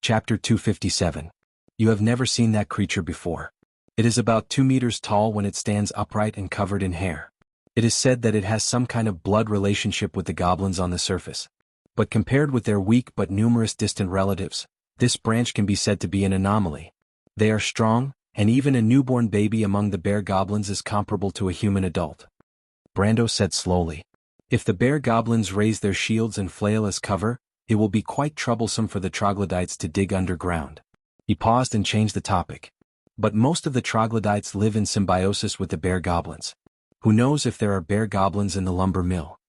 Chapter 257. You have never seen that creature before. It is about 2 meters tall when it stands upright and covered in hair. It is said that it has some kind of blood relationship with the goblins on the surface. But compared with their weak but numerous distant relatives, this branch can be said to be an anomaly. They are strong, and even a newborn baby among the bear goblins is comparable to a human adult. Brando said slowly. If the bear goblins raise their shields and flail as cover, it will be quite troublesome for the troglodytes to dig underground. He paused and changed the topic. But most of the troglodytes live in symbiosis with the bear goblins. Who knows if there are bear goblins in the lumber mill?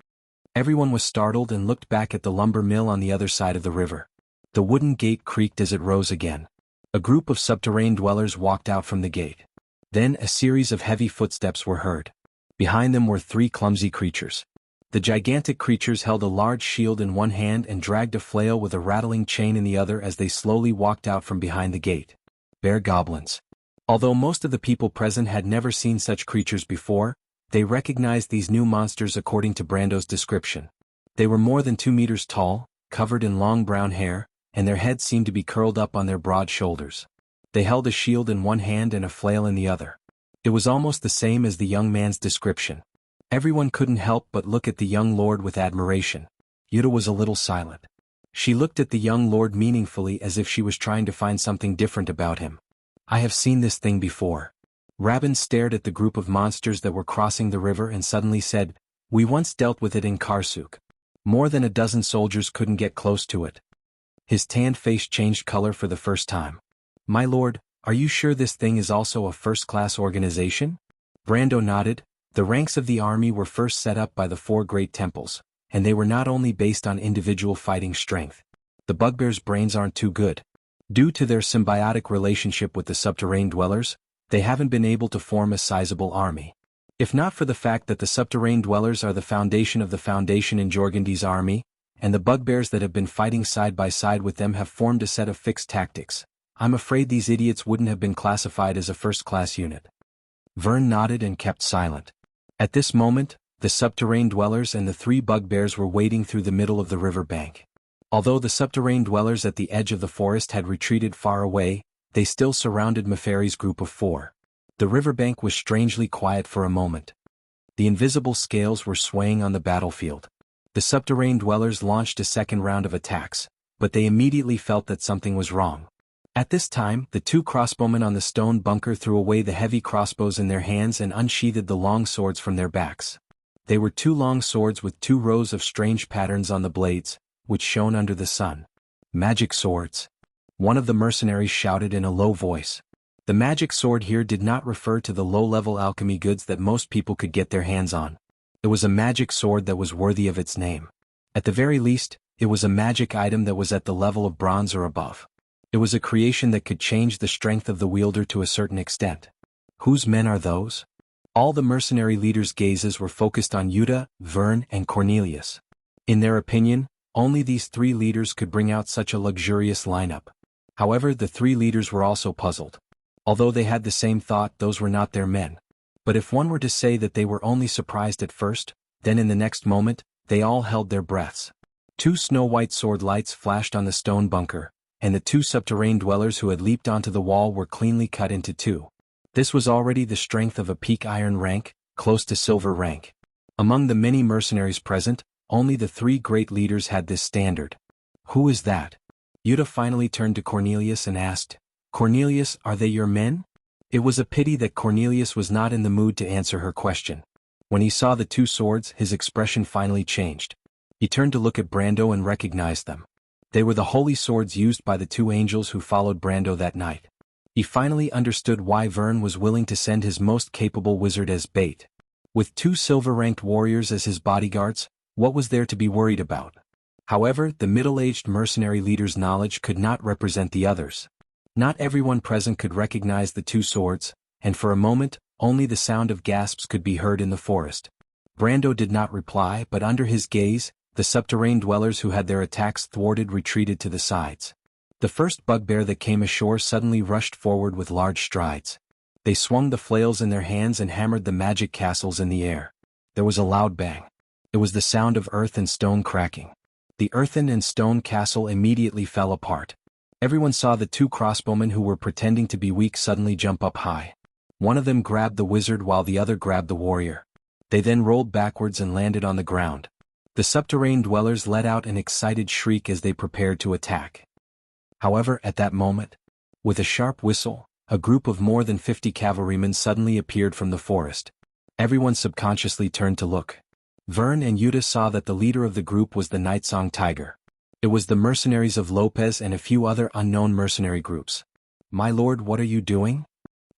Everyone was startled and looked back at the lumber mill on the other side of the river. The wooden gate creaked as it rose again. A group of subterranean dwellers walked out from the gate. Then a series of heavy footsteps were heard. Behind them were 3 clumsy creatures. The gigantic creatures held a large shield in one hand and dragged a flail with a rattling chain in the other as they slowly walked out from behind the gate. Bear goblins. Although most of the people present had never seen such creatures before, they recognized these new monsters according to Brando's description. They were more than 2 meters tall, covered in long brown hair, and their heads seemed to be curled up on their broad shoulders. They held a shield in one hand and a flail in the other. It was almost the same as the young man's description. Everyone couldn't help but look at the young lord with admiration. Yuta was a little silent. She looked at the young lord meaningfully as if she was trying to find something different about him. I have seen this thing before. Rabin stared at the group of monsters that were crossing the river and suddenly said, We once dealt with it in Karsuk. More than a dozen soldiers couldn't get close to it. His tanned face changed color for the first time. My lord, are you sure this thing is also a first-class organization? Brando nodded. The ranks of the army were first set up by the 4 great temples, and they were not only based on individual fighting strength. The bugbear's brains aren't too good. Due to their symbiotic relationship with the subterranean dwellers, they haven't been able to form a sizable army. If not for the fact that the subterranean dwellers are the foundation of the foundation in Jorgundi's army, and the bugbears that have been fighting side by side with them have formed a set of fixed tactics, I'm afraid these idiots wouldn't have been classified as a first-class unit. Vern nodded and kept silent. At this moment, the subterranean dwellers and the 3 bugbears were wading through the middle of the river bank. Although the subterranean dwellers at the edge of the forest had retreated far away, they still surrounded Meferi's group of 4. The riverbank was strangely quiet for a moment. The invisible scales were swaying on the battlefield. The subterranean dwellers launched a second round of attacks, but they immediately felt that something was wrong. At this time, the 2 crossbowmen on the stone bunker threw away the heavy crossbows in their hands and unsheathed the long swords from their backs. They were 2 long swords with 2 rows of strange patterns on the blades, which shone under the sun. Magic swords. One of the mercenaries shouted in a low voice. The magic sword here did not refer to the low-level alchemy goods that most people could get their hands on. It was a magic sword that was worthy of its name. At the very least, it was a magic item that was at the level of bronze or above. It was a creation that could change the strength of the wielder to a certain extent. Whose men are those? All the mercenary leaders' gazes were focused on Yuta, Vern, and Cornelius. In their opinion, only these 3 leaders could bring out such a luxurious lineup. However, the 3 leaders were also puzzled. Although they had the same thought, those were not their men. But if one were to say that they were only surprised at first, then in the next moment, they all held their breaths. 2 snow-white sword lights flashed on the stone bunker, and the 2 subterranean dwellers who had leaped onto the wall were cleanly cut into 2. This was already the strength of a peak iron rank, close to silver rank. Among the many mercenaries present, only the 3 great leaders had this standard. Who is that? Yuta finally turned to Cornelius and asked, Cornelius, are they your men? It was a pity that Cornelius was not in the mood to answer her question. When he saw the 2 swords, his expression finally changed. He turned to look at Brando and recognized them. They were the holy swords used by the 2 angels who followed Brando that night. He finally understood why Vern was willing to send his most capable wizard as bait. With 2 silver-ranked warriors as his bodyguards, what was there to be worried about? However, the middle-aged mercenary leader's knowledge could not represent the others. Not everyone present could recognize the 2 swords, and for a moment, only the sound of gasps could be heard in the forest. Brando did not reply, but under his gaze, the subterranean dwellers who had their attacks thwarted retreated to the sides. The first bugbear that came ashore suddenly rushed forward with large strides. They swung the flails in their hands and hammered the magic castles in the air. There was a loud bang. It was the sound of earth and stone cracking. The earthen and stone castle immediately fell apart. Everyone saw the two crossbowmen who were pretending to be weak suddenly jump up high. One of them grabbed the wizard while the other grabbed the warrior. They then rolled backwards and landed on the ground. The subterranean dwellers let out an excited shriek as they prepared to attack. However, at that moment, with a sharp whistle, a group of more than 50 cavalrymen suddenly appeared from the forest. Everyone subconsciously turned to look. Vern and Yuta saw that the leader of the group was the Nightsong Tiger. It was the mercenaries of Lopez and a few other unknown mercenary groups. "My lord, what are you doing?"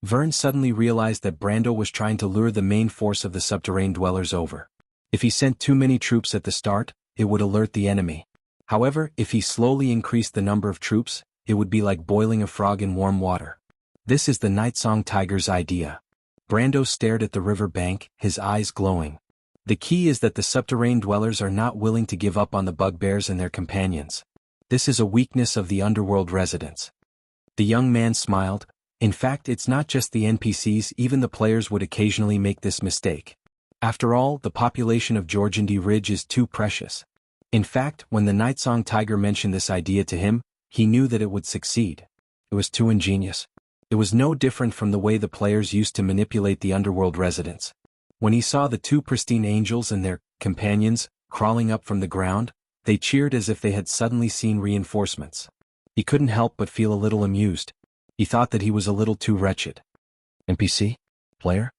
Vern suddenly realized that Brando was trying to lure the main force of the subterranean dwellers over. If he sent too many troops at the start, it would alert the enemy. However, if he slowly increased the number of troops, it would be like boiling a frog in warm water. This is the Nightsong Tiger's idea. Brando stared at the river bank, his eyes glowing. The key is that the subterranean dwellers are not willing to give up on the bugbears and their companions. This is a weakness of the underworld residents. The young man smiled. In fact, it's not just the NPCs, even the players would occasionally make this mistake. After all, the population of Georgandy Ridge is too precious. In fact, when the Nightsong Tiger mentioned this idea to him, he knew that it would succeed. It was too ingenious. It was no different from the way the players used to manipulate the underworld residents. When he saw the two pristine angels and their companions crawling up from the ground, they cheered as if they had suddenly seen reinforcements. He couldn't help but feel a little amused. He thought that he was a little too wretched. "NPC? Player?"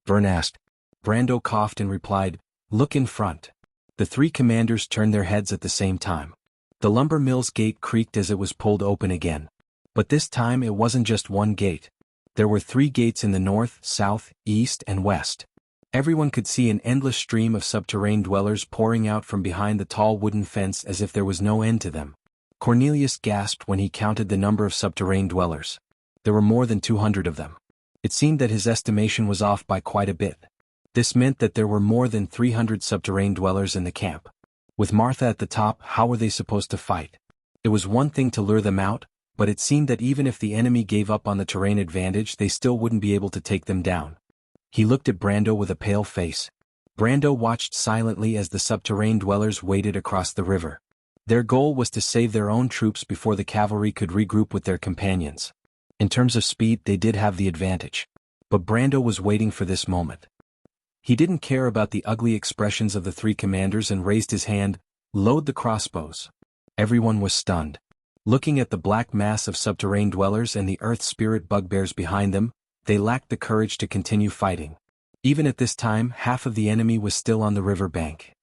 Vern asked. Brando coughed and replied, "Look in front." The three commanders turned their heads at the same time. The lumber mill's gate creaked as it was pulled open again. But this time it wasn't just one gate. There were 3 gates in the north, south, east, and west. Everyone could see an endless stream of subterranean dwellers pouring out from behind the tall wooden fence as if there was no end to them. Cornelius gasped when he counted the number of subterranean dwellers. There were more than 200 of them. It seemed that his estimation was off by quite a bit. This meant that there were more than 300 subterranean dwellers in the camp. With Martha at the top, how were they supposed to fight? It was one thing to lure them out, but it seemed that even if the enemy gave up on the terrain advantage, they still wouldn't be able to take them down. He looked at Brando with a pale face. Brando watched silently as the subterranean dwellers waded across the river. Their goal was to save their own troops before the cavalry could regroup with their companions. In terms of speed, they did have the advantage. But Brando was waiting for this moment. He didn't care about the ugly expressions of the 3 commanders and raised his hand, "Load the crossbows." Everyone was stunned. Looking at the black mass of subterranean dwellers and the earth spirit bugbears behind them, they lacked the courage to continue fighting. Even at this time, half of the enemy was still on the river bank.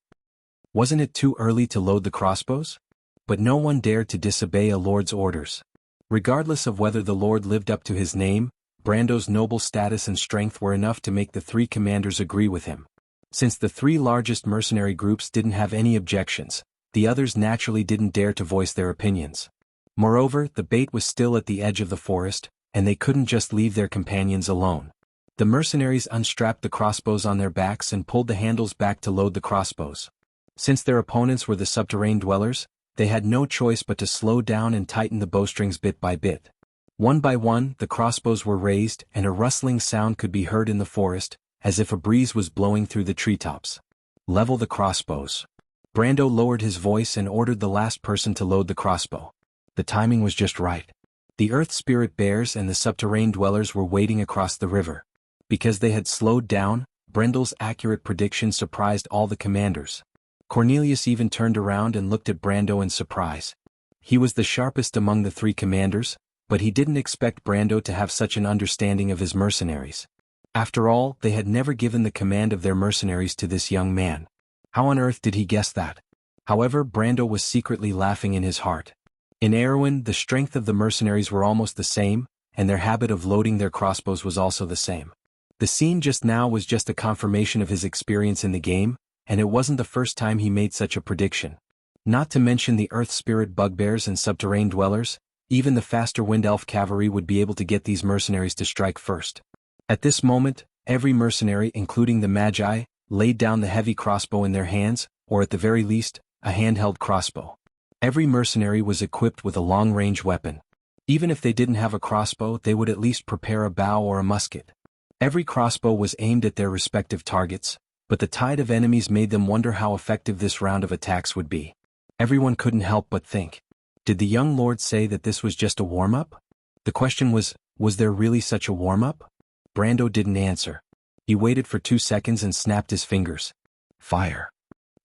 Wasn't it too early to load the crossbows? But no one dared to disobey a lord's orders. Regardless of whether the lord lived up to his name, Brando's noble status and strength were enough to make the 3 commanders agree with him. Since the 3 largest mercenary groups didn't have any objections, the others naturally didn't dare to voice their opinions. Moreover, the bait was still at the edge of the forest, and they couldn't just leave their companions alone. The mercenaries unstrapped the crossbows on their backs and pulled the handles back to load the crossbows. Since their opponents were the subterranean dwellers, they had no choice but to slow down and tighten the bowstrings bit by bit. One by one, the crossbows were raised, and a rustling sound could be heard in the forest, as if a breeze was blowing through the treetops. "Level the crossbows." Brando lowered his voice and ordered the last person to load the crossbow. The timing was just right. The earth spirit bears and the subterranean dwellers were wading across the river. Because they had slowed down, Brendel's accurate prediction surprised all the commanders. Cornelius even turned around and looked at Brando in surprise. He was the sharpest among the 3 commanders, but he didn't expect Brando to have such an understanding of his mercenaries. After all, they had never given the command of their mercenaries to this young man. How on earth did he guess that? However, Brando was secretly laughing in his heart. In Erewhon, the strength of the mercenaries were almost the same, and their habit of loading their crossbows was also the same. The scene just now was just a confirmation of his experience in the game, and it wasn't the first time he made such a prediction. Not to mention the earth spirit bugbears and subterranean dwellers, even the faster wind elf cavalry would be able to get these mercenaries to strike first. At this moment, every mercenary, including the Magi, laid down the heavy crossbow in their hands, or at the very least, a handheld crossbow. Every mercenary was equipped with a long-range weapon. Even if they didn't have a crossbow, they would at least prepare a bow or a musket. Every crossbow was aimed at their respective targets, but the tide of enemies made them wonder how effective this round of attacks would be. Everyone couldn't help but think, Did the young lord say that this was just a warm-up? The question was there really such a warm-up? Brando didn't answer. He waited for 2 seconds and snapped his fingers. Fire.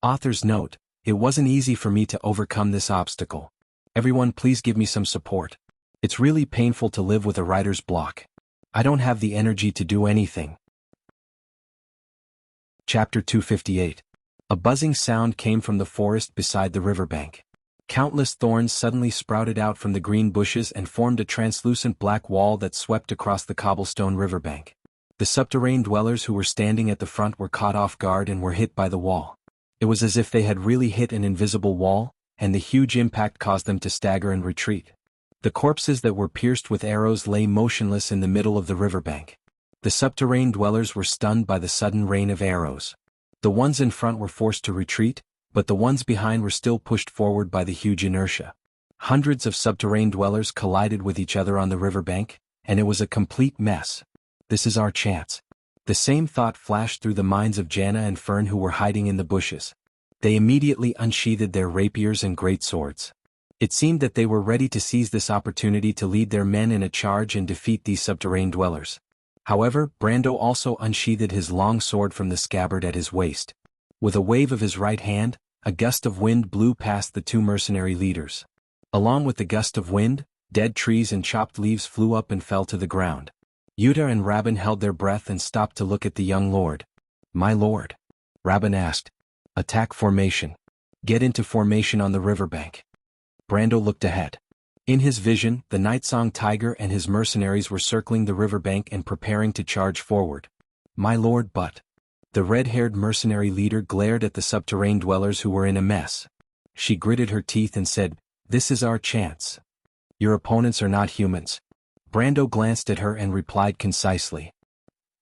Author's note: it wasn't easy for me to overcome this obstacle. Everyone please give me some support. It's really painful to live with a writer's block. I don't have the energy to do anything. Chapter 258. A buzzing sound came from the forest beside the riverbank. Countless thorns suddenly sprouted out from the green bushes and formed a translucent black wall that swept across the cobblestone riverbank. The subterranean dwellers who were standing at the front were caught off guard and were hit by the wall. It was as if they had really hit an invisible wall, and the huge impact caused them to stagger and retreat. The corpses that were pierced with arrows lay motionless in the middle of the riverbank. The subterranean dwellers were stunned by the sudden rain of arrows. The ones in front were forced to retreat, but the ones behind were still pushed forward by the huge inertia. Hundreds of subterranean dwellers collided with each other on the riverbank, and it was a complete mess. This is our chance. The same thought flashed through the minds of Jana and Fern, who were hiding in the bushes. They immediately unsheathed their rapiers and great swords. It seemed that they were ready to seize this opportunity to lead their men in a charge and defeat these subterranean dwellers. However, Brando also unsheathed his long sword from the scabbard at his waist. With a wave of his right hand, a gust of wind blew past the two mercenary leaders. Along with the gust of wind, dead trees and chopped leaves flew up and fell to the ground. Yuta and Rabin held their breath and stopped to look at the young lord. "My lord?" Rabin asked. "Attack formation. Get into formation on the riverbank." Brando looked ahead. In his vision, the Nightsong Tiger and his mercenaries were circling the riverbank and preparing to charge forward. "My lord, but..." The red-haired mercenary leader glared at the subterranean dwellers who were in a mess. She gritted her teeth and said, "This is our chance. Your opponents are not humans." Brando glanced at her and replied concisely.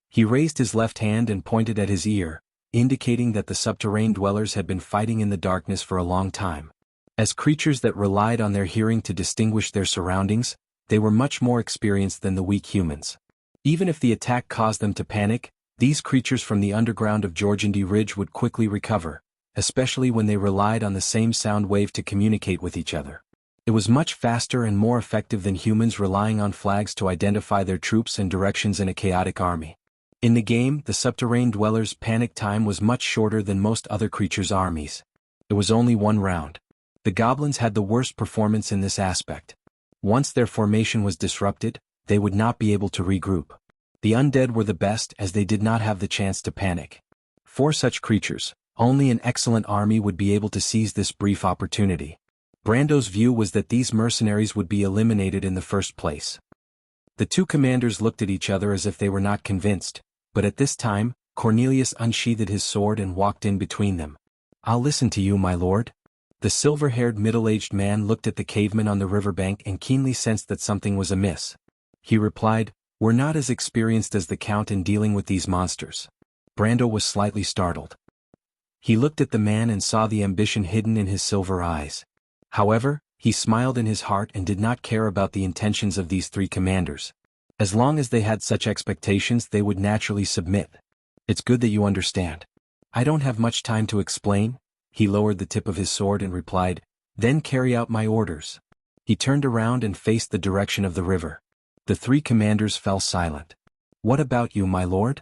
He raised his left hand and pointed at his ear, indicating that the subterranean dwellers had been fighting in the darkness for a long time. As creatures that relied on their hearing to distinguish their surroundings, they were much more experienced than the weak humans. Even if the attack caused them to panic, these creatures from the underground of Georgandy Ridge would quickly recover, especially when they relied on the same sound wave to communicate with each other. It was much faster and more effective than humans relying on flags to identify their troops and directions in a chaotic army. In the game, the subterranean dwellers' panic time was much shorter than most other creatures' armies. It was only one round. The goblins had the worst performance in this aspect. Once their formation was disrupted, they would not be able to regroup. The undead were the best as they did not have the chance to panic. For such creatures, only an excellent army would be able to seize this brief opportunity. Brando's view was that these mercenaries would be eliminated in the first place. The two commanders looked at each other as if they were not convinced, but at this time, Cornelius unsheathed his sword and walked in between them. "I'll listen to you, my lord." The silver-haired middle-aged man looked at the caveman on the riverbank and keenly sensed that something was amiss. He replied, "We're not as experienced as the Count in dealing with these monsters." Brando was slightly startled. He looked at the man and saw the ambition hidden in his silver eyes. However, he smiled in his heart and did not care about the intentions of these three commanders. As long as they had such expectations, they would naturally submit. "It's good that you understand. I don't have much time to explain." He lowered the tip of his sword and replied, "Then carry out my orders." He turned around and faced the direction of the river. The three commanders fell silent. "What about you, my lord?"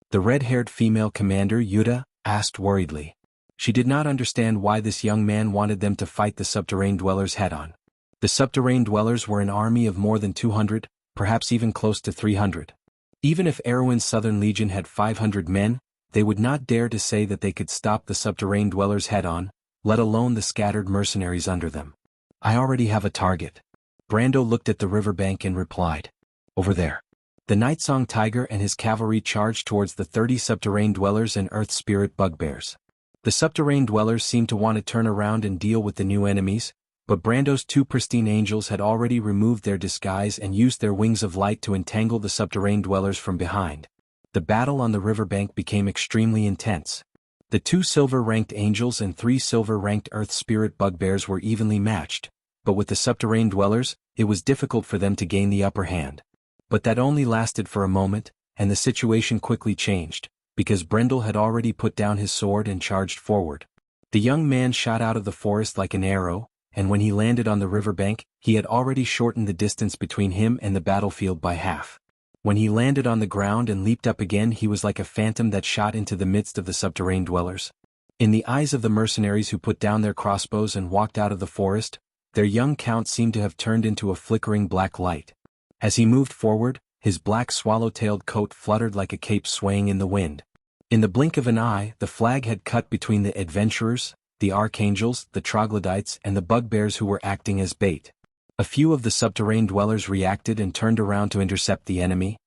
The red-haired female commander, Yuta, asked worriedly. She did not understand why this young man wanted them to fight the subterranean dwellers head-on. The subterranean dwellers were an army of more than 200, perhaps even close to 300. Even if Erwin's Southern Legion had 500 men, they would not dare to say that they could stop the subterranean dwellers head-on, let alone the scattered mercenaries under them. "I already have a target." Brando looked at the riverbank and replied, "Over there." The Nightsong Tiger and his cavalry charged towards the 30 subterranean dwellers and Earth Spirit bugbears. The subterranean dwellers seemed to want to turn around and deal with the new enemies, but Brando's two pristine angels had already removed their disguise and used their wings of light to entangle the subterranean dwellers from behind. The battle on the riverbank became extremely intense. The two silver-ranked angels and 3 silver-ranked Earth Spirit bugbears were evenly matched, but with the subterranean dwellers, it was difficult for them to gain the upper hand. But that only lasted for a moment, and the situation quickly changed, because Brendel had already put down his sword and charged forward. The young man shot out of the forest like an arrow, and when he landed on the riverbank, he had already shortened the distance between him and the battlefield by half. When he landed on the ground and leaped up again, he was like a phantom that shot into the midst of the subterranean dwellers. In the eyes of the mercenaries who put down their crossbows and walked out of the forest, their young count seemed to have turned into a flickering black light. As he moved forward, his black swallow-tailed coat fluttered like a cape swaying in the wind. In the blink of an eye, the flag had cut between the adventurers, the archangels, the troglodytes, and the bugbears who were acting as bait. A few of the subterranean dwellers reacted and turned around to intercept the enemy.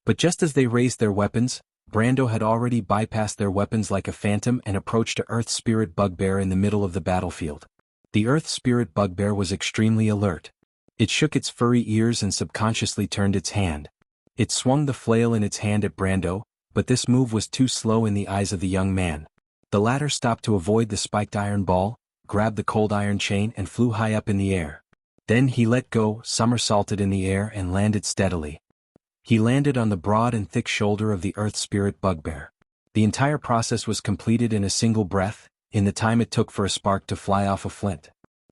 But just as they raised their weapons, Brando had already bypassed their weapons like a phantom and approached a Earth Spirit bugbear in the middle of the battlefield. The Earth Spirit bugbear was extremely alert. It shook its furry ears and subconsciously turned its hand. It swung the flail in its hand at Brando, but this move was too slow in the eyes of the young man. The latter stopped to avoid the spiked iron ball, grabbed the cold iron chain and flew high up in the air. Then he let go, somersaulted in the air and landed steadily. He landed on the broad and thick shoulder of the Earth Spirit bugbear. The entire process was completed in a single breath, in the time it took for a spark to fly off a flint.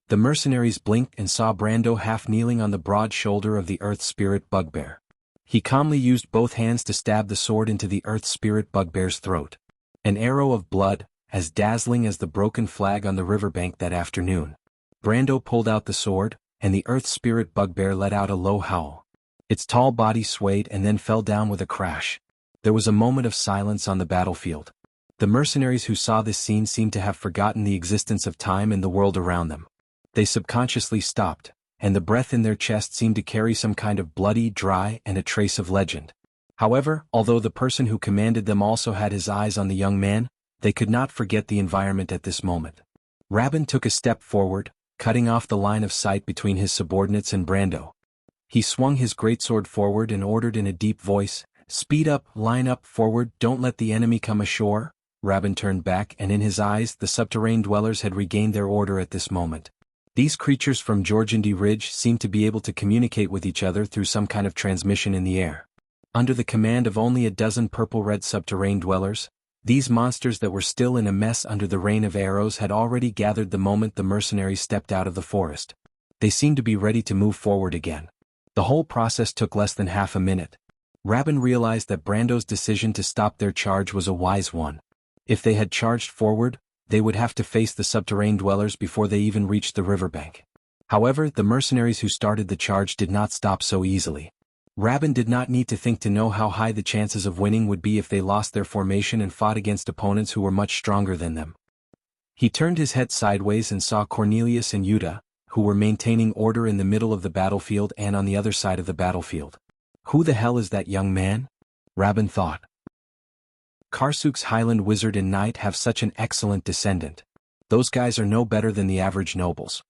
The mercenaries blinked and saw Brando half kneeling on the broad shoulder of the Earth Spirit bugbear. He calmly used both hands to stab the sword into the Earth Spirit bugbear's throat. An arrow of blood, as dazzling as the broken flag on the riverbank that afternoon. Brando pulled out the sword, and the Earth Spirit bugbear let out a low howl. Its tall body swayed and then fell down with a crash. There was a moment of silence on the battlefield. The mercenaries who saw this scene seemed to have forgotten the existence of time and the world around them. They subconsciously stopped, and the breath in their chest seemed to carry some kind of bloody, dry, and a trace of legend. However, although the person who commanded them also had his eyes on the young man, they could not forget the environment at this moment. Rabin took a step forward, cutting off the line of sight between his subordinates and Brando. He swung his greatsword forward and ordered in a deep voice, "Speed up, line up, forward, don't let the enemy come ashore." Rabin turned back, and in his eyes the subterranean dwellers had regained their order at this moment. These creatures from Jorgindy Ridge seemed to be able to communicate with each other through some kind of transmission in the air. Under the command of only a dozen purple-red subterranean dwellers, these monsters that were still in a mess under the rain of arrows had already gathered the moment the mercenaries stepped out of the forest. They seemed to be ready to move forward again. The whole process took less than half a minute. Rabin realized that Brando's decision to stop their charge was a wise one. If they had charged forward, they would have to face the subterranean dwellers before they even reached the riverbank. However, the mercenaries who started the charge did not stop so easily. Rabin did not need to think to know how high the chances of winning would be if they lost their formation and fought against opponents who were much stronger than them. He turned his head sideways and saw Cornelius and Yuta, who were maintaining order in the middle of the battlefield and on the other side of the battlefield. Who the hell is that young man? Rabin thought. Karsuk's Highland wizard and knight have such an excellent descendant. Those guys are no better than the average nobles.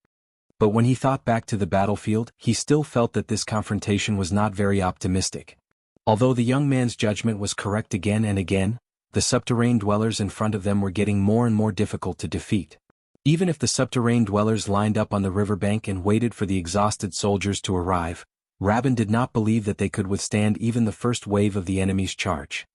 But when he thought back to the battlefield, he still felt that this confrontation was not very optimistic. Although the young man's judgment was correct again and again, the subterranean dwellers in front of them were getting more and more difficult to defeat. Even if the subterranean dwellers lined up on the riverbank and waited for the exhausted soldiers to arrive, Rabin did not believe that they could withstand even the first wave of the enemy's charge.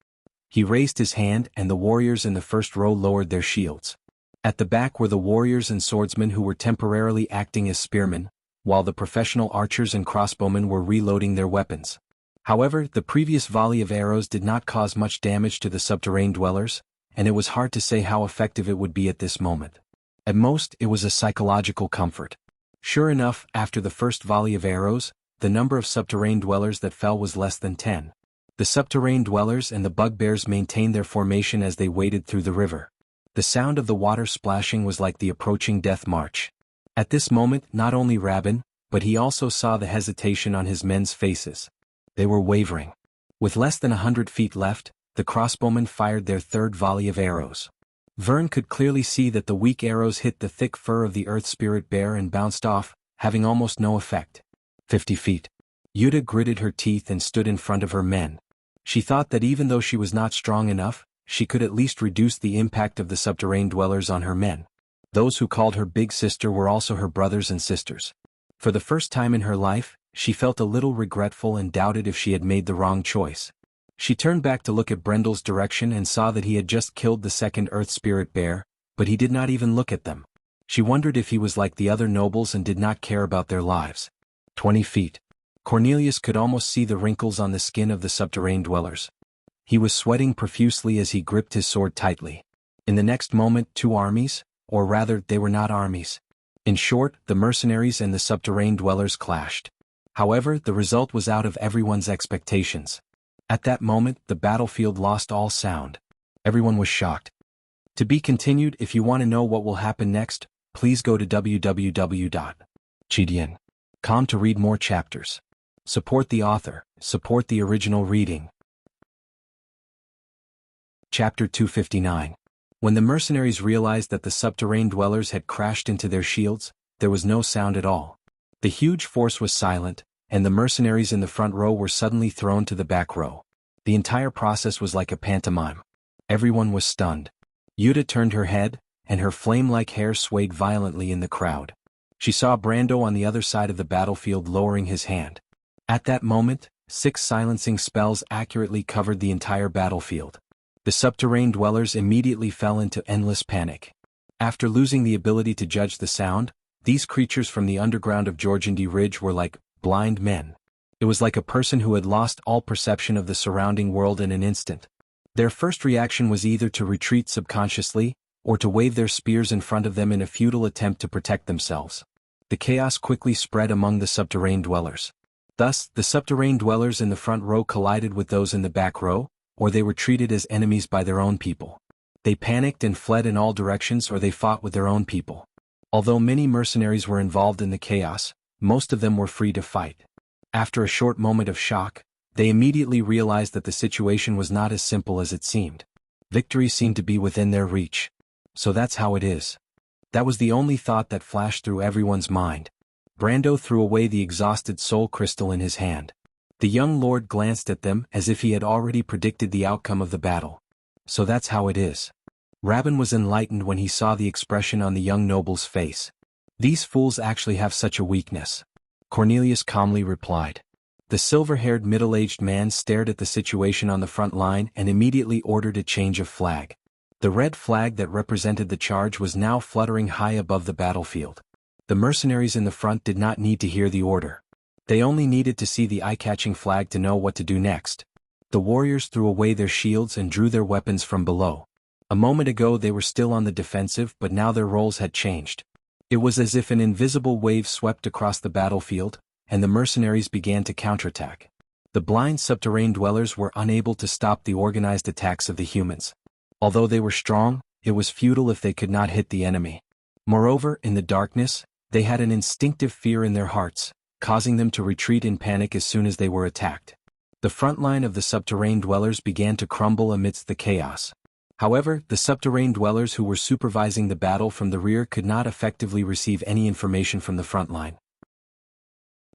He raised his hand and the warriors in the first row lowered their shields. At the back were the warriors and swordsmen who were temporarily acting as spearmen, while the professional archers and crossbowmen were reloading their weapons. However, the previous volley of arrows did not cause much damage to the subterranean dwellers, and it was hard to say how effective it would be at this moment. At most, it was a psychological comfort. Sure enough, after the first volley of arrows, the number of subterranean dwellers that fell was less than 10. The subterranean dwellers and the bugbears maintained their formation as they waded through the river. The sound of the water splashing was like the approaching death march. At this moment, not only Rabin, but he also saw the hesitation on his men's faces. They were wavering. With less than 100 feet left, the crossbowmen fired their third volley of arrows. Vern could clearly see that the weak arrows hit the thick fur of the Earth Spirit bear and bounced off, having almost no effect. 50 feet. Yuta gritted her teeth and stood in front of her men. She thought that even though she was not strong enough, she could at least reduce the impact of the subterranean dwellers on her men. Those who called her big sister were also her brothers and sisters. For the first time in her life, she felt a little regretful and doubted if she had made the wrong choice. She turned back to look at Brendel's direction and saw that he had just killed the second Earth Spirit bear, but he did not even look at them. She wondered if he was like the other nobles and did not care about their lives. 20 feet. Cornelius could almost see the wrinkles on the skin of the subterranean dwellers. He was sweating profusely as he gripped his sword tightly. In the next moment, two armies, or rather, they were not armies. In short, the mercenaries and the subterranean dwellers clashed. However, the result was out of everyone's expectations. At that moment, the battlefield lost all sound. Everyone was shocked. To be continued. If you want to know what will happen next, please go to www.chidian.com to read more chapters. Support the author, support the original reading. Chapter 259. When the mercenaries realized that the subterranean dwellers had crashed into their shields, there was no sound at all. The huge force was silent, and the mercenaries in the front row were suddenly thrown to the back row. The entire process was like a pantomime. Everyone was stunned. Yuta turned her head, and her flame-like hair swayed violently in the crowd. She saw Brando on the other side of the battlefield lowering his hand. At that moment, 6 silencing spells accurately covered the entire battlefield. The subterranean dwellers immediately fell into endless panic. After losing the ability to judge the sound, these creatures from the underground of Georgandy Ridge were like blind men. It was like a person who had lost all perception of the surrounding world in an instant. Their first reaction was either to retreat subconsciously, or to wave their spears in front of them in a futile attempt to protect themselves. The chaos quickly spread among the subterranean dwellers. Thus, the subterranean dwellers in the front row collided with those in the back row, or they were treated as enemies by their own people. They panicked and fled in all directions, or they fought with their own people. Although many mercenaries were involved in the chaos, most of them were free to fight. After a short moment of shock, they immediately realized that the situation was not as simple as it seemed. Victory seemed to be within their reach. So that's how it is. That was the only thought that flashed through everyone's mind. Brando threw away the exhausted soul crystal in his hand. The young lord glanced at them as if he had already predicted the outcome of the battle. So that's how it is. Rabin was enlightened when he saw the expression on the young noble's face. These fools actually have such a weakness. Cornelius calmly replied. The silver-haired middle-aged man stared at the situation on the front line and immediately ordered a change of flag. The red flag that represented the charge was now fluttering high above the battlefield. The mercenaries in the front did not need to hear the order. They only needed to see the eye-catching flag to know what to do next. The warriors threw away their shields and drew their weapons from below. A moment ago they were still on the defensive, but now their roles had changed. It was as if an invisible wave swept across the battlefield, and the mercenaries began to counterattack. The blind subterranean dwellers were unable to stop the organized attacks of the humans. Although they were strong, it was futile if they could not hit the enemy. Moreover, in the darkness, they had an instinctive fear in their hearts, causing them to retreat in panic as soon as they were attacked. The front line of the subterranean dwellers began to crumble amidst the chaos. However, the subterranean dwellers who were supervising the battle from the rear could not effectively receive any information from the front line.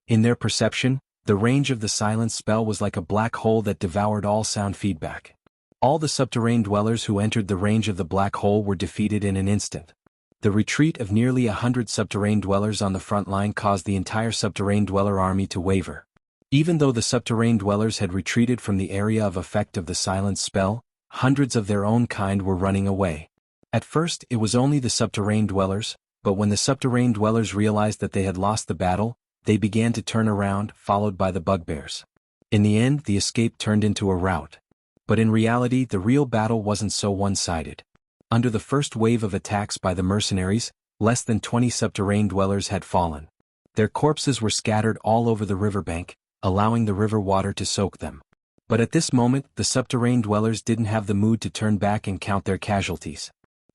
In their perception, the range of the silence spell was like a black hole that devoured all sound feedback. All the subterranean dwellers who entered the range of the black hole were defeated in an instant. The retreat of nearly 100 subterranean dwellers on the front line caused the entire subterranean dweller army to waver. Even though the subterranean dwellers had retreated from the area of effect of the silence spell, hundreds of their own kind were running away. At first, it was only the subterranean dwellers, but when the subterranean dwellers realized that they had lost the battle, they began to turn around, followed by the bugbears. In the end, the escape turned into a rout. But in reality, the real battle wasn't so one-sided. Under the first wave of attacks by the mercenaries, less than 20 subterranean dwellers had fallen. Their corpses were scattered all over the riverbank, allowing the river water to soak them. But at this moment, the subterranean dwellers didn't have the mood to turn back and count their casualties.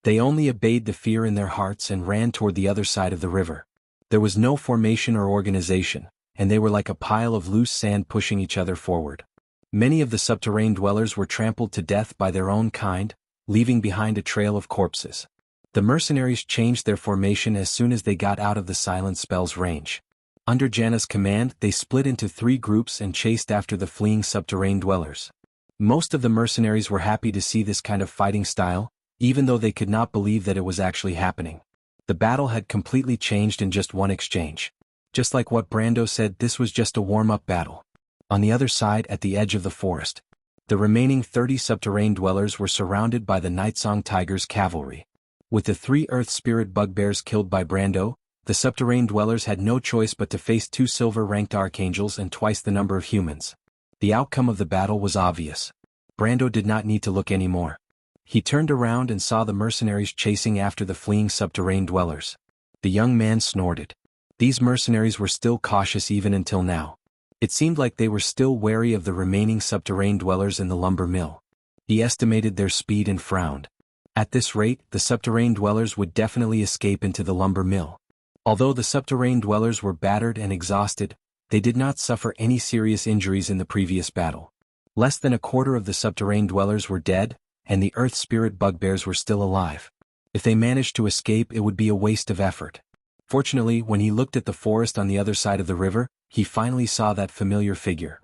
They only obeyed the fear in their hearts and ran toward the other side of the river. There was no formation or organization, and they were like a pile of loose sand pushing each other forward. Many of the subterranean dwellers were trampled to death by their own kind, leaving behind a trail of corpses. The mercenaries changed their formation as soon as they got out of the silent spell's range. Under Janna's command, they split into 3 groups and chased after the fleeing subterranean dwellers. Most of the mercenaries were happy to see this kind of fighting style, even though they could not believe that it was actually happening. The battle had completely changed in just one exchange. Just like what Brando said, this was just a warm-up battle. On the other side, at the edge of the forest, the remaining 30 subterranean dwellers were surrounded by the Nightsong Tiger's cavalry. With the 3 Earth Spirit bugbears killed by Brando, the subterrane dwellers had no choice but to face 2 silver-ranked archangels and twice the number of humans. The outcome of the battle was obvious. Brando did not need to look anymore. He turned around and saw the mercenaries chasing after the fleeing subterrane dwellers. The young man snorted. These mercenaries were still cautious even until now. It seemed like they were still wary of the remaining subterrane dwellers in the lumber mill. He estimated their speed and frowned. At this rate, the subterrane dwellers would definitely escape into the lumber mill. Although the subterrane dwellers were battered and exhausted, they did not suffer any serious injuries in the previous battle. Less than a quarter of the subterrane dwellers were dead, and the Earth Spirit bugbears were still alive. If they managed to escape, it would be a waste of effort. Fortunately, when he looked at the forest on the other side of the river, he finally saw that familiar figure.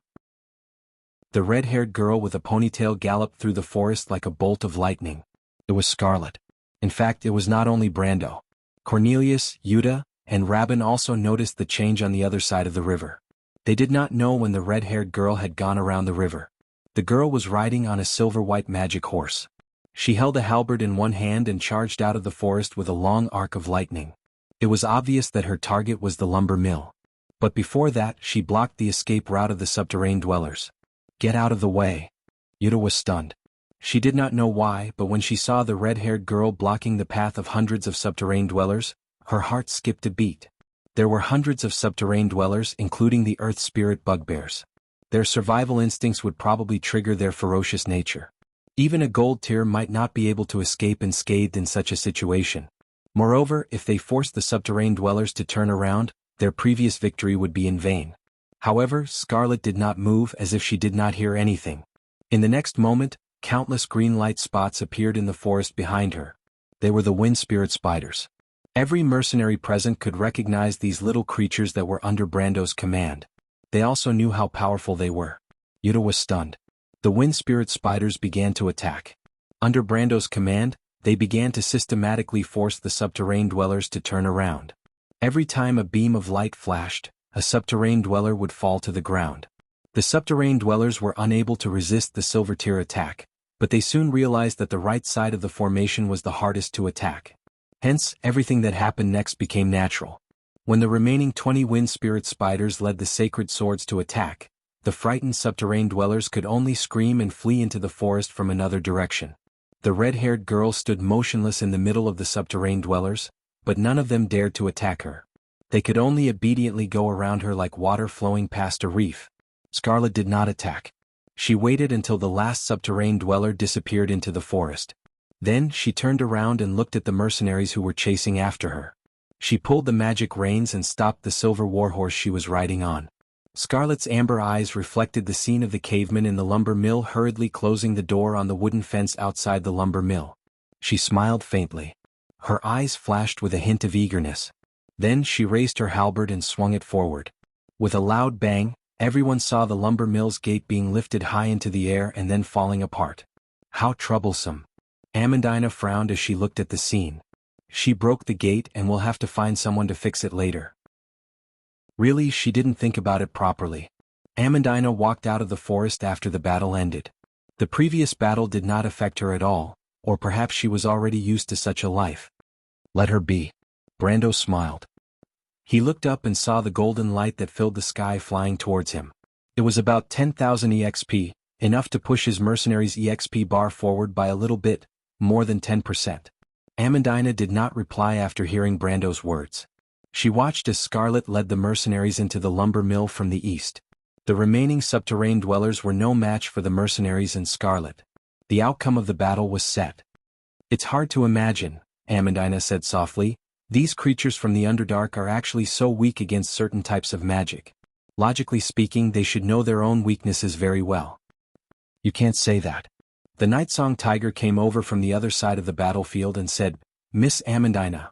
The red-haired girl with a ponytail galloped through the forest like a bolt of lightning. It was Scarlet. In fact, it was not only Brando. Cornelius, Yuta, and Rabin also noticed the change on the other side of the river. They did not know when the red-haired girl had gone around the river. The girl was riding on a silver-white magic horse. She held a halberd in one hand and charged out of the forest with a long arc of lightning. It was obvious that her target was the lumber mill. But before that, she blocked the escape route of the subterrane dwellers. "Get out of the way." Yuta was stunned. She did not know why, but when she saw the red-haired girl blocking the path of hundreds of subterrane dwellers, her heart skipped a beat. There were hundreds of subterrane dwellers, including the Earth Spirit bugbears. Their survival instincts would probably trigger their ferocious nature. Even a gold tier might not be able to escape unscathed in such a situation. Moreover, if they forced the subterrane dwellers to turn around, their previous victory would be in vain. However, Scarlet did not move, as if she did not hear anything. In the next moment, countless green light spots appeared in the forest behind her. They were the wind spirit spiders. Every mercenary present could recognize these little creatures that were under Brando's command. They also knew how powerful they were. Yuta was stunned. The wind spirit spiders began to attack. Under Brando's command, they began to systematically force the subterrane dwellers to turn around. Every time a beam of light flashed, a subterrane dweller would fall to the ground. The subterrane dwellers were unable to resist the silver tier attack, but they soon realized that the right side of the formation was the hardest to attack. Hence, everything that happened next became natural. When the remaining 20 wind spirit spiders led the sacred swords to attack, the frightened subterrane dwellers could only scream and flee into the forest from another direction. The red-haired girl stood motionless in the middle of the subterrane dwellers, but none of them dared to attack her. They could only obediently go around her like water flowing past a reef. Scarlet did not attack. She waited until the last subterrane dweller disappeared into the forest. Then she turned around and looked at the mercenaries who were chasing after her. She pulled the magic reins and stopped the silver warhorse she was riding on. Scarlet's amber eyes reflected the scene of the caveman in the lumber mill hurriedly closing the door on the wooden fence outside the lumber mill. She smiled faintly. Her eyes flashed with a hint of eagerness. Then she raised her halberd and swung it forward. With a loud bang, everyone saw the lumber mill's gate being lifted high into the air and then falling apart. How troublesome. Amandina frowned as she looked at the scene. She broke the gate and will have to find someone to fix it later. Really, she didn't think about it properly. Amandina walked out of the forest after the battle ended. The previous battle did not affect her at all, or perhaps she was already used to such a life. Let her be. Brando smiled. He looked up and saw the golden light that filled the sky flying towards him. It was about 10,000 EXP, enough to push his mercenary's EXP bar forward by a little bit, more than 10%. Amandina did not reply after hearing Brando's words. She watched as Scarlet led the mercenaries into the lumber mill from the east. The remaining subterrane dwellers were no match for the mercenaries and Scarlet. The outcome of the battle was set. It's hard to imagine, Amandina said softly. These creatures from the Underdark are actually so weak against certain types of magic. Logically speaking, they should know their own weaknesses very well. You can't say that. The Nightsong Tiger came over from the other side of the battlefield and said, Miss Amandina.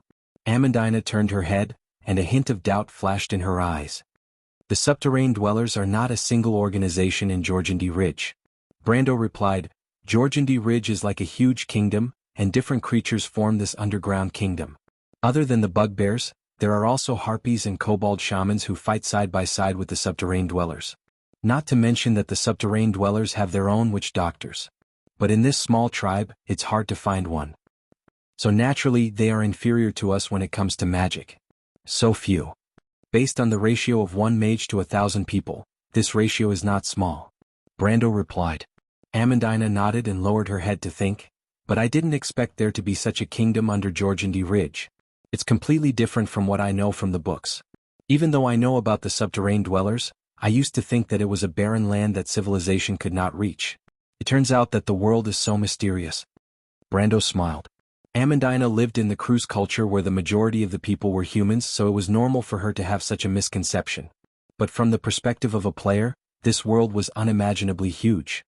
Amandina turned her head, and a hint of doubt flashed in her eyes. The subterrane dwellers are not a single organization in Jorgendi Ridge. Brando replied, Jorgendi Ridge is like a huge kingdom, and different creatures form this underground kingdom. Other than the bugbears, there are also harpies and kobold shamans who fight side by side with the subterrane dwellers. Not to mention that the subterrane dwellers have their own witch doctors. But in this small tribe, it's hard to find one. So naturally they are inferior to us when it comes to magic. So few. Based on the ratio of 1 mage to 1,000 people, this ratio is not small. Brando replied. Amandina nodded and lowered her head to think, but I didn't expect there to be such a kingdom under Georgandy Ridge. It's completely different from what I know from the books. Even though I know about the subterranean dwellers, I used to think that it was a barren land that civilization could not reach. It turns out that the world is so mysterious. Brando smiled. Amandina lived in the Cruz culture where the majority of the people were humans, so it was normal for her to have such a misconception. But from the perspective of a player, this world was unimaginably huge.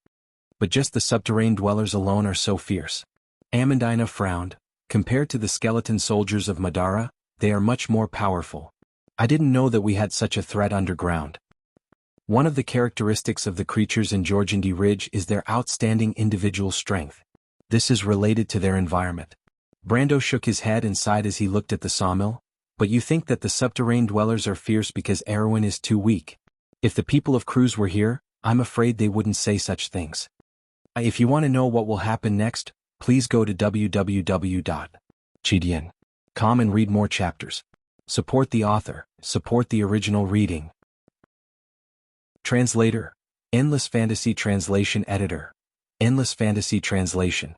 But just the subterranean dwellers alone are so fierce. Amandina frowned. Compared to the skeleton soldiers of Madara, they are much more powerful. I didn't know that we had such a threat underground. One of the characteristics of the creatures in Georgandy Ridge is their outstanding individual strength. This is related to their environment. Brando shook his head and sighed as he looked at the sawmill. But you think that the subterranean dwellers are fierce because Erwin is too weak? If the people of Cruz were here, I'm afraid they wouldn't say such things. If you want to know what will happen next, please go to www.chidian.com and read more chapters. Support the author, support the original reading. Translator, Endless Fantasy Translation Editor, Endless Fantasy Translation.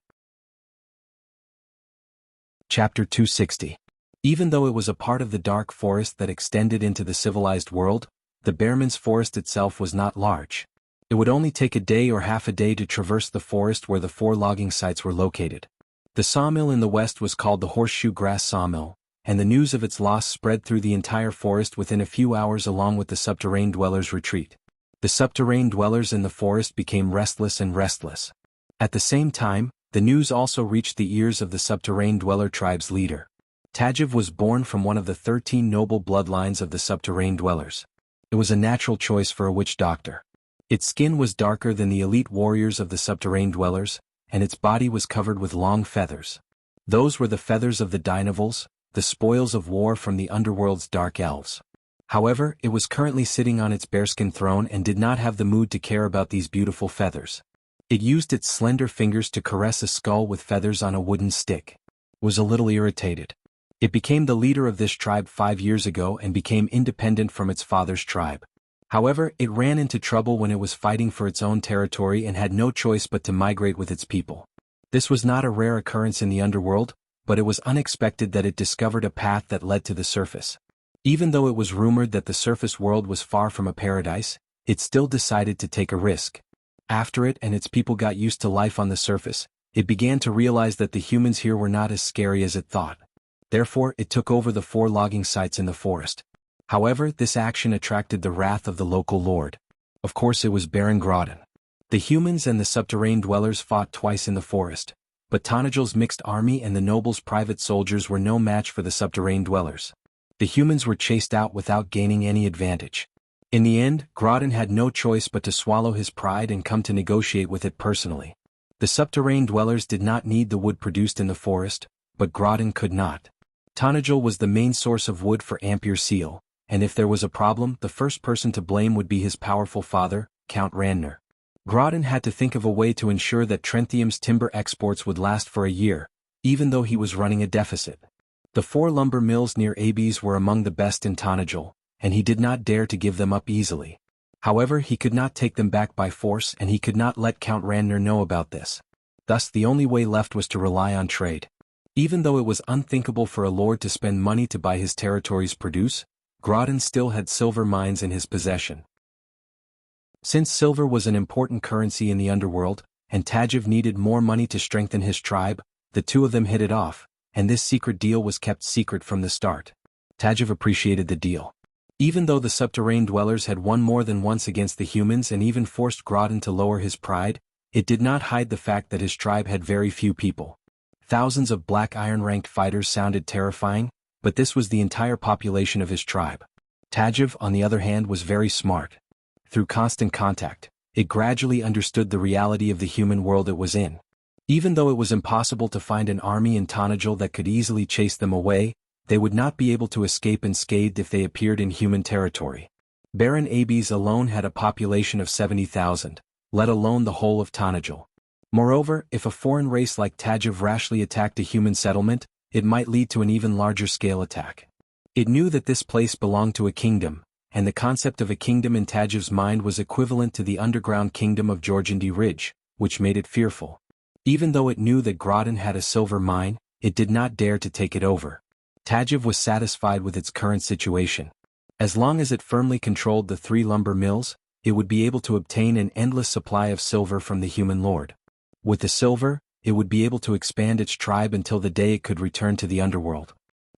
Chapter 260. Even though it was a part of the dark forest that extended into the civilized world, the Bearman's Forest itself was not large. It would only take a day or half a day to traverse the forest where the 4 logging sites were located. The sawmill in the west was called the Horseshoe Grass Sawmill, and the news of its loss spread through the entire forest within a few hours along with the subterranean dwellers' retreat. The subterranean dwellers in the forest became restless and restless. At the same time, the news also reached the ears of the subterranean dweller tribe's leader. Tajiv was born from one of the 13 noble bloodlines of the subterranean dwellers. It was a natural choice for a witch doctor. Its skin was darker than the elite warriors of the subterranean dwellers, and its body was covered with long feathers. Those were the feathers of the Dynavals, the spoils of war from the underworld's dark elves. However, it was currently sitting on its bearskin throne and did not have the mood to care about these beautiful feathers. It used its slender fingers to caress a skull with feathers on a wooden stick. It was a little irritated. It became the leader of this tribe 5 years ago and became independent from its father's tribe. However, it ran into trouble when it was fighting for its own territory and had no choice but to migrate with its people. This was not a rare occurrence in the underworld, but it was unexpected that it discovered a path that led to the surface. Even though it was rumored that the surface world was far from a paradise, it still decided to take a risk. After it and its people got used to life on the surface, it began to realize that the humans here were not as scary as it thought. Therefore, it took over the 4 logging sites in the forest. However, this action attracted the wrath of the local lord. Of course it was Baron Groudon. The humans and the subterranean dwellers fought twice in the forest, but Tanajal's mixed army and the nobles' private soldiers were no match for the subterranean dwellers. The humans were chased out without gaining any advantage. In the end, Groudon had no choice but to swallow his pride and come to negotiate with it personally. The subterranean dwellers did not need the wood produced in the forest, but Groudon could not. Tanajal was the main source of wood for Ampere Seal, and if there was a problem, the first person to blame would be his powerful father, Count Randner. Groudon had to think of a way to ensure that Trenthium's timber exports would last for a year, even though he was running a deficit. The 4 lumber mills near Abes were among the best in Tanajal, and he did not dare to give them up easily. However, he could not take them back by force and he could not let Count Randner know about this. Thus the only way left was to rely on trade. Even though it was unthinkable for a lord to spend money to buy his territory's produce, Groudon still had silver mines in his possession. Since silver was an important currency in the underworld, and Tajiv needed more money to strengthen his tribe, the two of them hit it off, and this secret deal was kept secret from the start. Tajiv appreciated the deal. Even though the subterranean dwellers had won more than once against the humans and even forced Groudon to lower his pride, it did not hide the fact that his tribe had very few people. Thousands of black iron-ranked fighters sounded terrifying, but this was the entire population of his tribe. Tajiv, on the other hand, was very smart. Through constant contact, it gradually understood the reality of the human world it was in. Even though it was impossible to find an army in Tanajal that could easily chase them away, they would not be able to escape unscathed if they appeared in human territory. Baron Abes alone had a population of 70,000, let alone the whole of Tanajal. Moreover, if a foreign race like Tajiv rashly attacked a human settlement, it might lead to an even larger scale attack. It knew that this place belonged to a kingdom, and the concept of a kingdom in Tajiv's mind was equivalent to the underground kingdom of Jorgandi Ridge, which made it fearful. Even though it knew that Groton had a silver mine, it did not dare to take it over. Tajiv was satisfied with its current situation. As long as it firmly controlled the 3 lumber mills, it would be able to obtain an endless supply of silver from the human lord. With the silver, it would be able to expand its tribe until the day it could return to the underworld.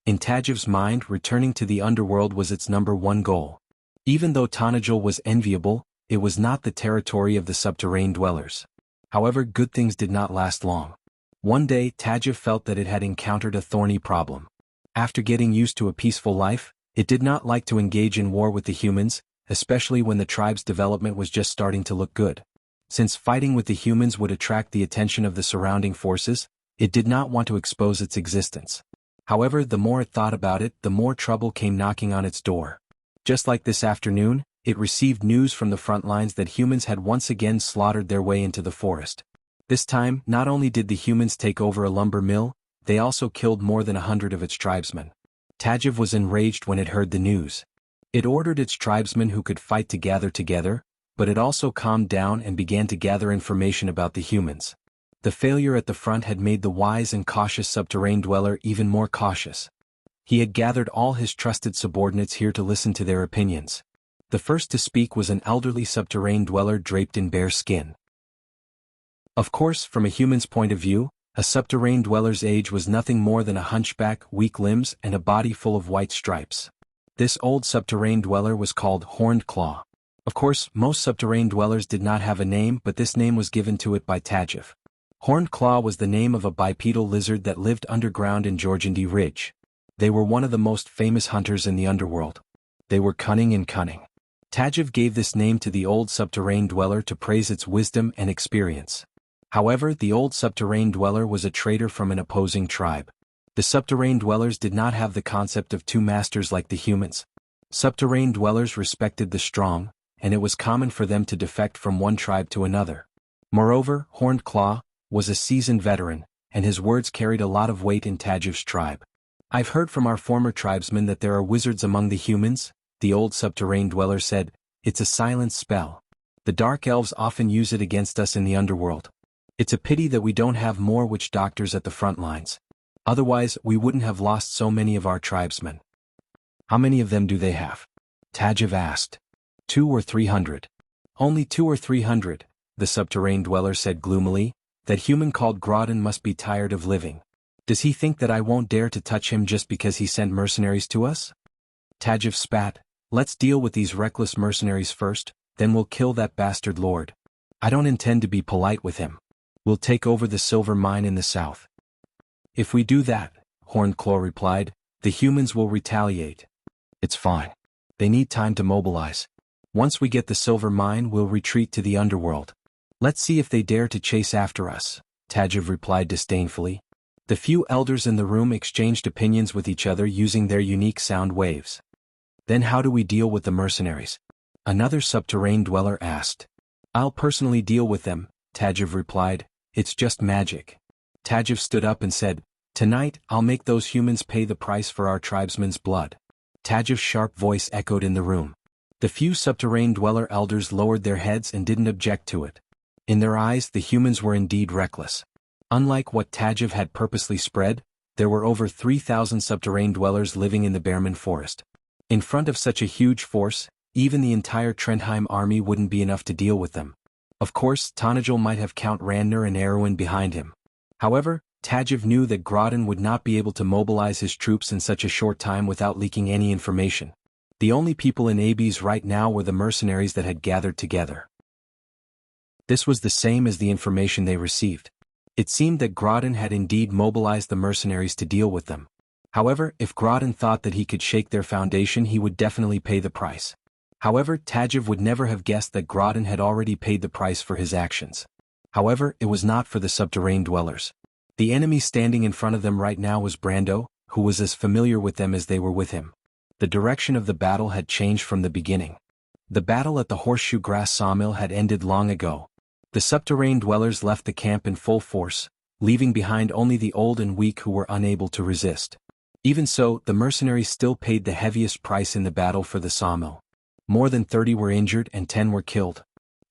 In Tajiv's mind, returning to the underworld was its #1 goal. Even though Tanajul was enviable, it was not the territory of the subterranean dwellers. However, good things did not last long. One day, Tajiv felt that it had encountered a thorny problem. After getting used to a peaceful life, it did not like to engage in war with the humans, especially when the tribe's development was just starting to look good. Since fighting with the humans would attract the attention of the surrounding forces, it did not want to expose its existence. However, the more it thought about it, the more trouble came knocking on its door. Just like this afternoon, it received news from the front lines that humans had once again slaughtered their way into the forest. This time, not only did the humans take over a lumber mill, they also killed more than 100 of its tribesmen. Tajiv was enraged when it heard the news. It ordered its tribesmen who could fight to gather together, but it also calmed down and began to gather information about the humans. The failure at the front had made the wise and cautious subterranean dweller even more cautious. He had gathered all his trusted subordinates here to listen to their opinions. The first to speak was an elderly subterranean dweller draped in bear skin. Of course, from a human's point of view, a subterranean dweller's age was nothing more than a hunchback, weak limbs, and a body full of white stripes. This old subterranean dweller was called Horned Claw. Of course, most subterranean dwellers did not have a name, but this name was given to it by Tajiv. Horned Claw was the name of a bipedal lizard that lived underground in Jorgandi Ridge. They were one of the most famous hunters in the underworld. They were cunning and cunning. Tajiv gave this name to the old subterranean dweller to praise its wisdom and experience. However, the old subterranean dweller was a traitor from an opposing tribe. The subterranean dwellers did not have the concept of 2 masters like the humans. Subterranean dwellers respected the strong, and it was common for them to defect from one tribe to another. Moreover, Horned Claw was a seasoned veteran, and his words carried a lot of weight in Tajiv's tribe. "I've heard from our former tribesmen that there are wizards among the humans," the old subterranean dweller said. "It's a silent spell. The dark elves often use it against us in the underworld. It's a pity that we don't have more witch doctors at the front lines. Otherwise, we wouldn't have lost so many of our tribesmen." "How many of them do they have?" Tajiv asked. 200 or 300. "Only 200 or 300, the subterranean dweller said gloomily. "That human called Groton must be tired of living. Does he think that I won't dare to touch him just because he sent mercenaries to us?" Tajiv spat. "Let's deal with these reckless mercenaries first, then we'll kill that bastard lord. I don't intend to be polite with him. We'll take over the silver mine in the south." "If we do that," Horned Claw replied, "the humans will retaliate." "It's fine. They need time to mobilize. Once we get the silver mine, we'll retreat to the underworld. Let's see if they dare to chase after us," Tajiv replied disdainfully. The few elders in the room exchanged opinions with each other using their unique sound waves. "Then how do we deal with the mercenaries?" another subterranean dweller asked. "I'll personally deal with them," Tajiv replied. "It's just magic." Tajiv stood up and said, "Tonight, I'll make those humans pay the price for our tribesmen's blood." Tajiv's sharp voice echoed in the room. The few subterranean dweller elders lowered their heads and didn't object to it. In their eyes, the humans were indeed reckless. Unlike what Tajiv had purposely spread, there were over 3,000 subterranean dwellers living in the Bearman Forest. In front of such a huge force, even the entire Trendheim army wouldn't be enough to deal with them. Of course, Tanajul might have Count Randner and Erwin behind him. However, Tajiv knew that Groton would not be able to mobilize his troops in such a short time without leaking any information. The only people in Abes right now were the mercenaries that had gathered together. This was the same as the information they received. It seemed that Groton had indeed mobilized the mercenaries to deal with them. However, if Groton thought that he could shake their foundation, he would definitely pay the price. However, Tajiv would never have guessed that Groton had already paid the price for his actions. However, it was not for the subterranean dwellers. The enemy standing in front of them right now was Brando, who was as familiar with them as they were with him. The direction of the battle had changed from the beginning. The battle at the Horseshoe Grass Sawmill had ended long ago. The The subterranean dwellers left the camp in full force, leaving behind only the old and weak who were unable to resist. Even so, the mercenaries still paid the heaviest price in the battle for the sawmill. More than 30 were injured and 10 were killed.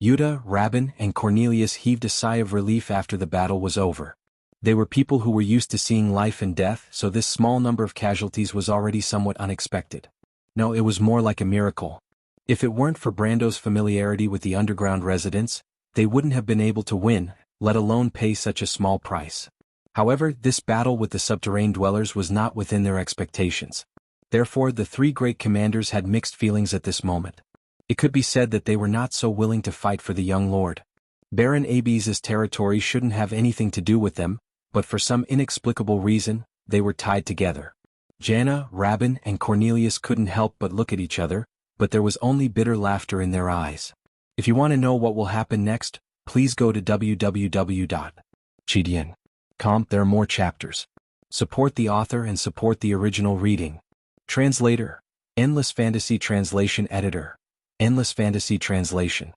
Yuta, Rabin, and Cornelius heaved a sigh of relief after the battle was over. They were people who were used to seeing life and death, so this small number of casualties was already somewhat unexpected. No, it was more like a miracle. If it weren't for Brando's familiarity with the underground residents, they wouldn't have been able to win, let alone pay such a small price. However, this battle with the subterranean dwellers was not within their expectations. Therefore, the three great commanders had mixed feelings at this moment. It could be said that they were not so willing to fight for the young lord. Baron Abes's territory shouldn't have anything to do with them, but for some inexplicable reason, they were tied together. Jana, Rabin, and Cornelius couldn't help but look at each other, but there was only bitter laughter in their eyes. If you want to know what will happen next, please go to www.chidian.com. There are more chapters. Support the author and support the original reading. Translator, Endless Fantasy Translation Editor, Endless Fantasy Translation.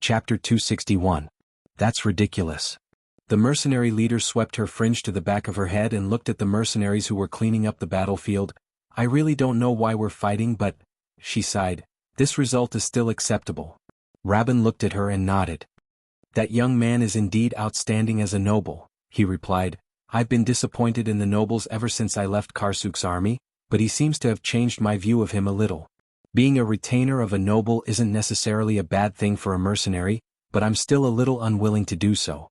Chapter 261. That's ridiculous. The mercenary leader swept her fringe to the back of her head and looked at the mercenaries who were cleaning up the battlefield. I really don't know why we're fighting, but, she sighed, this result is still acceptable. Rabin looked at her and nodded. That young man is indeed outstanding as a noble, he replied. I've been disappointed in the nobles ever since I left Karsuk's army, but he seems to have changed my view of him a little. Being a retainer of a noble isn't necessarily a bad thing for a mercenary, but I'm still a little unwilling to do so.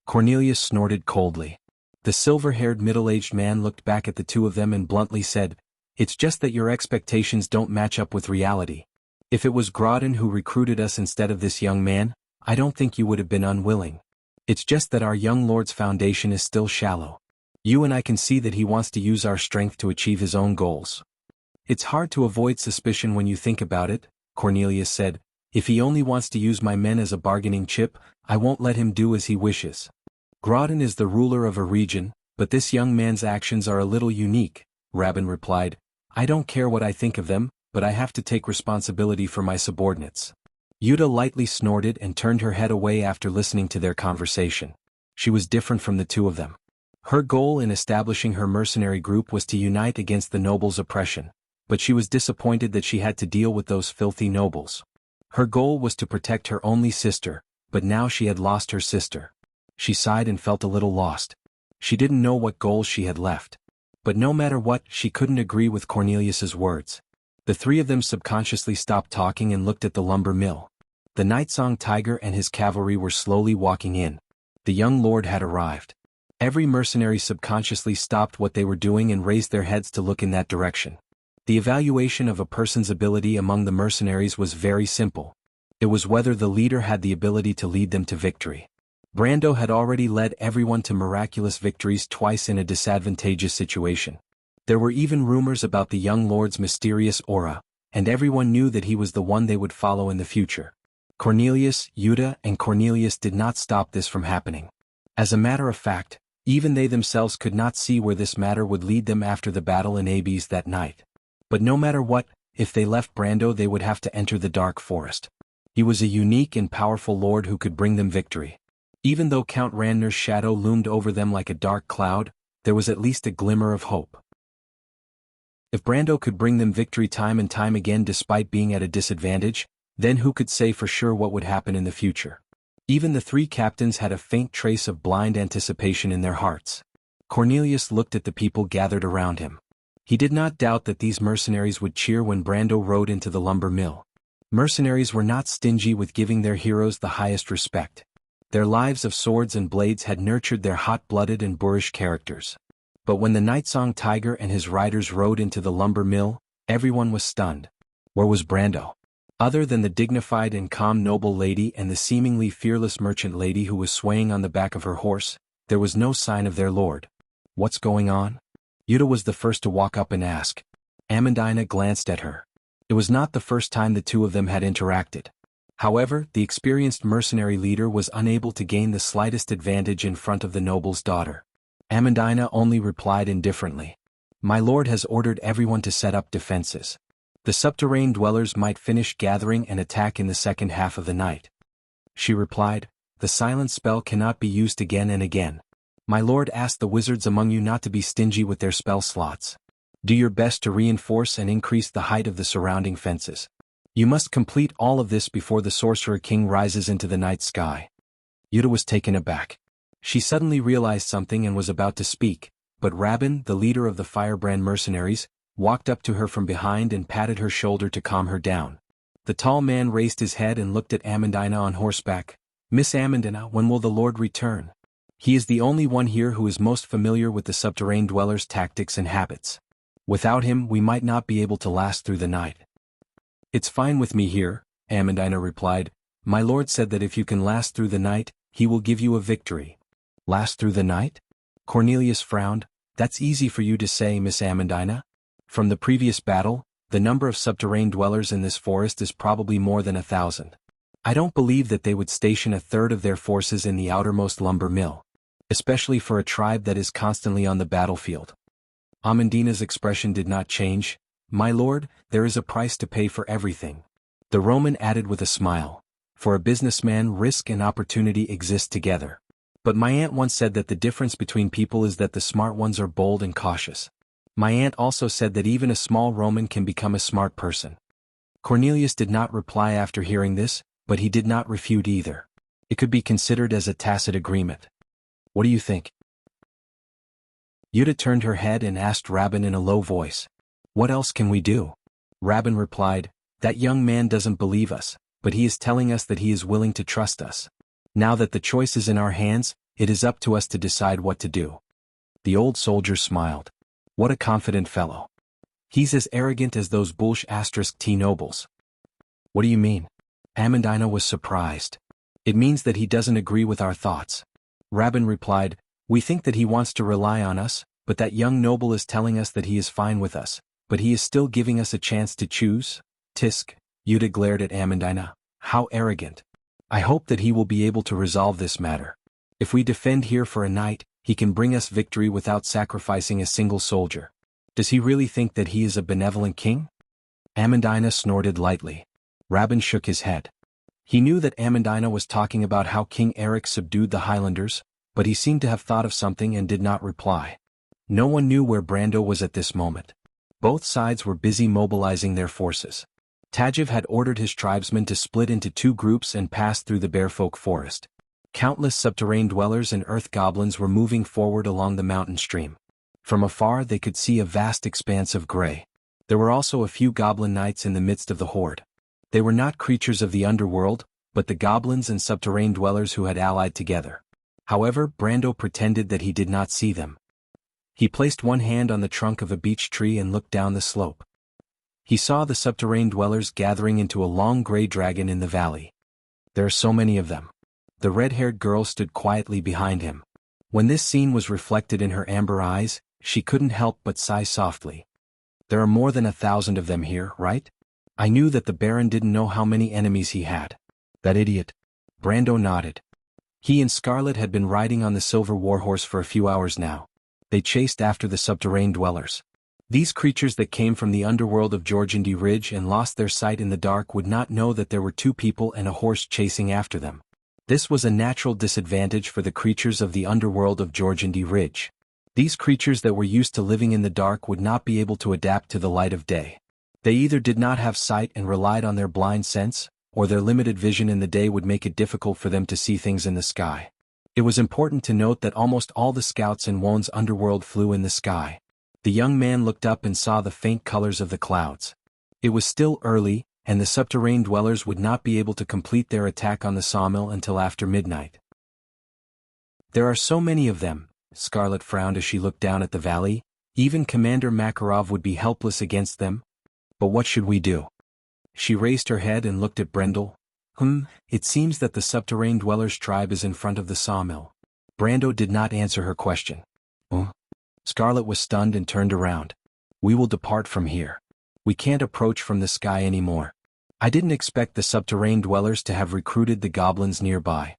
Cornelius snorted coldly. The silver-haired middle-aged man looked back at the two of them and bluntly said, It's just that your expectations don't match up with reality. If it was Grodin who recruited us instead of this young man, I don't think you would have been unwilling. It's just that our young lord's foundation is still shallow. You and I can see that he wants to use our strength to achieve his own goals. It's hard to avoid suspicion when you think about it, Cornelius said. If he only wants to use my men as a bargaining chip, I won't let him do as he wishes. Grodin is the ruler of a region, but this young man's actions are a little unique, Rabin replied. I don't care what I think of them, but I have to take responsibility for my subordinates. Yuta lightly snorted and turned her head away after listening to their conversation. She was different from the two of them. Her goal in establishing her mercenary group was to unite against the nobles' oppression, but she was disappointed that she had to deal with those filthy nobles. Her goal was to protect her only sister, but now she had lost her sister. She sighed and felt a little lost. She didn't know what goals she had left. But no matter what, she couldn't agree with Cornelius's words. The three of them subconsciously stopped talking and looked at the lumber mill. The Nightsong Tiger and his cavalry were slowly walking in. The young lord had arrived. Every mercenary subconsciously stopped what they were doing and raised their heads to look in that direction. The evaluation of a person's ability among the mercenaries was very simple. It was whether the leader had the ability to lead them to victory. Brando had already led everyone to miraculous victories twice in a disadvantageous situation. There were even rumors about the young lord's mysterious aura, and everyone knew that he was the one they would follow in the future. Cornelius, Yuta, and Cornelius did not stop this from happening. As a matter of fact, even they themselves could not see where this matter would lead them after the battle in Abes that night. But no matter what, if they left Brando they would have to enter the dark forest. He was a unique and powerful lord who could bring them victory. Even though Count Randner's shadow loomed over them like a dark cloud, there was at least a glimmer of hope. If Brando could bring them victory time and time again despite being at a disadvantage, then who could say for sure what would happen in the future? Even the three captains had a faint trace of blind anticipation in their hearts. Cornelius looked at the people gathered around him. He did not doubt that these mercenaries would cheer when Brando rode into the lumber mill. Mercenaries were not stingy with giving their heroes the highest respect. Their lives of swords and blades had nurtured their hot-blooded and boorish characters. But when the Nightsong Tiger and his riders rode into the lumber mill, everyone was stunned. Where was Brando? Other than the dignified and calm noble lady and the seemingly fearless merchant lady who was swaying on the back of her horse, there was no sign of their lord. What's going on? Yuta was the first to walk up and ask. Amandina glanced at her. It was not the first time the two of them had interacted. However, the experienced mercenary leader was unable to gain the slightest advantage in front of the noble's daughter. Amandina only replied indifferently. My lord has ordered everyone to set up defenses. The subterranean dwellers might finish gathering and attack in the second half of the night. She replied, the silence spell cannot be used again and again. My lord asked the wizards among you not to be stingy with their spell slots. Do your best to reinforce and increase the height of the surrounding fences. You must complete all of this before the Sorcerer King rises into the night sky. Yuta was taken aback. She suddenly realized something and was about to speak, but Rabin, the leader of the Firebrand mercenaries, walked up to her from behind and patted her shoulder to calm her down. The tall man raised his head and looked at Amandina on horseback. Miss Amandina, when will the Lord return? He is the only one here who is most familiar with the subterranean dwellers' tactics and habits. Without him we might not be able to last through the night. It's fine with me here, Amandina replied. My lord said that if you can last through the night, he will give you a victory. Last through the night? Cornelius frowned. That's easy for you to say, Miss Amandina. From the previous battle, the number of subterranean dwellers in this forest is probably more than 1,000. I don't believe that they would station a third of their forces in the outermost lumber mill, especially for a tribe that is constantly on the battlefield. Amandina's expression did not change. My lord, there is a price to pay for everything. The Roman added with a smile. For a businessman, risk and opportunity exist together. But my aunt once said that the difference between people is that the smart ones are bold and cautious. My aunt also said that even a small Roman can become a smart person. Cornelius did not reply after hearing this, but he did not refute either. It could be considered as a tacit agreement. What do you think? Yuta turned her head and asked Rabin in a low voice. What else can we do? Rabin replied, that young man doesn't believe us, but he is telling us that he is willing to trust us. Now that the choice is in our hands, it is up to us to decide what to do. The old soldier smiled. What a confident fellow. He's as arrogant as those *T nobles. What do you mean? Amandina was surprised. It means that he doesn't agree with our thoughts. Rabin replied, we think that he wants to rely on us, but that young noble is telling us that he is fine with us, but he is still giving us a chance to choose. Tisk, Yuta glared at Amandina. How arrogant. I hope that he will be able to resolve this matter. If we defend here for a night, he can bring us victory without sacrificing a single soldier. Does he really think that he is a benevolent king? Amandina snorted lightly. Rabin shook his head. He knew that Amandina was talking about how King Eric subdued the Highlanders, but he seemed to have thought of something and did not reply. No one knew where Brando was at this moment. Both sides were busy mobilizing their forces. Tajiv had ordered his tribesmen to split into 2 groups and pass through the Bearfolk forest. Countless subterranean dwellers and earth goblins were moving forward along the mountain stream. From afar they could see a vast expanse of gray. There were also a few goblin knights in the midst of the horde. They were not creatures of the underworld, but the goblins and subterranean dwellers who had allied together. However, Brando pretended that he did not see them. He placed one hand on the trunk of a beech tree and looked down the slope. He saw the subterranean dwellers gathering into a long gray dragon in the valley. There are so many of them. The red-haired girl stood quietly behind him. When this scene was reflected in her amber eyes, she couldn't help but sigh softly. There are more than 1,000 of them here, right? I knew that the Baron didn't know how many enemies he had. That idiot. Brando nodded. He and Scarlet had been riding on the silver warhorse for a few hours now. They chased after the subterranean dwellers. These creatures that came from the underworld of Georgindy Ridge and lost their sight in the dark would not know that there were 2 people and a horse chasing after them. This was a natural disadvantage for the creatures of the underworld of Georgindy Ridge. These creatures that were used to living in the dark would not be able to adapt to the light of day. They either did not have sight and relied on their blind sense, or their limited vision in the day would make it difficult for them to see things in the sky. It was important to note that almost all the scouts in Won's underworld flew in the sky. The young man looked up and saw the faint colors of the clouds. It was still early, and the subterranean dwellers would not be able to complete their attack on the sawmill until after midnight. There are so many of them, Scarlet frowned as she looked down at the valley. Even Commander Makarov would be helpless against them. But what should we do? She raised her head and looked at Brendel. It seems that the subterranean dwellers' tribe is in front of the sawmill. Brando did not answer her question. Scarlet was stunned and turned around. We will depart from here. We can't approach from the sky anymore. I didn't expect the subterranean dwellers to have recruited the goblins nearby.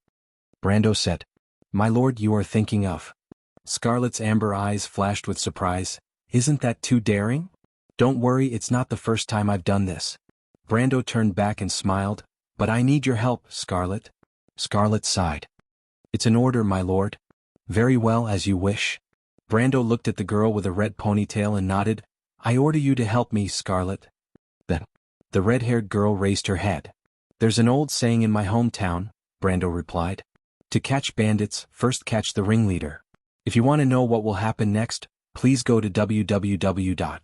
Brando said. My lord, you are thinking of. Scarlet's amber eyes flashed with surprise. Isn't that too daring? Don't worry, it's not the first time I've done this. Brando turned back and smiled. But I need your help, Scarlet. Scarlet sighed. It's an order, my lord. Very well, as you wish. Brando looked at the girl with a red ponytail and nodded. I order you to help me, Scarlet. Then, the red-haired girl raised her head. There's an old saying in my hometown, Brando replied. To catch bandits, first catch the ringleader. If you want to know what will happen next, please go to www.gdn.com.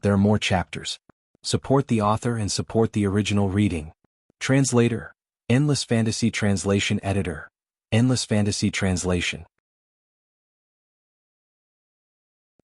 There are more chapters. Support the author and support the original reading. Translator, Endless Fantasy Translation Editor, Endless Fantasy Translation.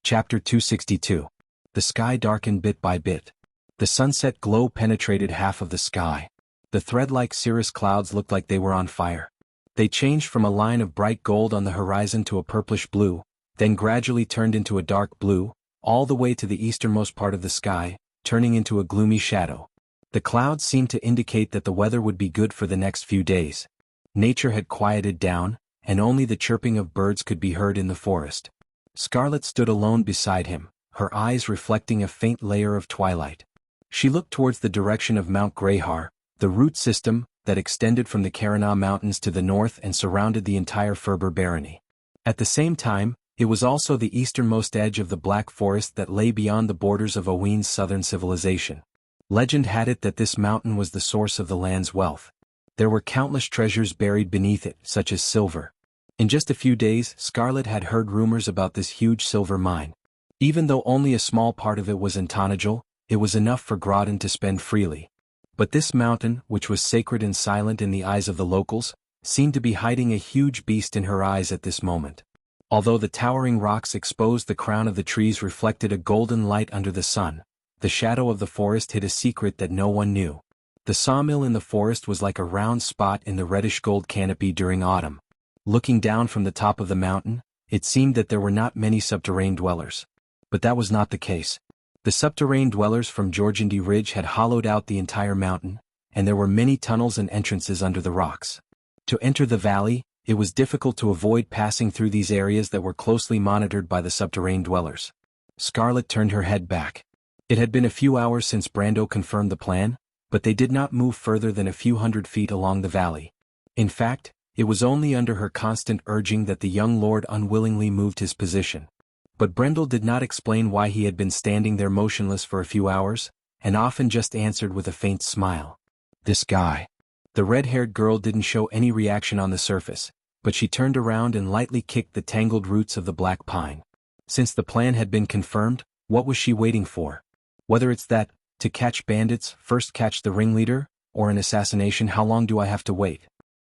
Chapter 262. The sky darkened bit by bit. The sunset glow penetrated half of the sky. The thread-like cirrus clouds looked like they were on fire. They changed from a line of bright gold on the horizon to a purplish blue, then gradually turned into a dark blue, all the way to the easternmost part of the sky, turning into a gloomy shadow. The clouds seemed to indicate that the weather would be good for the next few days. Nature had quieted down, and only the chirping of birds could be heard in the forest. Scarlet stood alone beside him, her eyes reflecting a faint layer of twilight. She looked towards the direction of Mount Greyhar, the root system that extended from the Karana Mountains to the north and surrounded the entire Ferber barony. At the same time, it was also the easternmost edge of the Black Forest that lay beyond the borders of Oween's southern civilization. Legend had it that this mountain was the source of the land's wealth. There were countless treasures buried beneath it, such as silver. In just a few days, Scarlet had heard rumors about this huge silver mine. Even though only a small part of it was in Tonajal, it was enough for Groton to spend freely. But this mountain, which was sacred and silent in the eyes of the locals, seemed to be hiding a huge beast in her eyes at this moment. Although the towering rocks exposed the crown of the trees reflected a golden light under the sun, the shadow of the forest hid a secret that no one knew. The sawmill in the forest was like a round spot in the reddish-gold canopy during autumn. Looking down from the top of the mountain, it seemed that there were not many subterranean dwellers. But that was not the case. The subterranean dwellers from Georgindy Ridge had hollowed out the entire mountain, and there were many tunnels and entrances under the rocks. To enter the valley, it was difficult to avoid passing through these areas that were closely monitored by the subterranean dwellers. Scarlet turned her head back. It had been a few hours since Brando confirmed the plan, but they did not move further than a few hundred feet along the valley. In fact, it was only under her constant urging that the young lord unwillingly moved his position. But Brendel did not explain why he had been standing there motionless for a few hours, and often just answered with a faint smile. This guy. The red-haired girl didn't show any reaction on the surface, but she turned around and lightly kicked the tangled roots of the black pine. Since the plan had been confirmed, what was she waiting for? Whether it's that, to catch bandits, first catch the ringleader, or an assassination, how long do I have to wait?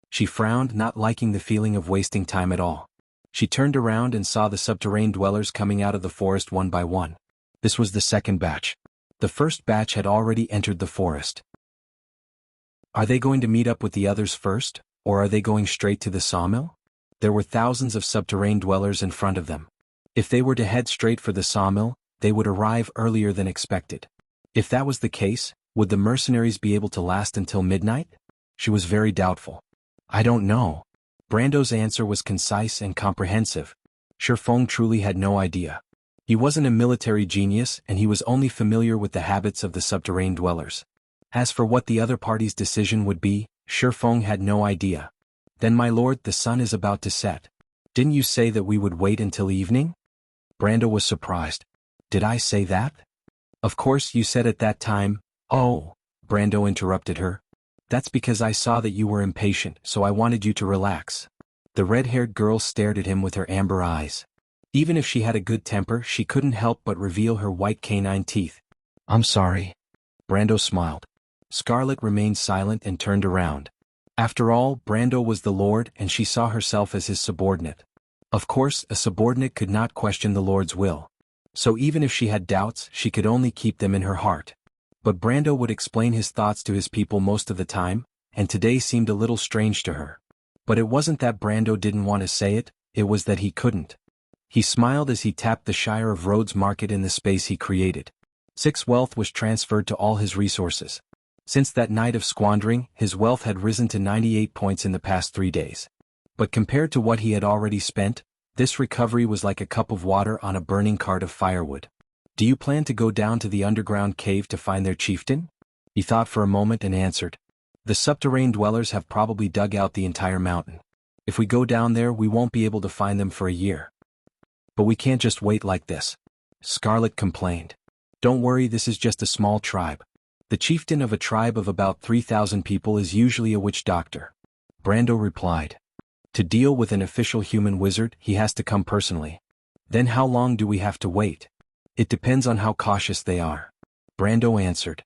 She frowned, not liking the feeling of wasting time at all. She turned around and saw the subterranean dwellers coming out of the forest one by one. This was the second batch. The first batch had already entered the forest. Are they going to meet up with the others first, or are they going straight to the sawmill? There were thousands of subterranean dwellers in front of them. If they were to head straight for the sawmill, they would arrive earlier than expected. If that was the case, would the mercenaries be able to last until midnight? She was very doubtful. I don't know. Brando's answer was concise and comprehensive. Shifeng truly had no idea. He wasn't a military genius, and he was only familiar with the habits of the subterranean dwellers. As for what the other party's decision would be, Shifeng had no idea. Then, my lord, the sun is about to set. Didn't you say that we would wait until evening? Brando was surprised. Did I say that? Of course you said at that time. Oh, Brando interrupted her. That's because I saw that you were impatient, so I wanted you to relax. The red-haired girl stared at him with her amber eyes. Even if she had a good temper, she couldn't help but reveal her white canine teeth. I'm sorry. Brando smiled. Scarlet remained silent and turned around. After all, Brando was the lord, and she saw herself as his subordinate. Of course, a subordinate could not question the lord's will. So even if she had doubts, she could only keep them in her heart. But Brando would explain his thoughts to his people most of the time, and today seemed a little strange to her. But it wasn't that Brando didn't want to say it, it was that he couldn't. He smiled as he tapped the Shire of Rhodes market in the space he created. 6 wealth was transferred to all his resources. Since that night of squandering, his wealth had risen to 98 points in the past 3 days. But compared to what he had already spent, this recovery was like a cup of water on a burning cart of firewood. Do you plan to go down to the underground cave to find their chieftain? He thought for a moment and answered. The subterranean dwellers have probably dug out the entire mountain. If we go down there, we won't be able to find them for a year. But we can't just wait like this. Scarlet complained. Don't worry, this is just a small tribe. The chieftain of a tribe of about 3,000 people is usually a witch doctor. Brando replied. To deal with an official human wizard, he has to come personally. Then how long do we have to wait? It depends on how cautious they are. Brando answered.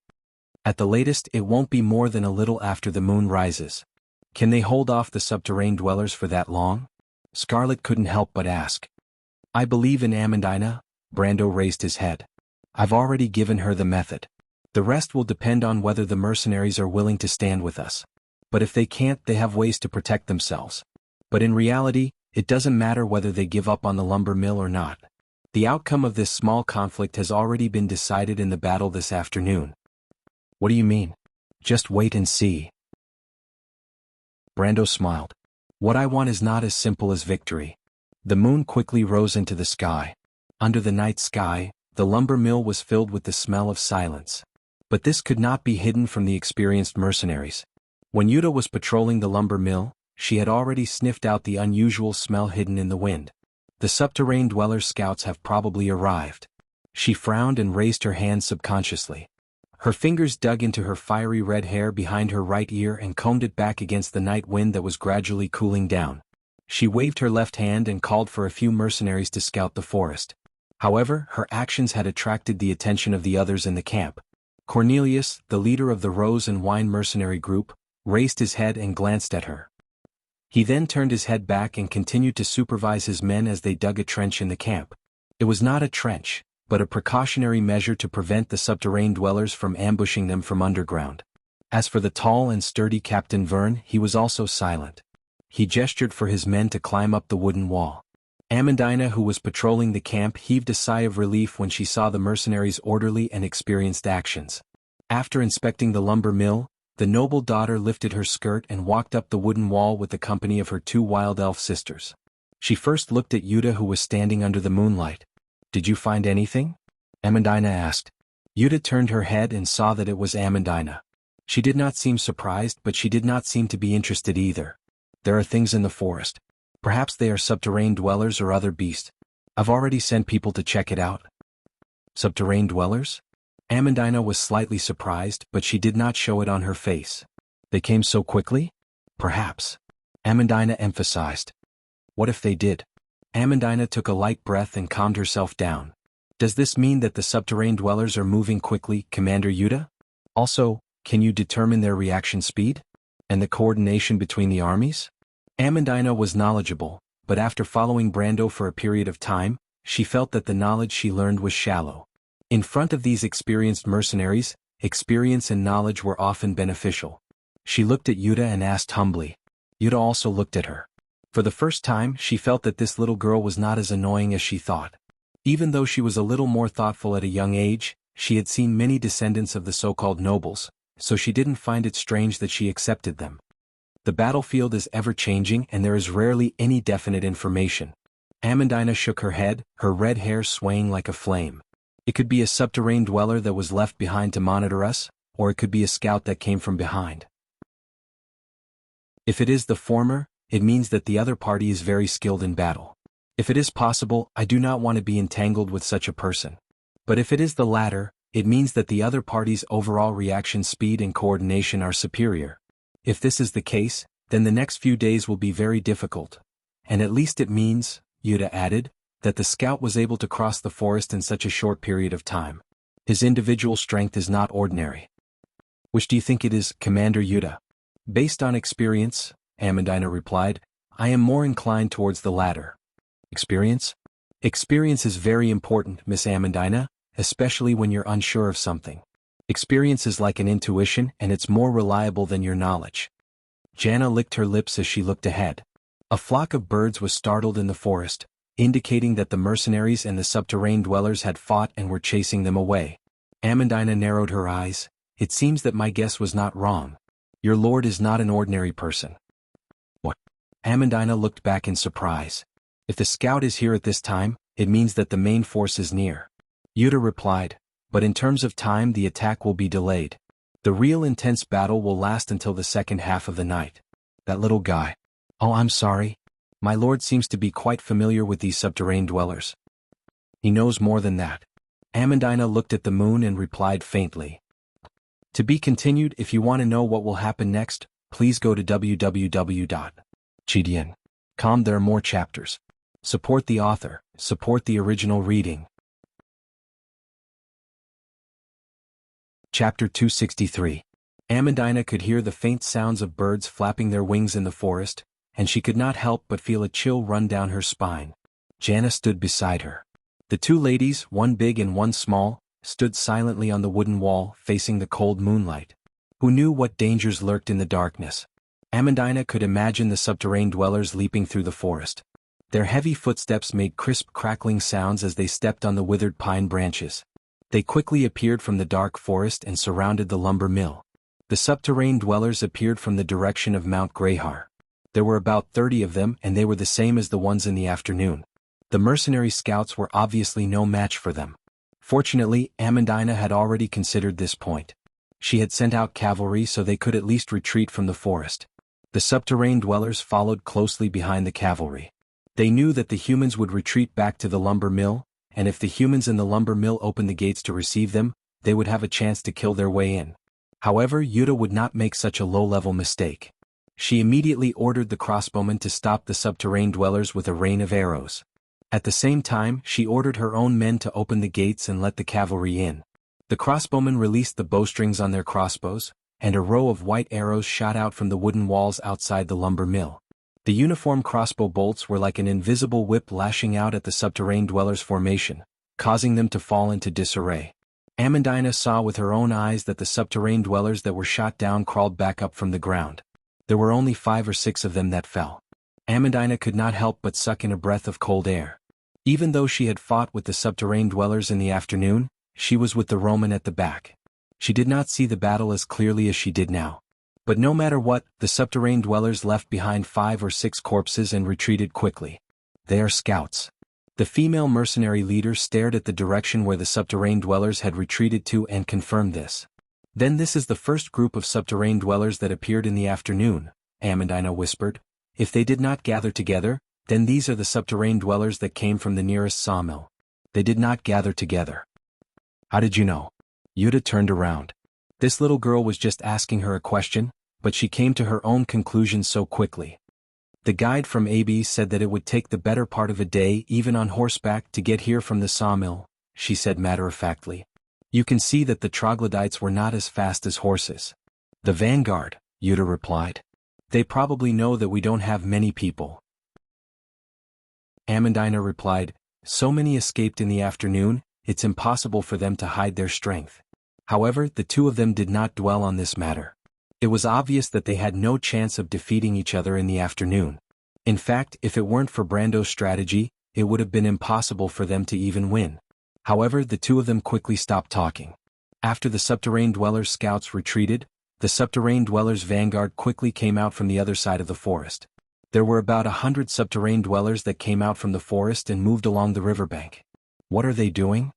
At the latest, it won't be more than a little after the moon rises. Can they hold off the subterranean dwellers for that long? Scarlet couldn't help but ask. I believe in Amandina. Brando raised his head. I've already given her the method. The rest will depend on whether the mercenaries are willing to stand with us. But if they can't, they have ways to protect themselves. But in reality, it doesn't matter whether they give up on the lumber mill or not. The outcome of this small conflict has already been decided in the battle this afternoon. What do you mean? Just wait and see. Brando smiled. What I want is not as simple as victory. The moon quickly rose into the sky. Under the night sky, the lumber mill was filled with the smell of silence. But this could not be hidden from the experienced mercenaries. When Yuta was patrolling the lumber mill, she had already sniffed out the unusual smell hidden in the wind. The subterranean dweller scouts have probably arrived. She frowned and raised her hand subconsciously. Her fingers dug into her fiery red hair behind her right ear and combed it back against the night wind that was gradually cooling down. She waved her left hand and called for a few mercenaries to scout the forest. However, her actions had attracted the attention of the others in the camp. Cornelius, the leader of the Rose and Wine mercenary group, raised his head and glanced at her. He then turned his head back and continued to supervise his men as they dug a trench in the camp. It was not a trench, but a precautionary measure to prevent the subterranean dwellers from ambushing them from underground. As for the tall and sturdy Captain Verne, he was also silent. He gestured for his men to climb up the wooden wall. Amandina, who was patrolling the camp, heaved a sigh of relief when she saw the mercenaries' orderly and experienced actions. After inspecting the lumber mill, the noble daughter lifted her skirt and walked up the wooden wall with the company of her two wild elf sisters. She first looked at Yuta, who was standing under the moonlight. Did you find anything? Amandina asked. Yuta turned her head and saw that it was Amandina. She did not seem surprised, but she did not seem to be interested either. There are things in the forest. Perhaps they are subterranean dwellers or other beasts. I've already sent people to check it out. Subterranean dwellers? Amandina was slightly surprised, but she did not show it on her face. They came so quickly? Perhaps. Amandina emphasized. What if they did? Amandina took a light breath and calmed herself down. Does this mean that the subterranean dwellers are moving quickly, Commander Yuta? Also, can you determine their reaction speed? And the coordination between the armies? Amandina was knowledgeable, but after following Brando for a period of time, she felt that the knowledge she learned was shallow. In front of these experienced mercenaries, experience and knowledge were often beneficial. She looked at Yuta and asked humbly. Yuta also looked at her. For the first time, she felt that this little girl was not as annoying as she thought. Even though she was a little more thoughtful at a young age, she had seen many descendants of the so-called nobles, so she didn't find it strange that she accepted them. The battlefield is ever-changing and there is rarely any definite information. Amandina shook her head, her red hair swaying like a flame. It could be a subterranean dweller that was left behind to monitor us, or it could be a scout that came from behind. If it is the former, it means that the other party is very skilled in battle. If it is possible, I do not want to be entangled with such a person. But if it is the latter, it means that the other party's overall reaction speed and coordination are superior. If this is the case, then the next few days will be very difficult. And at least it means, Yuta added, that the scout was able to cross the forest in such a short period of time. His individual strength is not ordinary. Which do you think it is, Commander Yuta? Based on experience, Amandina replied, I am more inclined towards the latter. Experience? Experience is very important, Miss Amandina, especially when you're unsure of something. Experience is like an intuition and it's more reliable than your knowledge. Jana licked her lips as she looked ahead. A flock of birds was startled in the forest, indicating that the mercenaries and the subterranean dwellers had fought and were chasing them away. Amandina narrowed her eyes. It seems that my guess was not wrong. Your lord is not an ordinary person. What? Amandina looked back in surprise. If the scout is here at this time, it means that the main force is near. Yuta replied, but in terms of time the attack will be delayed. The real intense battle will last until the second half of the night. That little guy. Oh, I'm sorry. My lord seems to be quite familiar with these subterranean dwellers. He knows more than that. Amandina looked at the moon and replied faintly. To be continued. If you want to know what will happen next, please go to www.gdn.com. There are more chapters. Support the author, support the original reading. Chapter 263. Amandina could hear the faint sounds of birds flapping their wings in the forest, and she could not help but feel a chill run down her spine. Jana stood beside her. The two ladies, one big and one small, stood silently on the wooden wall facing the cold moonlight. Who knew what dangers lurked in the darkness? Amandina could imagine the subterranean dwellers leaping through the forest. Their heavy footsteps made crisp crackling sounds as they stepped on the withered pine branches. They quickly appeared from the dark forest and surrounded the lumber mill. The subterranean dwellers appeared from the direction of Mount Greyhar. There were about 30 of them, and they were the same as the ones in the afternoon. The mercenary scouts were obviously no match for them. Fortunately, Amandina had already considered this point. She had sent out cavalry so they could at least retreat from the forest. The subterranean dwellers followed closely behind the cavalry. They knew that the humans would retreat back to the lumber mill, and if the humans in the lumber mill opened the gates to receive them, they would have a chance to kill their way in. However, Yuta would not make such a low-level mistake. She immediately ordered the crossbowmen to stop the subterranean dwellers with a rain of arrows. At the same time, she ordered her own men to open the gates and let the cavalry in. The crossbowmen released the bowstrings on their crossbows, and a row of white arrows shot out from the wooden walls outside the lumber mill. The uniform crossbow bolts were like an invisible whip lashing out at the subterranean dwellers' formation, causing them to fall into disarray. Amandina saw with her own eyes that the subterranean dwellers that were shot down crawled back up from the ground. There were only 5 or 6 of them that fell. Amandina could not help but suck in a breath of cold air. Even though she had fought with the subterranean dwellers in the afternoon, she was with the Roman at the back. She did not see the battle as clearly as she did now. But no matter what, the subterranean dwellers left behind 5 or 6 corpses and retreated quickly. They are scouts. The female mercenary leader stared at the direction where the subterranean dwellers had retreated to and confirmed this. Then this is the first group of subterranean dwellers that appeared in the afternoon, Amandina whispered. If they did not gather together, then these are the subterranean dwellers that came from the nearest sawmill. They did not gather together. How did you know? Yuta turned around. This little girl was just asking her a question, but she came to her own conclusion so quickly. The guide from AB said that it would take the better part of a day even on horseback to get here from the sawmill, she said matter-of-factly. You can see that the troglodytes were not as fast as horses. The vanguard, Yuta replied. They probably know that we don't have many people. Amandina replied, so many escaped in the afternoon, it's impossible for them to hide their strength. However, the two of them did not dwell on this matter. It was obvious that they had no chance of defeating each other in the afternoon. In fact, if it weren't for Brando's strategy, it would have been impossible for them to even win. However, the two of them quickly stopped talking. After the subterranean dwellers' scouts retreated, the subterranean dwellers' vanguard quickly came out from the other side of the forest. There were about 100 subterranean dwellers that came out from the forest and moved along the riverbank. What are they doing?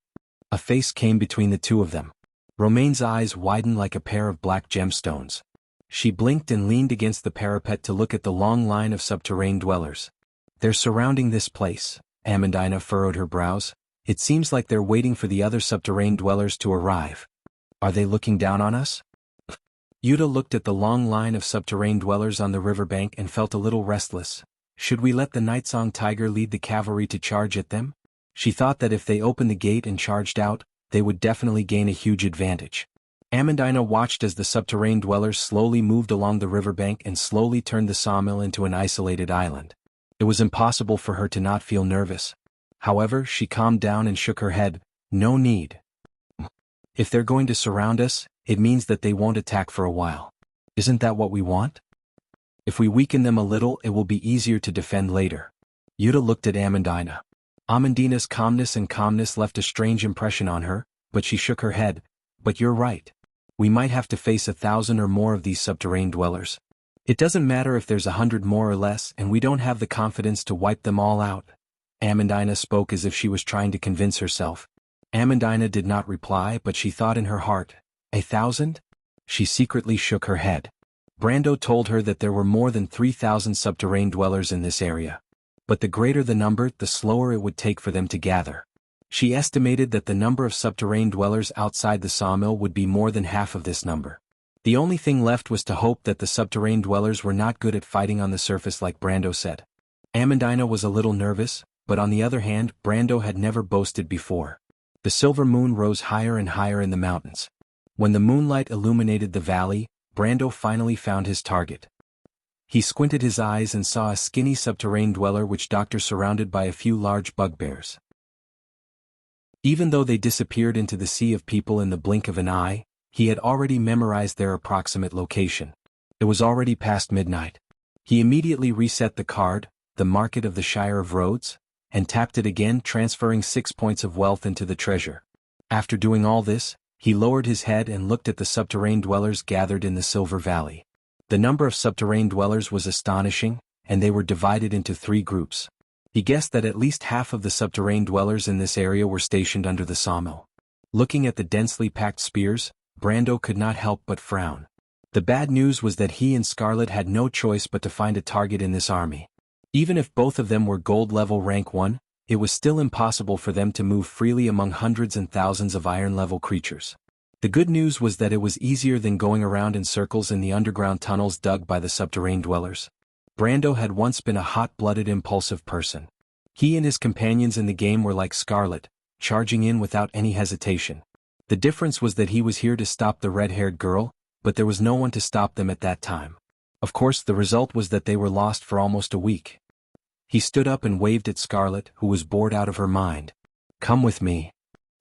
A face came between the two of them. Romaine's eyes widened like a pair of black gemstones. She blinked and leaned against the parapet to look at the long line of subterranean dwellers. They're surrounding this place, Amandina furrowed her brows. It seems like they're waiting for the other subterranean dwellers to arrive. Are they looking down on us? Yuta looked at the long line of subterranean dwellers on the riverbank and felt a little restless. Should we let the Nightsong Tiger lead the cavalry to charge at them? She thought that if they opened the gate and charged out, they would definitely gain a huge advantage. Amandina watched as the subterranean dwellers slowly moved along the riverbank and slowly turned the sawmill into an isolated island. It was impossible for her to not feel nervous. However, she calmed down and shook her head. No need. If they're going to surround us, it means that they won't attack for a while. Isn't that what we want? If we weaken them a little, it will be easier to defend later. Yuta looked at Amandina. Amandina's calmness left a strange impression on her, but she shook her head. But you're right. We might have to face 1,000 or more of these subterranean dwellers. It doesn't matter if there's 100 more or less, and we don't have the confidence to wipe them all out. Amandina spoke as if she was trying to convince herself. Amandina did not reply, but she thought in her heart, 1,000? She secretly shook her head. Brando told her that there were more than 3,000 subterranean dwellers in this area. But the greater the number, the slower it would take for them to gather. She estimated that the number of subterranean dwellers outside the sawmill would be more than half of this number. The only thing left was to hope that the subterranean dwellers were not good at fighting on the surface like Brando said. Amandina was a little nervous, but on the other hand, Brando had never boasted before. The silver moon rose higher and higher in the mountains. When the moonlight illuminated the valley, Brando finally found his target. He squinted his eyes and saw a skinny subterranean dweller which doctor surrounded by a few large bugbears. Even though they disappeared into the sea of people in the blink of an eye, he had already memorized their approximate location. It was already past midnight. He immediately reset the card, the Market of the Shire of Rhodes, and tapped it again, transferring 6 points of wealth into the treasure. After doing all this, he lowered his head and looked at the subterranean dwellers gathered in the Silver Valley. The number of subterranean dwellers was astonishing, and they were divided into 3 groups. He guessed that at least half of the subterranean dwellers in this area were stationed under the sawmill. Looking at the densely packed spears, Brando could not help but frown. The bad news was that he and Scarlet had no choice but to find a target in this army. Even if both of them were gold level rank 1, it was still impossible for them to move freely among hundreds and thousands of iron level creatures. The good news was that it was easier than going around in circles in the underground tunnels dug by the subterranean dwellers. Brando had once been a hot-blooded, impulsive person. He and his companions in the game were like Scarlet, charging in without any hesitation. The difference was that he was here to stop the red-haired girl, but there was no one to stop them at that time. Of course, the result was that they were lost for almost a week. He stood up and waved at Scarlet, who was bored out of her mind. "Come with me.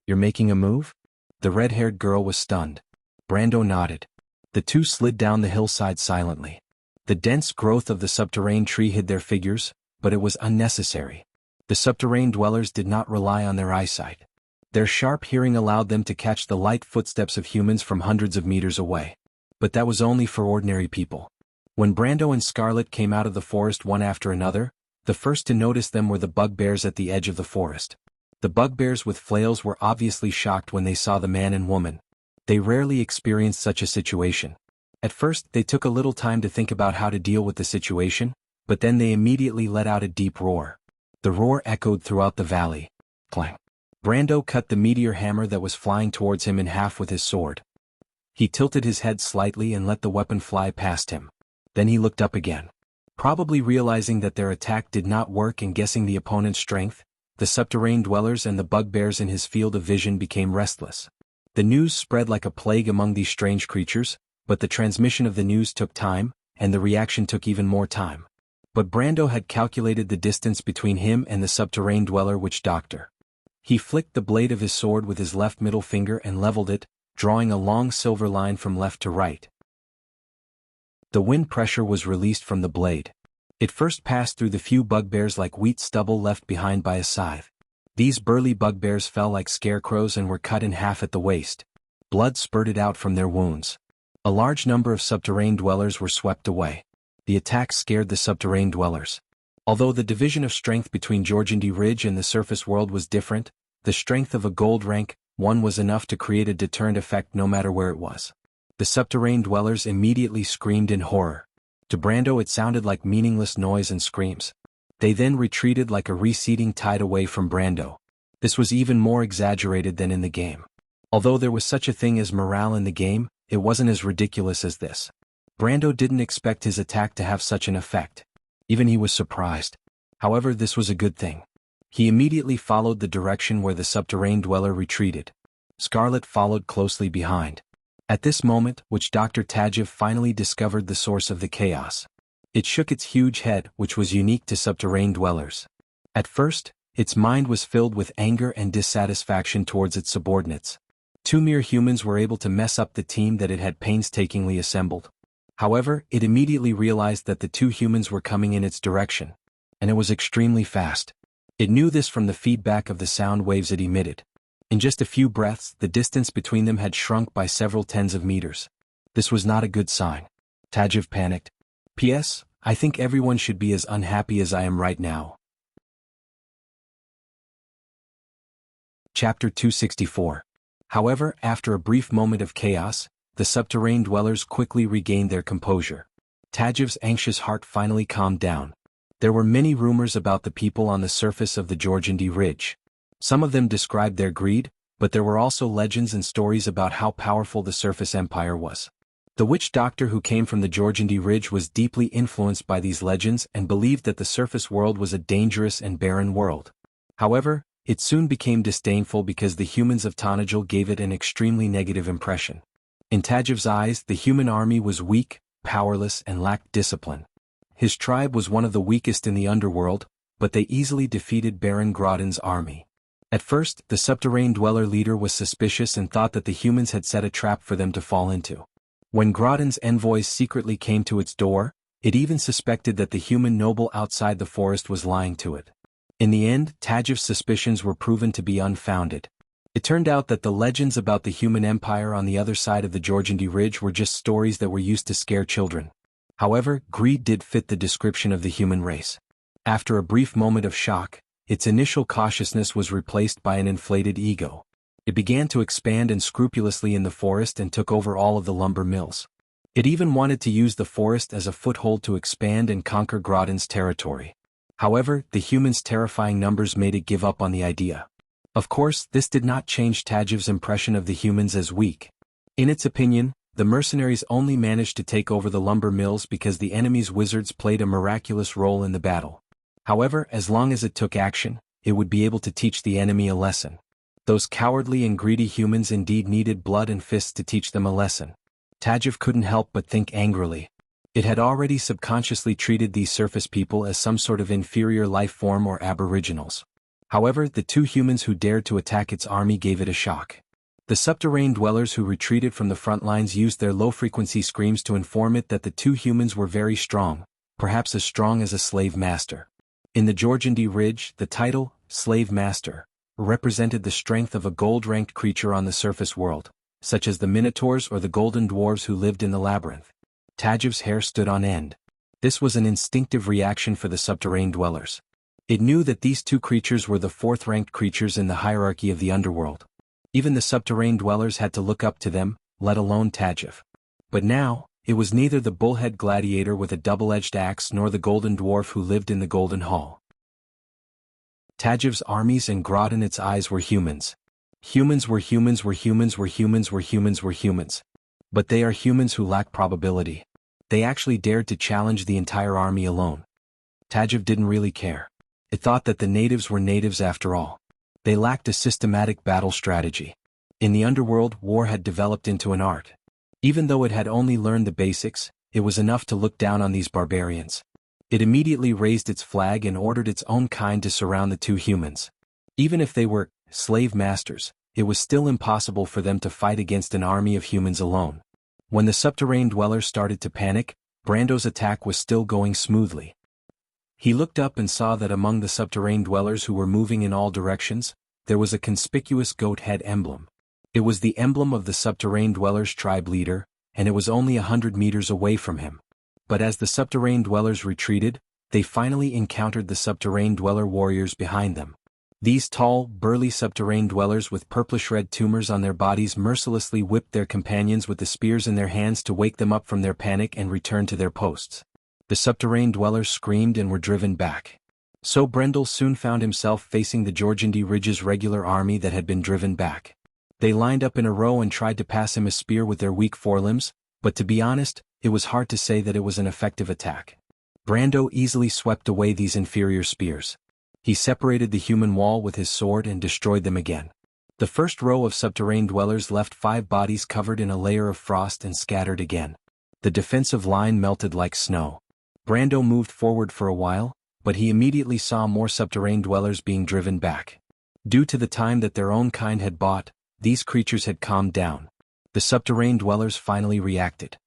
You're making a move?" The red-haired girl was stunned. Brando nodded. The two slid down the hillside silently. The dense growth of the subterranean tree hid their figures, but it was unnecessary. The subterranean dwellers did not rely on their eyesight. Their sharp hearing allowed them to catch the light footsteps of humans from hundreds of meters away. But that was only for ordinary people. When Brando and Scarlet came out of the forest one after another, the first to notice them were the bugbears at the edge of the forest. The bugbears with flails were obviously shocked when they saw the man and woman. They rarely experienced such a situation. At first, they took a little time to think about how to deal with the situation, but then they immediately let out a deep roar. The roar echoed throughout the valley. Clang. Brando cut the meteor hammer that was flying towards him in half with his sword. He tilted his head slightly and let the weapon fly past him. Then he looked up again. Probably realizing that their attack did not work and guessing the opponent's strength, the subterranean dwellers and the bugbears in his field of vision became restless. The news spread like a plague among these strange creatures, but the transmission of the news took time, and the reaction took even more time. But Brando had calculated the distance between him and the subterranean dweller witch doctor. He flicked the blade of his sword with his left middle finger and leveled it, drawing a long silver line from left to right. The wind pressure was released from the blade. It first passed through the few bugbears like wheat stubble left behind by a scythe. These burly bugbears fell like scarecrows and were cut in half at the waist. Blood spurted out from their wounds. A large number of subterranean dwellers were swept away. The attack scared the subterranean dwellers. Although the division of strength between Georgandy Ridge and the surface world was different, the strength of a gold rank 1 was enough to create a deterrent effect no matter where it was. The subterranean dwellers immediately screamed in horror. To Brando it sounded like meaningless noise and screams. They then retreated like a receding tide away from Brando. This was even more exaggerated than in the game. Although there was such a thing as morale in the game, it wasn't as ridiculous as this. Brando didn't expect his attack to have such an effect. Even he was surprised. However, this was a good thing. He immediately followed the direction where the subterranean dweller retreated. Scarlet followed closely behind. At this moment, witch Dr. Tajiv finally discovered the source of the chaos. It shook its huge head, which was unique to subterranean dwellers. At first, its mind was filled with anger and dissatisfaction towards its subordinates. 2 mere humans were able to mess up the team that it had painstakingly assembled. However, it immediately realized that the 2 humans were coming in its direction. And it was extremely fast. It knew this from the feedback of the sound waves it emitted. In just a few breaths, the distance between them had shrunk by several tens of meters. This was not a good sign. Tajiv panicked. P.S. I think everyone should be as unhappy as I am right now. Chapter 264. However, after a brief moment of chaos, the subterranean dwellers quickly regained their composure. Tajiv's anxious heart finally calmed down. There were many rumors about the people on the surface of the Georgandi Ridge. Some of them described their greed, but there were also legends and stories about how powerful the surface empire was. The witch doctor who came from the Georgandi Ridge was deeply influenced by these legends and believed that the surface world was a dangerous and barren world. However, it soon became disdainful because the humans of Tanajil gave it an extremely negative impression. In Tajiv's eyes, the human army was weak, powerless, and lacked discipline. His tribe was one of the weakest in the underworld, but they easily defeated Baron Grodin's army. At first, the subterranean dweller leader was suspicious and thought that the humans had set a trap for them to fall into. When Grodin's envoys secretly came to its door, it even suspected that the human noble outside the forest was lying to it. In the end, Tajiv's suspicions were proven to be unfounded. It turned out that the legends about the human empire on the other side of the Georgandi Ridge were just stories that were used to scare children. However, greed did fit the description of the human race. After a brief moment of shock, its initial cautiousness was replaced by an inflated ego. It began to expand unscrupulously in the forest and took over all of the lumber mills. It even wanted to use the forest as a foothold to expand and conquer Grodin's territory. However, the humans' terrifying numbers made it give up on the idea. Of course, this did not change Tajiv's impression of the humans as weak. In its opinion, the mercenaries only managed to take over the lumber mills because the enemy's wizards played a miraculous role in the battle. However, as long as it took action, it would be able to teach the enemy a lesson. Those cowardly and greedy humans indeed needed blood and fists to teach them a lesson. Tajiv couldn't help but think angrily. It had already subconsciously treated these surface people as some sort of inferior life form or aboriginals. However, the two humans who dared to attack its army gave it a shock. The subterranean dwellers who retreated from the front lines used their low-frequency screams to inform it that the two humans were very strong, perhaps as strong as a slave master. In the Georgandi Ridge, the title, Slave Master, represented the strength of a gold-ranked creature on the surface world, such as the Minotaurs or the Golden Dwarves who lived in the labyrinth. Tajiv's hair stood on end. This was an instinctive reaction for the subterranean dwellers. It knew that these two creatures were the fourth-ranked creatures in the hierarchy of the underworld. Even the subterranean dwellers had to look up to them, let alone Tajiv. But now, it was neither the bullhead gladiator with a double-edged axe nor the golden dwarf who lived in the Golden Hall. Tajiv's armies and Grodin its eyes were humans. Humans were humans were humans were humans were humans were humans. But they are humans who lack probability. They actually dared to challenge the entire army alone. Tajiv didn't really care. It thought that the natives were natives after all. They lacked a systematic battle strategy. In the underworld, war had developed into an art. Even though it had only learned the basics, it was enough to look down on these barbarians. It immediately raised its flag and ordered its own kind to surround the two humans. Even if they were slave masters, it was still impossible for them to fight against an army of humans alone. When the subterranean dwellers started to panic, Brando's attack was still going smoothly. He looked up and saw that among the subterranean dwellers who were moving in all directions, there was a conspicuous goat head emblem. It was the emblem of the subterranean dwellers' tribe leader, and it was only 100 meters away from him. But as the subterranean dwellers retreated, they finally encountered the subterranean dweller warriors behind them. These tall, burly subterranean dwellers with purplish-red tumors on their bodies mercilessly whipped their companions with the spears in their hands to wake them up from their panic and return to their posts. The subterranean dwellers screamed and were driven back. So Brendel soon found himself facing the Georgandi Ridge's regular army that had been driven back. They lined up in a row and tried to pass him a spear with their weak forelimbs, but to be honest, it was hard to say that it was an effective attack. Brando easily swept away these inferior spears. He separated the human wall with his sword and destroyed them again. The first row of subterranean dwellers left 5 bodies covered in a layer of frost and scattered again. The defensive line melted like snow. Brando moved forward for a while, but he immediately saw more subterranean dwellers being driven back. Due to the time that their own kind had bought, these creatures had calmed down. The subterranean dwellers finally reacted.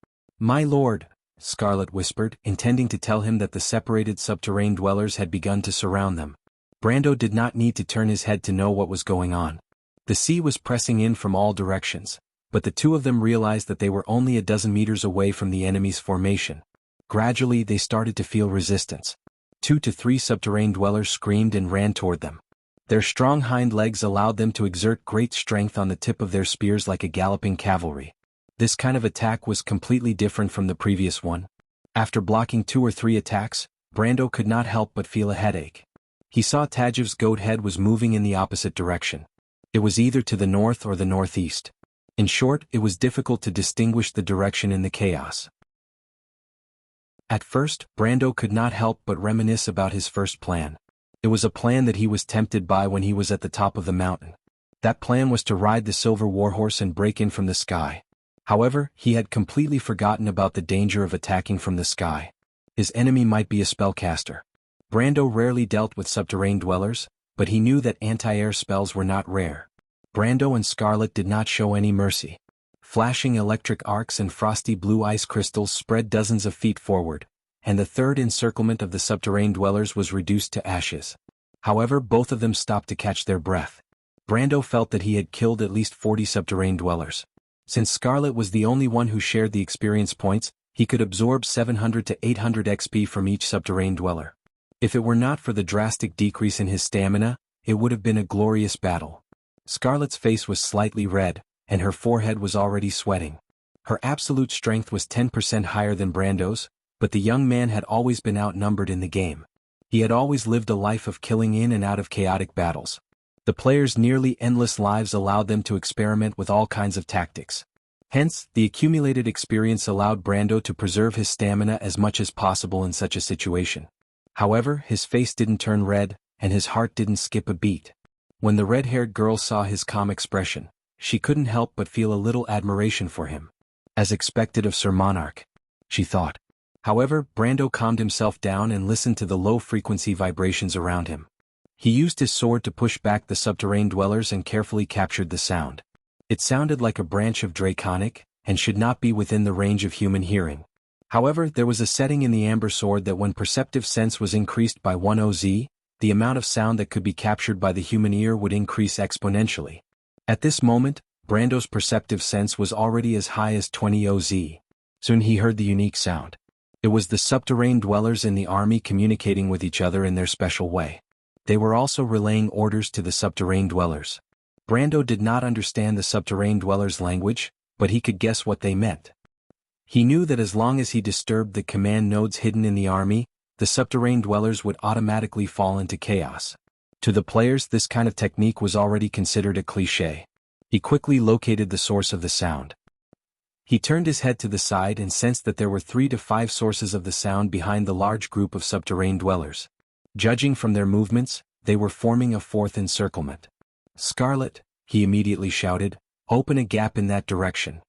"My lord," Scarlet whispered, intending to tell him that the separated subterranean dwellers had begun to surround them. Brando did not need to turn his head to know what was going on. The sea was pressing in from all directions, but the two of them realized that they were only a dozen meters away from the enemy's formation. Gradually they started to feel resistance. 2 to 3 subterranean dwellers screamed and ran toward them. Their strong hind legs allowed them to exert great strength on the tip of their spears like a galloping cavalry. This kind of attack was completely different from the previous one. After blocking 2 or 3 attacks, Brando could not help but feel a headache. He saw Tajiv's goat head was moving in the opposite direction. It was either to the north or the northeast. In short, it was difficult to distinguish the direction in the chaos. At first, Brando could not help but reminisce about his first plan. It was a plan that he was tempted by when he was at the top of the mountain. That plan was to ride the silver warhorse and break in from the sky. However, he had completely forgotten about the danger of attacking from the sky. His enemy might be a spellcaster. Brando rarely dealt with subterranean dwellers, but he knew that anti-air spells were not rare. Brando and Scarlet did not show any mercy. Flashing electric arcs and frosty blue ice crystals spread dozens of feet forward, and the third encirclement of the subterranean dwellers was reduced to ashes. However, both of them stopped to catch their breath. Brando felt that he had killed at least 40 subterranean dwellers. Since Scarlet was the only one who shared the experience points, he could absorb 700 to 800 XP from each subterranean dweller. If it were not for the drastic decrease in his stamina, it would have been a glorious battle. Scarlet's face was slightly red, and her forehead was already sweating. Her absolute strength was 10% higher than Brando's, but the young man had always been outnumbered in the game. He had always lived a life of killing in and out of chaotic battles. The players' nearly endless lives allowed them to experiment with all kinds of tactics. Hence, the accumulated experience allowed Brando to preserve his stamina as much as possible in such a situation. However, his face didn't turn red, and his heart didn't skip a beat. When the red-haired girl saw his calm expression, she couldn't help but feel a little admiration for him. As expected of Sir Monarch, she thought. However, Brando calmed himself down and listened to the low-frequency vibrations around him. He used his sword to push back the subterranean dwellers and carefully captured the sound. It sounded like a branch of Draconic, and should not be within the range of human hearing. However, there was a setting in the Amber Sword that when perceptive sense was increased by 1 Oz, the amount of sound that could be captured by the human ear would increase exponentially. At this moment, Brando's perceptive sense was already as high as 20 Oz. Soon he heard the unique sound. It was the subterranean dwellers in the army communicating with each other in their special way. They were also relaying orders to the subterranean dwellers. Brando did not understand the subterranean dwellers' language, but he could guess what they meant. He knew that as long as he disturbed the command nodes hidden in the army, the subterranean dwellers would automatically fall into chaos. To the players, this kind of technique was already considered a cliché. He quickly located the source of the sound. He turned his head to the side and sensed that there were 3 to 5 sources of the sound behind the large group of subterranean dwellers. Judging from their movements, they were forming a 4th encirclement. "Scarlet," he immediately shouted, "open a gap in that direction."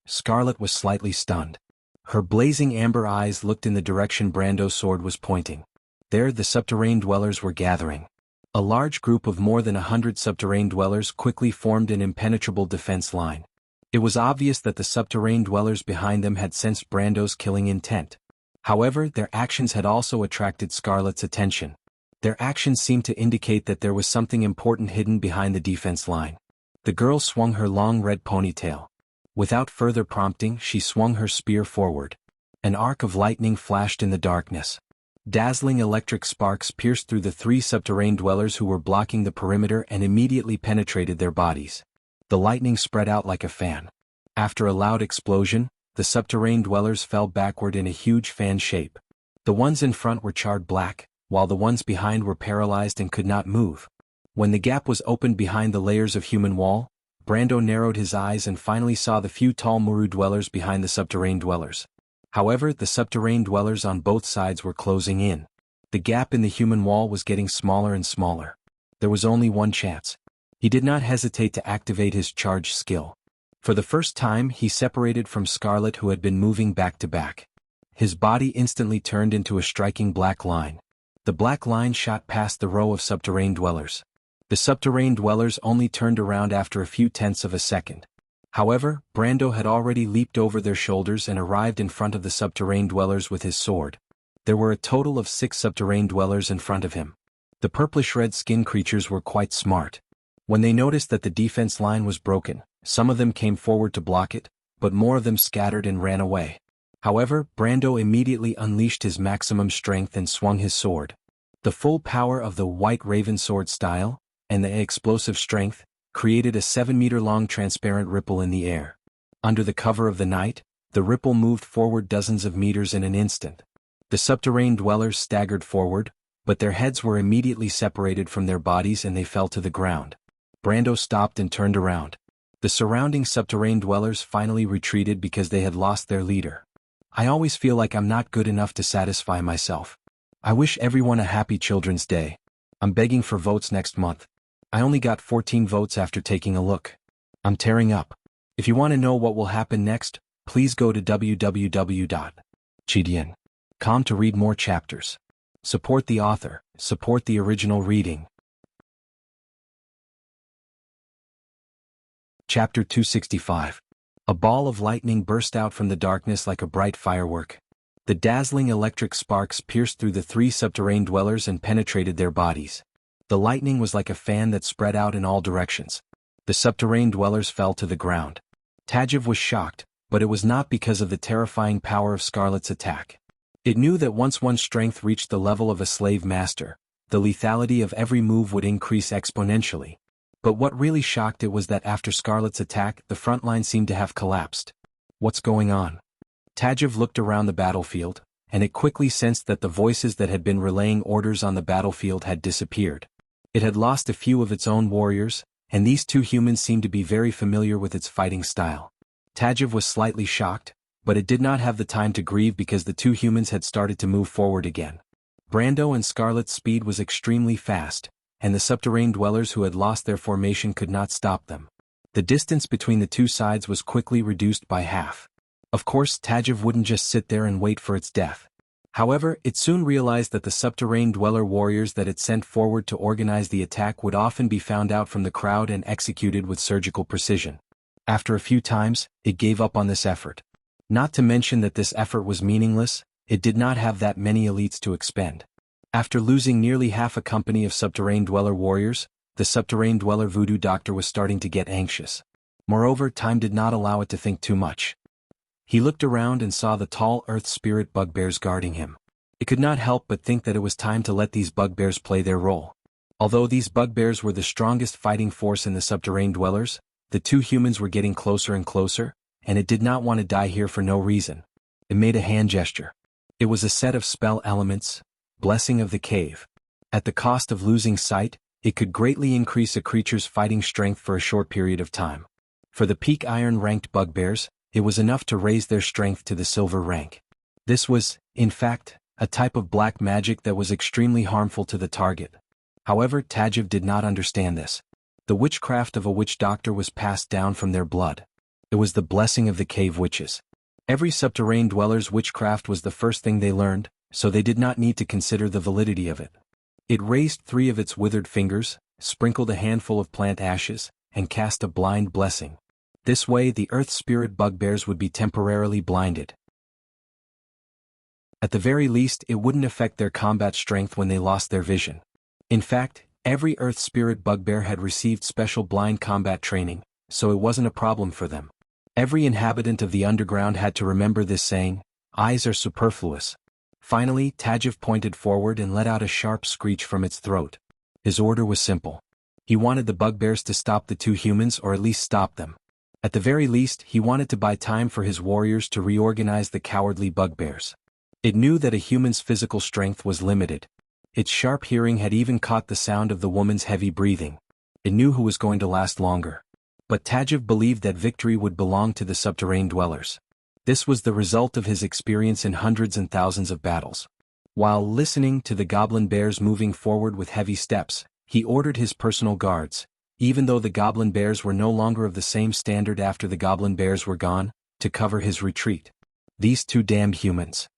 Scarlet was slightly stunned. Her blazing amber eyes looked in the direction Brando's sword was pointing. There the subterranean dwellers were gathering. A large group of more than 100 subterranean dwellers quickly formed an impenetrable defense line. It was obvious that the subterranean dwellers behind them had sensed Brando's killing intent. However, their actions had also attracted Scarlet's attention. Their actions seemed to indicate that there was something important hidden behind the defense line. The girl swung her long red ponytail. Without further prompting, she swung her spear forward. An arc of lightning flashed in the darkness. Dazzling electric sparks pierced through the 3 subterranean dwellers who were blocking the perimeter and immediately penetrated their bodies. The lightning spread out like a fan. After a loud explosion, the subterranean dwellers fell backward in a huge fan shape. The ones in front were charred black, while the ones behind were paralyzed and could not move. When the gap was opened behind the layers of human wall, Brando narrowed his eyes and finally saw the few tall Muru dwellers behind the subterranean dwellers. However, the subterranean dwellers on both sides were closing in. The gap in the human wall was getting smaller and smaller. There was only one chance. He did not hesitate to activate his charge skill. For the first time, he separated from Scarlet, who had been moving back to back. His body instantly turned into a striking black line. The black line shot past the row of subterranean dwellers. The subterranean dwellers only turned around after a few tenths of a second. However, Brando had already leaped over their shoulders and arrived in front of the subterranean dwellers with his sword. There were a total of 6 subterranean dwellers in front of him. The purplish-red skin creatures were quite smart. When they noticed that the defense line was broken, some of them came forward to block it, but more of them scattered and ran away. However, Brando immediately unleashed his maximum strength and swung his sword. The full power of the White Raven sword style, and the explosive strength, created a 7-meter-long transparent ripple in the air. Under the cover of the night, the ripple moved forward dozens of meters in an instant. The subterranean dwellers staggered forward, but their heads were immediately separated from their bodies and they fell to the ground. Brando stopped and turned around. The surrounding subterranean dwellers finally retreated because they had lost their leader. I always feel like I'm not good enough to satisfy myself. I wish everyone a happy Children's Day. I'm begging for votes next month. I only got 14 votes after taking a look. I'm tearing up. If you want to know what will happen next, please go to www.chidian.com to read more chapters. Support the author, support the original reading. Chapter 265. A ball of lightning burst out from the darkness like a bright firework. The dazzling electric sparks pierced through the 3 subterranean dwellers and penetrated their bodies. The lightning was like a fan that spread out in all directions. The subterranean dwellers fell to the ground. Tajiv was shocked, but it was not because of the terrifying power of Scarlet's attack. It knew that once one's strength reached the level of a slave master, the lethality of every move would increase exponentially. But what really shocked it was that after Scarlet's attack, the front line seemed to have collapsed. What's going on? Tajiv looked around the battlefield, and it quickly sensed that the voices that had been relaying orders on the battlefield had disappeared. It had lost a few of its own warriors, and these 2 humans seemed to be very familiar with its fighting style. Tajiv was slightly shocked, but it did not have the time to grieve because the 2 humans had started to move forward again. Brando and Scarlet's speed was extremely fast, and the subterranean dwellers who had lost their formation could not stop them. The distance between the 2 sides was quickly reduced by half. Of course, Tajiv wouldn't just sit there and wait for its death. However, it soon realized that the subterranean dweller warriors that it sent forward to organize the attack would often be found out from the crowd and executed with surgical precision. After a few times, it gave up on this effort. Not to mention that this effort was meaningless, it did not have that many elites to expend. After losing nearly half a company of subterranean dweller warriors, the subterranean dweller voodoo doctor was starting to get anxious. Moreover, time did not allow it to think too much. He looked around and saw the tall earth spirit bugbears guarding him. It could not help but think that it was time to let these bugbears play their role. Although these bugbears were the strongest fighting force in the subterranean dwellers, the 2 humans were getting closer and closer, and it did not want to die here for no reason. It made a hand gesture. It was a set of spell elements, Blessing of the Cave. At the cost of losing sight, it could greatly increase a creature's fighting strength for a short period of time. For the peak iron-ranked bugbears, it was enough to raise their strength to the silver rank. This was, in fact, a type of black magic that was extremely harmful to the target. However, Tajiv did not understand this. The witchcraft of a witch doctor was passed down from their blood. It was the blessing of the cave witches. Every subterranean dweller's witchcraft was the first thing they learned, so they did not need to consider the validity of it. It raised 3 of its withered fingers, sprinkled a handful of plant ashes, and cast a blind blessing. This way the earth spirit bugbears would be temporarily blinded. At the very least, it wouldn't affect their combat strength when they lost their vision. In fact, every earth spirit bugbear had received special blind combat training, so it wasn't a problem for them. Every inhabitant of the underground had to remember this saying, "Eyes are superfluous." Finally, Tajiv pointed forward and let out a sharp screech from its throat. His order was simple. He wanted the bugbears to stop the 2 humans or at least stop them. At the very least, he wanted to buy time for his warriors to reorganize the cowardly bugbears. It knew that a human's physical strength was limited. Its sharp hearing had even caught the sound of the woman's heavy breathing. It knew who was going to last longer. But Tajiv believed that victory would belong to the subterranean dwellers. This was the result of his experience in hundreds and thousands of battles. While listening to the goblin bears moving forward with heavy steps, he ordered his personal guards, even though the goblin bears were no longer of the same standard after the goblin bears were gone, to cover his retreat. These 2 damned humans.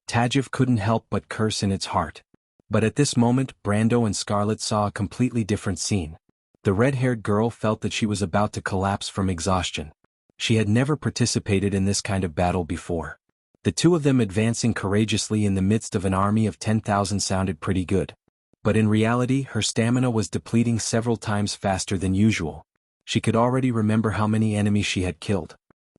Tajiv couldn't help but curse in its heart. But at this moment, Brando and Scarlet saw a completely different scene. The red-haired girl felt that she was about to collapse from exhaustion. She had never participated in this kind of battle before. The 2 of them advancing courageously in the midst of an army of 10,000 sounded pretty good. But in reality, her stamina was depleting several times faster than usual. She could already remember how many enemies she had killed.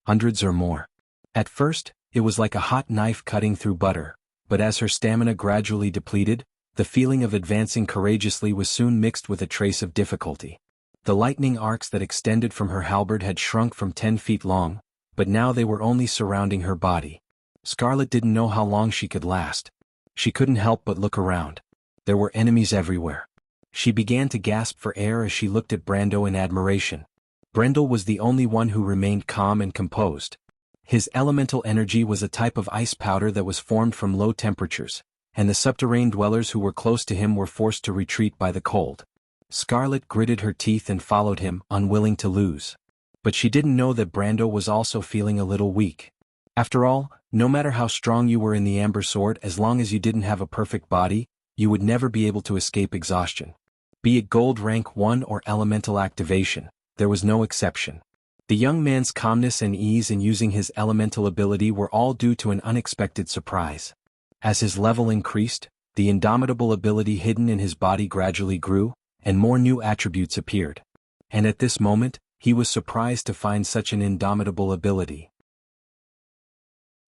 Hundreds or more. At first, it was like a hot knife cutting through butter, but as her stamina gradually depleted, The feeling of advancing courageously was soon mixed with a trace of difficulty. The lightning arcs that extended from her halberd had shrunk from 10 feet long, but now they were only surrounding her body. Scarlet didn't know how long she could last. She couldn't help but look around. There were enemies everywhere. She began to gasp for air as she looked at Brando in admiration. Brendel was the only one who remained calm and composed. His elemental energy was a type of ice powder that was formed from low temperatures, and the subterranean dwellers who were close to him were forced to retreat by the cold. Scarlet gritted her teeth and followed him, unwilling to lose. But she didn't know that Brando was also feeling a little weak. After all, no matter how strong you were in the Amber Sword, as long as you didn't have a perfect body, you would never be able to escape exhaustion. Be it gold rank 1 or elemental activation, there was no exception. The young man's calmness and ease in using his elemental ability were all due to an unexpected surprise. As his level increased, the indomitable ability hidden in his body gradually grew, and more new attributes appeared. And at this moment, he was surprised to find such an indomitable ability.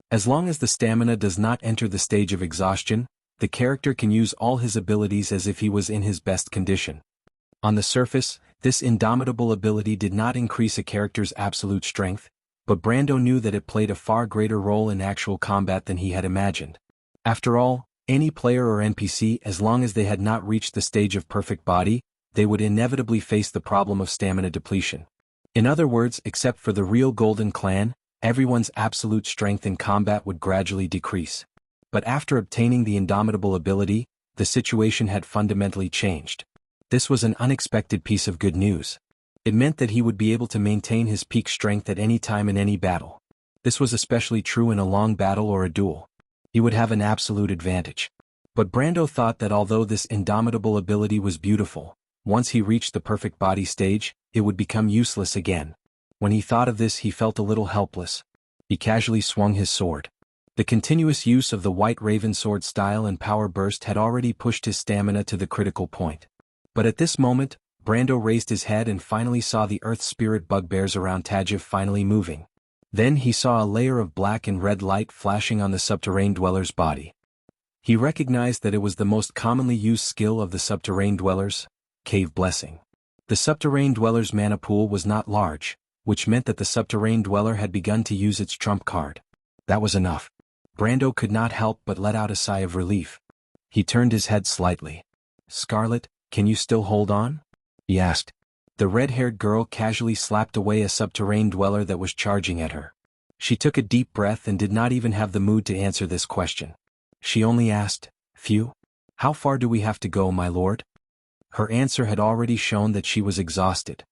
As long as the stamina does not enter the stage of exhaustion, the character can use all his abilities as if he was in his best condition. On the surface, this indomitable ability did not increase a character's absolute strength, but Brando knew that it played a far greater role in actual combat than he had imagined. After all, any player or NPC, as long as they had not reached the stage of perfect body, they would inevitably face the problem of stamina depletion. In other words, except for the real Golden Clan, everyone's absolute strength in combat would gradually decrease. But after obtaining the indomitable ability, the situation had fundamentally changed. This was an unexpected piece of good news. It meant that he would be able to maintain his peak strength at any time in any battle. This was especially true in a long battle or a duel. He would have an absolute advantage. But Brando thought that although this indomitable ability was beautiful, once he reached the perfect body stage, it would become useless again. When he thought of this, he felt a little helpless. He casually swung his sword. The continuous use of the White Raven sword style and power burst had already pushed his stamina to the critical point. But at this moment, Brando raised his head and finally saw the earth spirit bugbears around Tajiv finally moving. Then he saw a layer of black and red light flashing on the subterranean dweller's body. He recognized that it was the most commonly used skill of the subterranean dwellers, Cave Blessing. The subterranean dweller's mana pool was not large, which meant that the subterranean dweller had begun to use its trump card. That was enough. Brando could not help but let out a sigh of relief. He turned his head slightly. "Scarlet, can you still hold on?" he asked. The red-haired girl casually slapped away a subterranean dweller that was charging at her. She took a deep breath and did not even have the mood to answer this question. She only asked, "Phew? How far do we have to go, my lord?" Her answer had already shown that she was exhausted.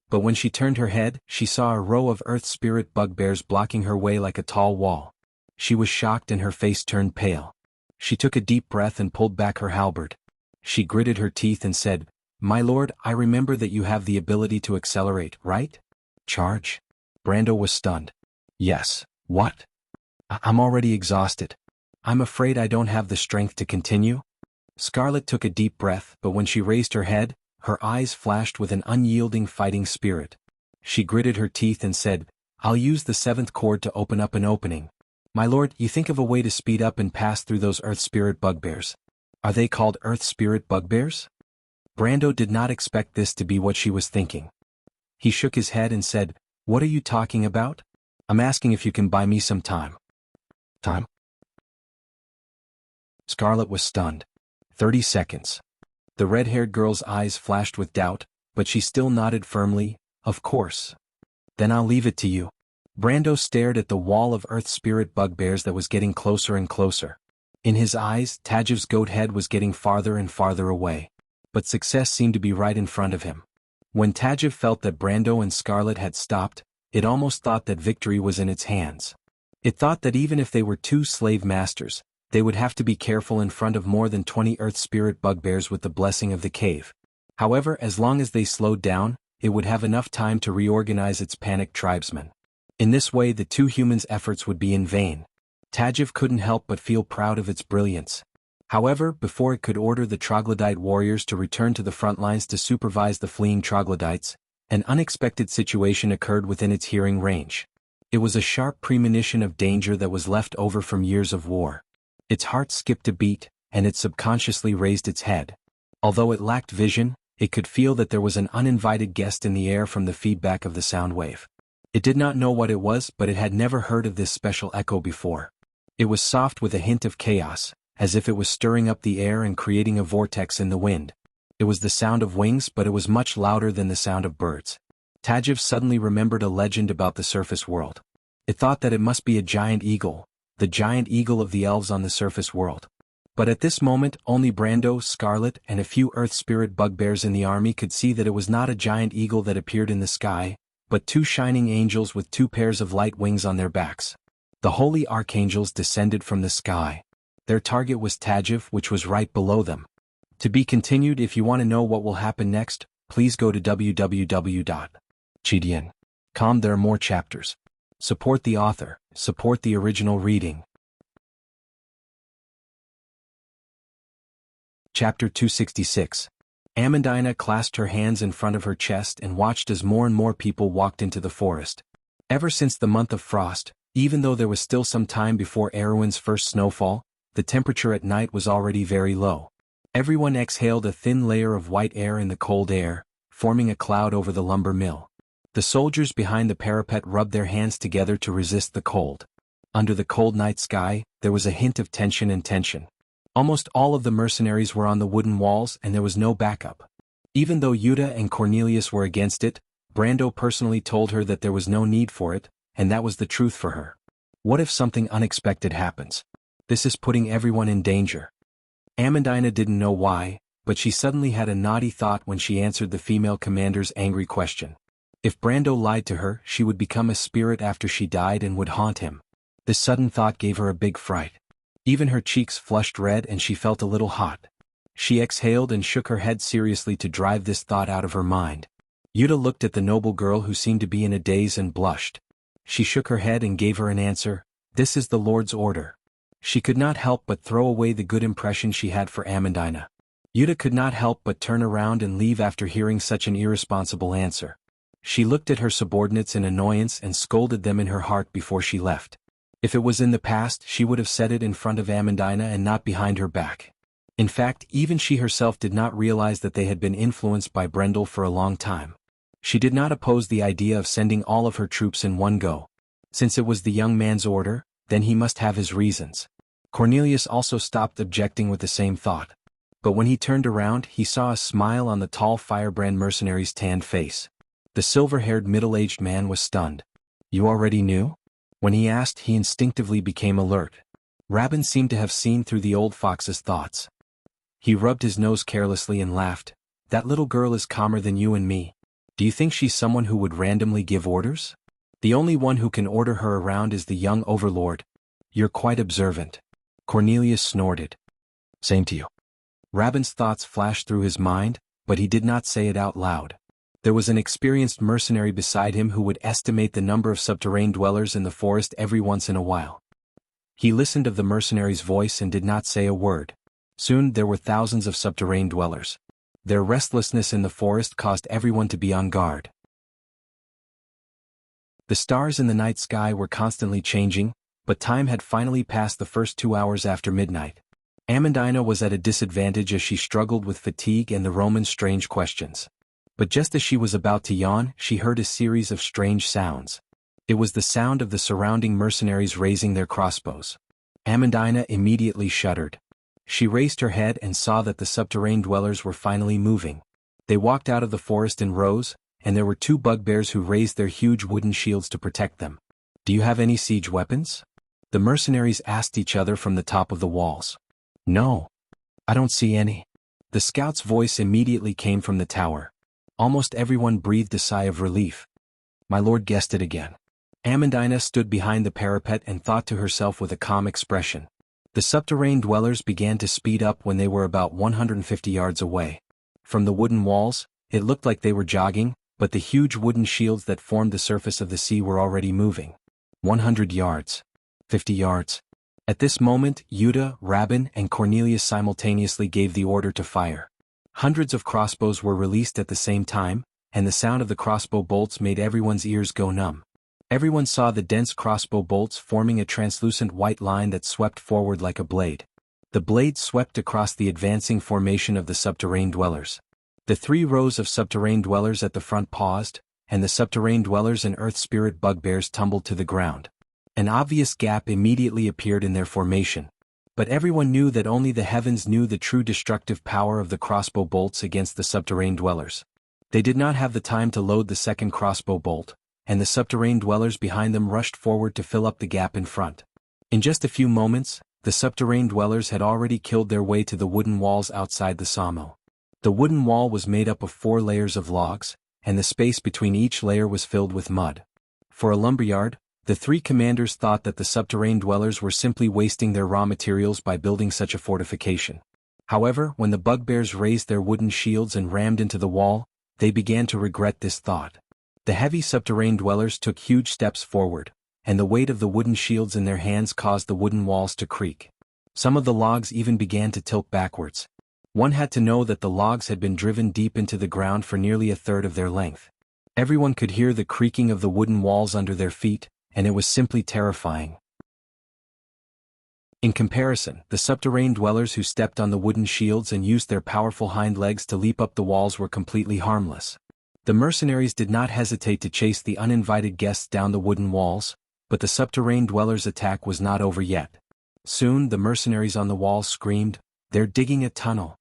But when she turned her head, she saw a row of earth spirit bugbears blocking her way like a tall wall. She was shocked and her face turned pale. She took a deep breath and pulled back her halberd. She gritted her teeth and said, "My lord, I remember that you have the ability to accelerate, right? Charge?" Brando was stunned. "Yes, what? I'm already exhausted. I'm afraid I don't have the strength to continue." Scarlet took a deep breath, but when she raised her head, her eyes flashed with an unyielding fighting spirit. She gritted her teeth and said, "I'll use the 7th chord to open up an opening. My lord, you think of a way to speed up and pass through those earth spirit bugbears. Are they called earth spirit bugbears?" Brando did not expect this to be what she was thinking. He shook his head and said, "What are you talking about? I'm asking if you can buy me some time." "Time?" Scarlet was stunned. 30 seconds. The red-haired girl's eyes flashed with doubt, but she still nodded firmly, "Of course. Then I'll leave it to you." Brando stared at the wall of earth spirit bugbears that was getting closer and closer. In his eyes, Tajiv's goat head was getting farther and farther away. But success seemed to be right in front of him. When Tajiv felt that Brando and Scarlet had stopped, it almost thought that victory was in its hands. It thought that even if they were 2 slave masters, they would have to be careful in front of more than 20 earth spirit bugbears with the blessing of the cave. However, as long as they slowed down, it would have enough time to reorganize its panicked tribesmen. In this way, the 2 humans' efforts would be in vain. Tajiv couldn't help but feel proud of its brilliance. However, before it could order the troglodyte warriors to return to the front lines to supervise the fleeing troglodytes, an unexpected situation occurred within its hearing range. It was a sharp premonition of danger that was left over from years of war. Its heart skipped a beat, and it subconsciously raised its head. Although it lacked vision, it could feel that there was an uninvited guest in the air from the feedback of the sound wave. It did not know what it was, but it had never heard of this special echo before. It was soft with a hint of chaos, as if it was stirring up the air and creating a vortex in the wind. It was the sound of wings, but it was much louder than the sound of birds. Tajiv suddenly remembered a legend about the surface world. It thought that it must be a giant eagle, the giant eagle of the elves on the surface world. But at this moment, only Brando, Scarlet, and a few earth spirit bugbears in the army could see that it was not a giant eagle that appeared in the sky, but two shining angels with two pairs of light wings on their backs. The holy archangels descended from the sky. Their target was Tajiv, which was right below them. To be continued. If you want to know what will happen next, please go to www.chidian.com. There are more chapters. Support the author, support the original reading. Chapter 266. Amandina clasped her hands in front of her chest and watched as more and more people walked into the forest. Ever since the month of frost, even though there was still some time before Erwin's first snowfall, the temperature at night was already very low. Everyone exhaled a thin layer of white air in the cold air, forming a cloud over the lumber mill. The soldiers behind the parapet rubbed their hands together to resist the cold. Under the cold night sky, there was a hint of tension. Almost all of the mercenaries were on the wooden walls and there was no backup. Even though Yuta and Cornelius were against it, Brando personally told her that there was no need for it, and that was the truth for her. What if something unexpected happens? This is putting everyone in danger. Amandina didn't know why, but she suddenly had a naughty thought when she answered the female commander's angry question. If Brando lied to her, she would become a spirit after she died and would haunt him. This sudden thought gave her a big fright. Even her cheeks flushed red and she felt a little hot. She exhaled and shook her head seriously to drive this thought out of her mind. Yuta looked at the noble girl who seemed to be in a daze and blushed. She shook her head and gave her an answer. This is the Lord's order. She could not help but throw away the good impression she had for Amandina. Yuta could not help but turn around and leave after hearing such an irresponsible answer. She looked at her subordinates in annoyance and scolded them in her heart before she left. If it was in the past, she would have said it in front of Amandina and not behind her back. In fact, even she herself did not realize that they had been influenced by Brendel for a long time. She did not oppose the idea of sending all of her troops in one go. Since it was the young man's order, then he must have his reasons. Cornelius also stopped objecting with the same thought. But when he turned around, he saw a smile on the tall firebrand mercenary's tanned face. The silver-haired middle-aged man was stunned. You already knew? When he asked, he instinctively became alert. Rabin seemed to have seen through the old fox's thoughts. He rubbed his nose carelessly and laughed. That little girl is calmer than you and me. Do you think she's someone who would randomly give orders? The only one who can order her around is the young overlord. You're quite observant. Cornelius snorted. Same to you. Rabin's thoughts flashed through his mind, but he did not say it out loud. There was an experienced mercenary beside him who would estimate the number of subterranean dwellers in the forest every once in a while. He listened of the mercenary's voice and did not say a word. Soon there were thousands of subterranean dwellers. Their restlessness in the forest caused everyone to be on guard. The stars in the night sky were constantly changing, but time had finally passed the first 2 hours after midnight. Amandina was at a disadvantage as she struggled with fatigue and the Roman's strange questions. But just as she was about to yawn, she heard a series of strange sounds. It was the sound of the surrounding mercenaries raising their crossbows. Amandina immediately shuddered. She raised her head and saw that the subterranean dwellers were finally moving. They walked out of the forest in rows, and there were 2 bugbears who raised their huge wooden shields to protect them. Do you have any siege weapons? The mercenaries asked each other from the top of the walls. No. I don't see any. The scout's voice immediately came from the tower. Almost everyone breathed a sigh of relief. My lord guessed it again. Amandina stood behind the parapet and thought to herself with a calm expression. The subterranean dwellers began to speed up when they were about 150 yards away. From the wooden walls, it looked like they were jogging, but the huge wooden shields that formed the surface of the sea were already moving. 100 yards. 50 yards. At this moment, Yuta, Rabin, and Cornelius simultaneously gave the order to fire. Hundreds of crossbows were released at the same time, and the sound of the crossbow bolts made everyone's ears go numb. Everyone saw the dense crossbow bolts forming a translucent white line that swept forward like a blade. The blade swept across the advancing formation of the subterrane dwellers. The 3 rows of subterrane dwellers at the front paused, and the subterrane dwellers and earth spirit bugbears tumbled to the ground. An obvious gap immediately appeared in their formation. But everyone knew that only the heavens knew the true destructive power of the crossbow bolts against the subterrane dwellers. They did not have the time to load the second crossbow bolt, and the subterrane dwellers behind them rushed forward to fill up the gap in front. In just a few moments, the subterrane dwellers had already killed their way to the wooden walls outside the sawmill. The wooden wall was made up of 4 layers of logs, and the space between each layer was filled with mud. For a lumberyard, the 3 commanders thought that the subterrane dwellers were simply wasting their raw materials by building such a fortification. However, when the bugbears raised their wooden shields and rammed into the wall, they began to regret this thought. The heavy subterrane dwellers took huge steps forward, and the weight of the wooden shields in their hands caused the wooden walls to creak. Some of the logs even began to tilt backwards. One had to know that the logs had been driven deep into the ground for nearly a third of their length. Everyone could hear the creaking of the wooden walls under their feet, and it was simply terrifying. In comparison, the subterrane dwellers who stepped on the wooden shields and used their powerful hind legs to leap up the walls were completely harmless. The mercenaries did not hesitate to chase the uninvited guests down the wooden walls, but the subterrane dwellers' attack was not over yet. Soon the mercenaries on the walls screamed, "They're digging a tunnel."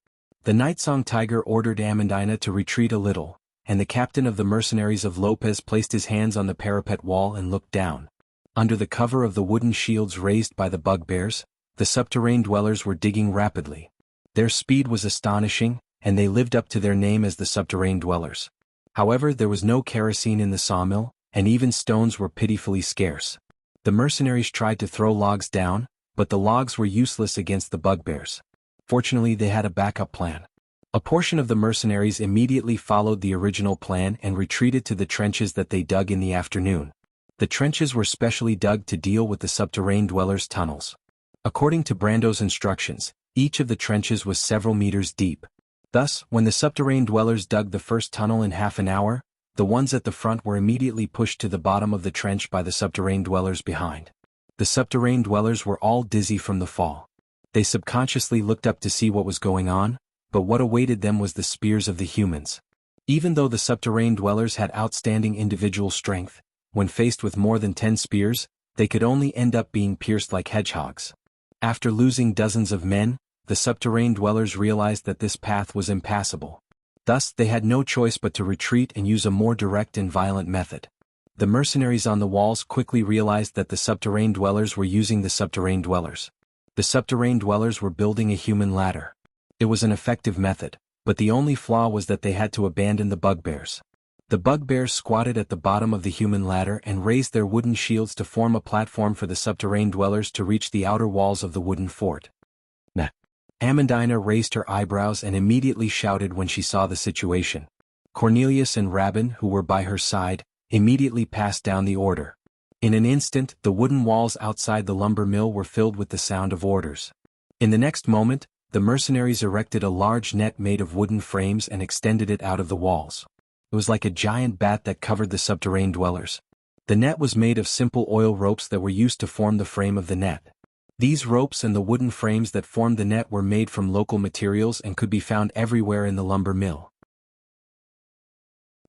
The Nightsong Tiger ordered Amandina to retreat a little, and the captain of the mercenaries of Lopez placed his hands on the parapet wall and looked down. Under the cover of the wooden shields raised by the bugbears, the subterrane dwellers were digging rapidly. Their speed was astonishing, and they lived up to their name as the subterrane dwellers. However, there was no kerosene in the sawmill, and even stones were pitifully scarce. The mercenaries tried to throw logs down, but the logs were useless against the bugbears. Fortunately, they had a backup plan. A portion of the mercenaries immediately followed the original plan and retreated to the trenches that they dug in the afternoon. The trenches were specially dug to deal with the subterrane dwellers' tunnels. According to Brando's instructions, each of the trenches was several meters deep. Thus, when the subterrane dwellers dug the first tunnel in half an hour, the ones at the front were immediately pushed to the bottom of the trench by the subterrane dwellers behind. The subterrane dwellers were all dizzy from the fall. They subconsciously looked up to see what was going on, but what awaited them was the spears of the humans. Even though the subterrane dwellers had outstanding individual strength, when faced with more than 10 spears, they could only end up being pierced like hedgehogs. After losing dozens of men, the subterrane dwellers realized that this path was impassable. Thus, they had no choice but to retreat and use a more direct and violent method. The mercenaries on the walls quickly realized that the subterrane dwellers were using the subterrane dwellers. The subterrane dwellers were building a human ladder. It was an effective method, but the only flaw was that they had to abandon the bugbears. The bugbears squatted at the bottom of the human ladder and raised their wooden shields to form a platform for the subterrane dwellers to reach the outer walls of the wooden fort. Amandina raised her eyebrows and immediately shouted when she saw the situation. Cornelius and Rabin, who were by her side, immediately passed down the order. In an instant, the wooden walls outside the lumber mill were filled with the sound of orders. In the next moment, the mercenaries erected a large net made of wooden frames and extended it out of the walls. It was like a giant bat that covered the subterrane dwellers. The net was made of simple oil ropes that were used to form the frame of the net. These ropes and the wooden frames that formed the net were made from local materials and could be found everywhere in the lumber mill.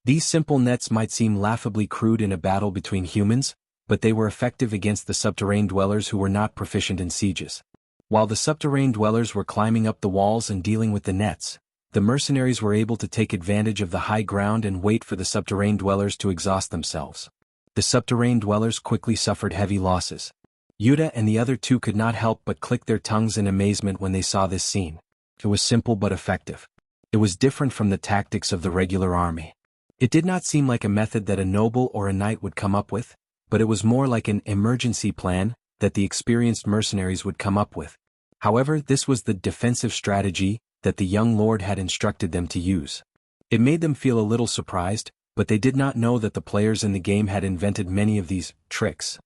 These simple nets might seem laughably crude in a battle between humans, but they were effective against the subterrane dwellers who were not proficient in sieges. While the subterrane dwellers were climbing up the walls and dealing with the nets, the mercenaries were able to take advantage of the high ground and wait for the subterrane dwellers to exhaust themselves. The subterrane dwellers quickly suffered heavy losses. Yuta and the other 2 could not help but click their tongues in amazement when they saw this scene. It was simple but effective. It was different from the tactics of the regular army. It did not seem like a method that a noble or a knight would come up with, but it was more like an emergency plan that the experienced mercenaries would come up with. However, this was the defensive strategy that the young lord had instructed them to use. It made them feel a little surprised, but they did not know that the players in the game had invented many of these tricks.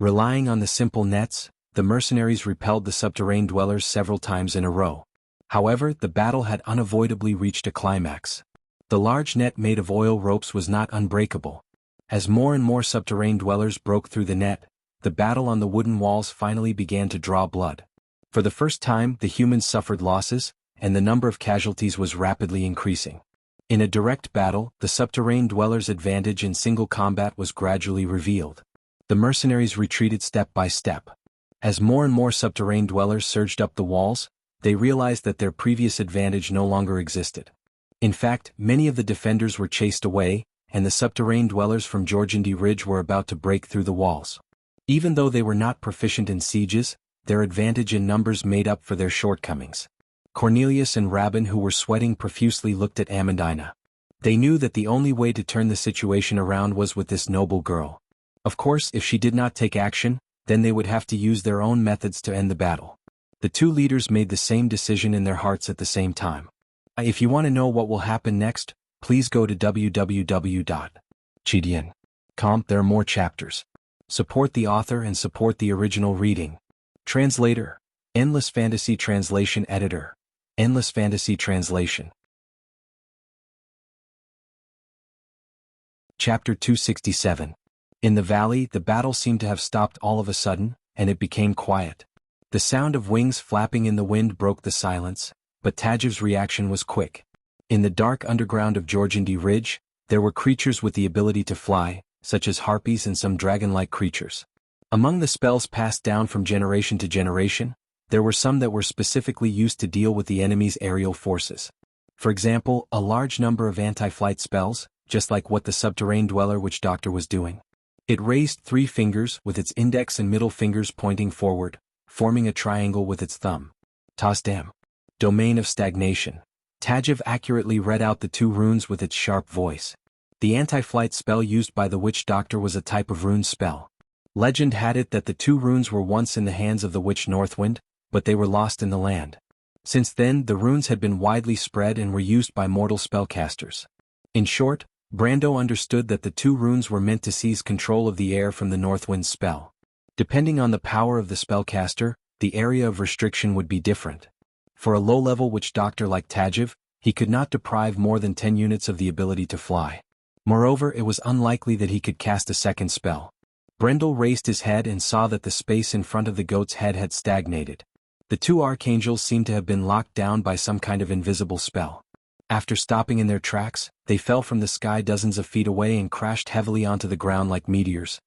Relying on the simple nets, the mercenaries repelled the subterrane dwellers several times in a row. However, the battle had unavoidably reached a climax. The large net made of oil ropes was not unbreakable. As more and more subterrane dwellers broke through the net, the battle on the wooden walls finally began to draw blood. For the first time, the humans suffered losses, and the number of casualties was rapidly increasing. In a direct battle, the subterranean dwellers' advantage in single combat was gradually revealed. The mercenaries retreated step by step. As more and more subterranean dwellers surged up the walls, they realized that their previous advantage no longer existed. In fact, many of the defenders were chased away, and the subterranean dwellers from Georgiandy Ridge were about to break through the walls. Even though they were not proficient in sieges, their advantage in numbers made up for their shortcomings. Cornelius and Rabin, who were sweating profusely, looked at Amandina. They knew that the only way to turn the situation around was with this noble girl. Of course, if she did not take action, then they would have to use their own methods to end the battle. The two leaders made the same decision in their hearts at the same time. If you want to know what will happen next, please go to www.chidian.com. There are more chapters. Support the author and support the original reading. Translator, Endless Fantasy Translation Editor, Endless Fantasy Translation. Chapter 267. In the valley, the battle seemed to have stopped all of a sudden, and it became quiet. The sound of wings flapping in the wind broke the silence, but Tajiv's reaction was quick. In the dark underground of Georgiandy Ridge, there were creatures with the ability to fly, such as harpies and some dragon-like creatures. Among the spells passed down from generation to generation, there were some that were specifically used to deal with the enemy's aerial forces. For example, a large number of anti-flight spells, just like what the subterranean dweller witch doctor was doing. It raised 3 fingers with its index and middle fingers pointing forward, forming a triangle with its thumb. Tasdam. Domain of Stagnation. Tajiv accurately read out the 2 runes with its sharp voice. The anti-flight spell used by the witch doctor was a type of rune spell. Legend had it that the 2 runes were once in the hands of the witch Northwind, but they were lost in the land. Since then, the runes had been widely spread and were used by mortal spellcasters. In short, Brando understood that the 2 runes were meant to seize control of the air from the Northwind's spell. Depending on the power of the spellcaster, the area of restriction would be different. For a low-level witch doctor like Tajiv, he could not deprive more than 10 units of the ability to fly. Moreover, it was unlikely that he could cast a second spell. Brendel raised his head and saw that the space in front of the goat's head had stagnated. The 2 archangels seemed to have been locked down by some kind of invisible spell. After stopping in their tracks, they fell from the sky dozens of feet away and crashed heavily onto the ground like meteors.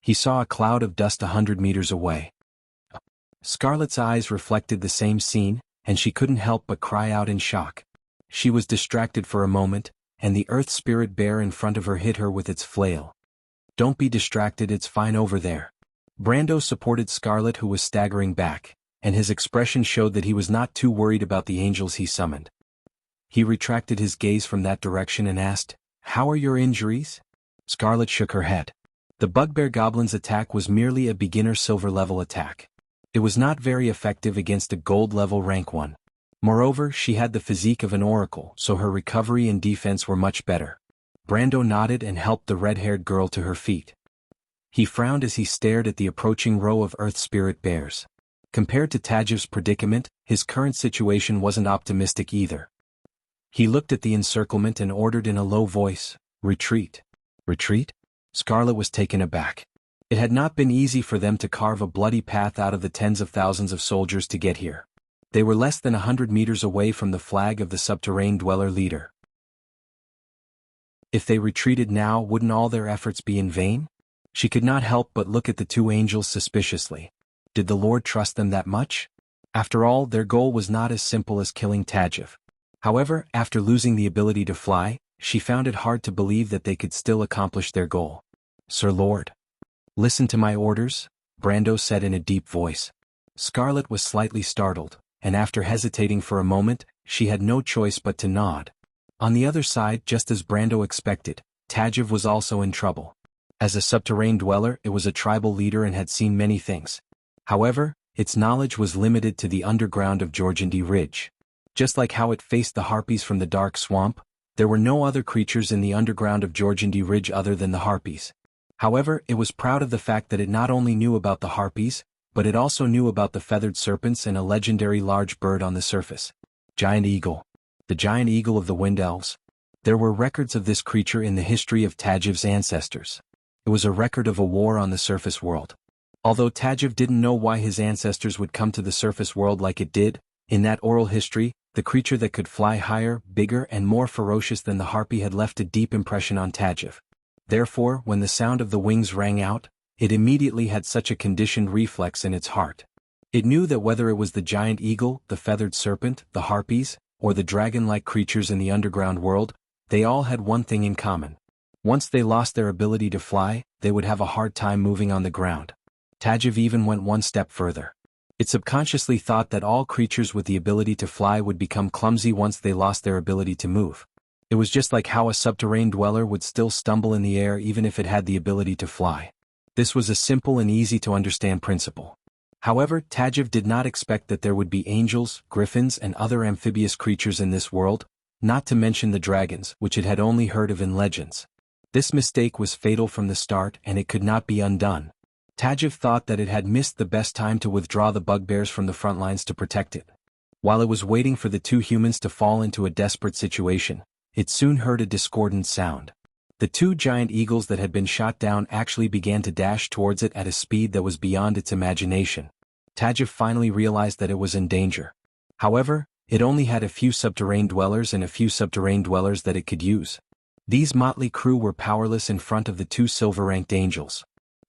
He saw a cloud of dust 100 meters away. Scarlet's eyes reflected the same scene, and she couldn't help but cry out in shock. She was distracted for a moment, and the earth spirit bear in front of her hit her with its flail. "Don't be distracted, it's fine over there." Brando supported Scarlet, who was staggering back, and his expression showed that he was not too worried about the angels he summoned. He retracted his gaze from that direction and asked, "How are your injuries?" Scarlet shook her head. The bugbear goblin's attack was merely a beginner silver-level attack. It was not very effective against a gold-level rank 1. Moreover, she had the physique of an oracle, so her recovery and defense were much better. Brando nodded and helped the red-haired girl to her feet. He frowned as he stared at the approaching row of earth spirit bears. Compared to Tajiv's predicament, his current situation wasn't optimistic either. He looked at the encirclement and ordered in a low voice, "Retreat." Retreat? Scarlet was taken aback. It had not been easy for them to carve a bloody path out of the tens of thousands of soldiers to get here. They were less than 100 meters away from the flag of the subterranean dweller leader. If they retreated now, wouldn't all their efforts be in vain? She could not help but look at the 2 angels suspiciously. Did the Lord trust them that much? After all, their goal was not as simple as killing Tajiv. However, after losing the ability to fly, she found it hard to believe that they could still accomplish their goal. "Sir Lord." "Listen to my orders," Brando said in a deep voice. Scarlet was slightly startled, and after hesitating for a moment, she had no choice but to nod. On the other side, just as Brando expected, Tajiv was also in trouble. As a subterranean dweller, it was a tribal leader and had seen many things. However, its knowledge was limited to the underground of Georgiandy Ridge. Just like how it faced the harpies from the dark swamp, there were no other creatures in the underground of Georgiandy Ridge other than the harpies. However, it was proud of the fact that it not only knew about the harpies, but it also knew about the feathered serpents and a legendary large bird on the surface. Giant eagle. The giant eagle of the wind elves. There were records of this creature in the history of Tajiv's ancestors. It was a record of a war on the surface world. Although Tajiv didn't know why his ancestors would come to the surface world like it did, in that oral history, the creature that could fly higher, bigger and more ferocious than the harpy had left a deep impression on Tajiv. Therefore, when the sound of the wings rang out, it immediately had such a conditioned reflex in its heart. It knew that whether it was the giant eagle, the feathered serpent, the harpies, or the dragon-like creatures in the underground world, they all had one thing in common. Once they lost their ability to fly, they would have a hard time moving on the ground. Tajiv even went one step further. It subconsciously thought that all creatures with the ability to fly would become clumsy once they lost their ability to move. It was just like how a subterranean dweller would still stumble in the air even if it had the ability to fly. This was a simple and easy-to-understand principle. However, Tajiv did not expect that there would be angels, griffins and other amphibious creatures in this world, not to mention the dragons, which it had only heard of in legends. This mistake was fatal from the start and it could not be undone. Tajiv thought that it had missed the best time to withdraw the bugbears from the front lines to protect it. While it was waiting for the two humans to fall into a desperate situation, it soon heard a discordant sound. The two giant eagles that had been shot down actually began to dash towards it at a speed that was beyond its imagination. Tajiv finally realized that it was in danger. However, it only had a few subterranean dwellers and a few subterranean dwellers that it could use. These motley crew were powerless in front of the two silver-ranked angels.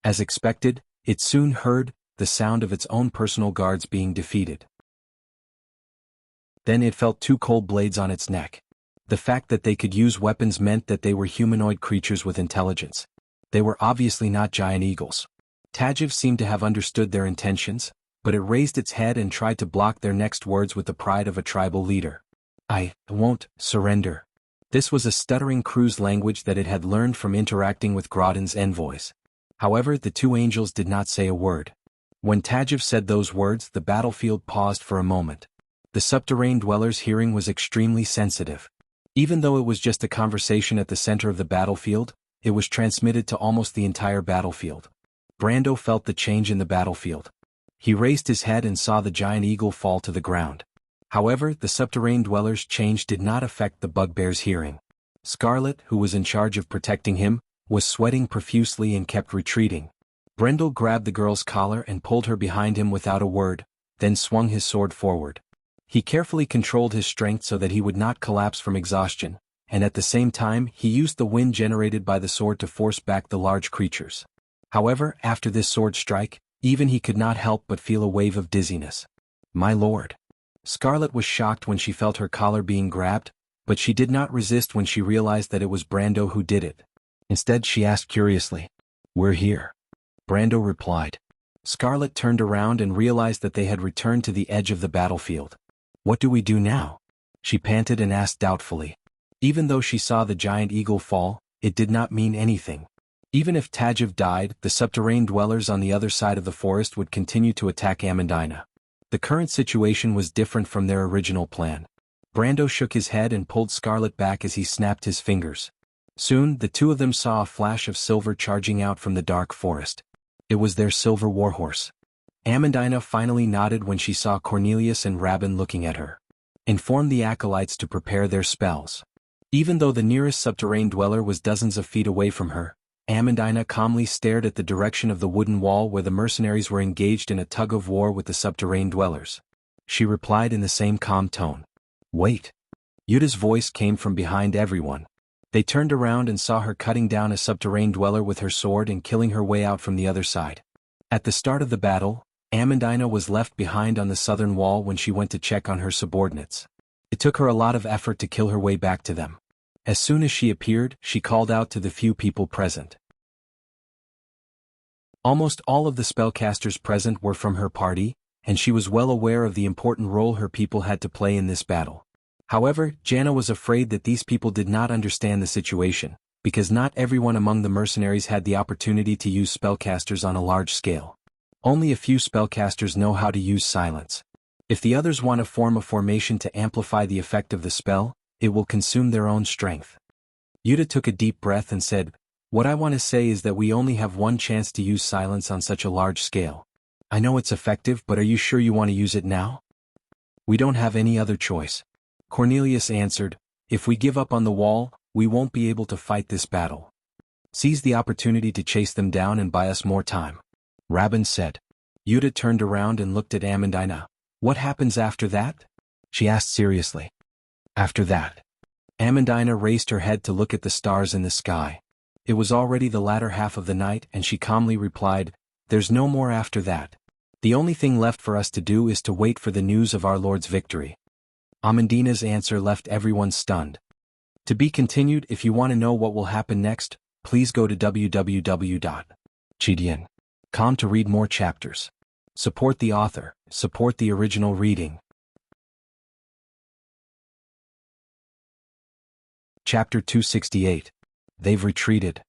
As expected, it soon heard the sound of its own personal guards being defeated. Then it felt two cold blades on its neck. The fact that they could use weapons meant that they were humanoid creatures with intelligence. They were obviously not giant eagles. Tajiv seemed to have understood their intentions, but it raised its head and tried to block their next words with the pride of a tribal leader. "I won't surrender." This was a stuttering crew's language that it had learned from interacting with Groudon's envoys. However, the two angels did not say a word. When Tajiv said those words, the battlefield paused for a moment. The subterranean dwellers' hearing was extremely sensitive. Even though it was just a conversation at the center of the battlefield, it was transmitted to almost the entire battlefield. Brando felt the change in the battlefield. He raised his head and saw the giant eagle fall to the ground. However, the subterranean dwellers' change did not affect the bugbear's hearing. Scarlet, who was in charge of protecting him, was sweating profusely and kept retreating. Brendel grabbed the girl's collar and pulled her behind him without a word, then swung his sword forward. He carefully controlled his strength so that he would not collapse from exhaustion, and at the same time he used the wind generated by the sword to force back the large creatures. However, after this sword strike, even he could not help but feel a wave of dizziness. "My lord." Scarlet was shocked when she felt her collar being grabbed, but she did not resist when she realized that it was Brando who did it. Instead she asked curiously, "We're here." Brando replied. Scarlet turned around and realized that they had returned to the edge of the battlefield. "What do we do now?" she panted and asked doubtfully. Even though she saw the giant eagle fall, it did not mean anything. Even if Tajiv died, the subterranean dwellers on the other side of the forest would continue to attack Amandina. The current situation was different from their original plan. Brando shook his head and pulled Scarlet back as he snapped his fingers. Soon, the two of them saw a flash of silver charging out from the dark forest. It was their silver warhorse. Amandina finally nodded when she saw Cornelius and Rabin looking at her. Informed the acolytes to prepare their spells. Even though the nearest subterranean dweller was dozens of feet away from her, Amandina calmly stared at the direction of the wooden wall where the mercenaries were engaged in a tug-of-war with the subterranean dwellers. She replied in the same calm tone. "Wait." Yuda's voice came from behind everyone. They turned around and saw her cutting down a subterranean dweller with her sword and killing her way out from the other side. At the start of the battle, Amandina was left behind on the southern wall when she went to check on her subordinates. It took her a lot of effort to kill her way back to them. As soon as she appeared, she called out to the few people present. Almost all of the spellcasters present were from her party, and she was well aware of the important role her people had to play in this battle. However, Janna was afraid that these people did not understand the situation, because not everyone among the mercenaries had the opportunity to use spellcasters on a large scale. Only a few spellcasters know how to use silence. If the others want to form a formation to amplify the effect of the spell, it will consume their own strength. Yuda took a deep breath and said, "What I want to say is that we only have one chance to use silence on such a large scale. I know it's effective, but are you sure you want to use it now?" "We don't have any other choice," Cornelius answered. "If we give up on the wall, we won't be able to fight this battle. Seize the opportunity to chase them down and buy us more time." Rabin said. Yuta turned around and looked at Amandina. What happens after that? She asked seriously. After that. Amandina raised her head to look at the stars in the sky. It was already the latter half of the night and she calmly replied, There's no more after that. The only thing left for us to do is to wait for the news of our Lord's victory. Amandina's answer left everyone stunned. To be continued. If you want to know what will happen next, please go to www.chidian.com to read more chapters. Support the author, support the original reading. Chapter 268. They've retreated.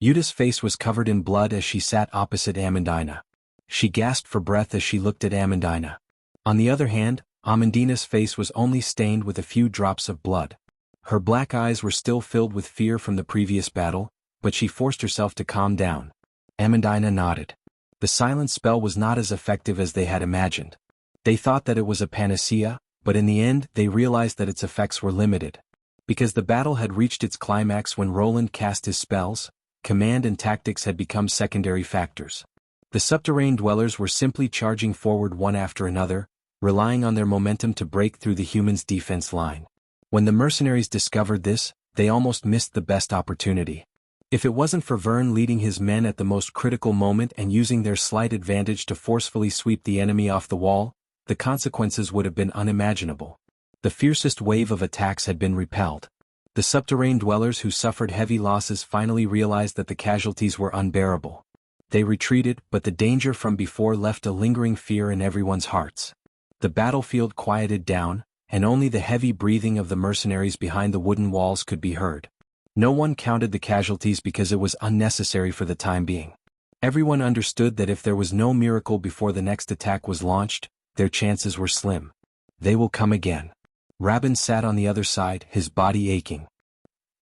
Yuta's face was covered in blood as she sat opposite Amandina. She gasped for breath as she looked at Amandina. On the other hand, Amandina's face was only stained with a few drops of blood. Her black eyes were still filled with fear from the previous battle, but she forced herself to calm down. Amandina nodded. The silence spell was not as effective as they had imagined. They thought that it was a panacea, but in the end they realized that its effects were limited. Because the battle had reached its climax when Roland cast his spells, command and tactics had become secondary factors. The subterranean dwellers were simply charging forward one after another, relying on their momentum to break through the humans' defense line. When the mercenaries discovered this, they almost missed the best opportunity. If it wasn't for Vern leading his men at the most critical moment and using their slight advantage to forcefully sweep the enemy off the wall, the consequences would have been unimaginable. The fiercest wave of attacks had been repelled. The subterranean dwellers who suffered heavy losses finally realized that the casualties were unbearable. They retreated, but the danger from before left a lingering fear in everyone's hearts. The battlefield quieted down, and only the heavy breathing of the mercenaries behind the wooden walls could be heard. No one counted the casualties because it was unnecessary for the time being. Everyone understood that if there was no miracle before the next attack was launched, their chances were slim. They will come again. Rabin sat on the other side, his body aching.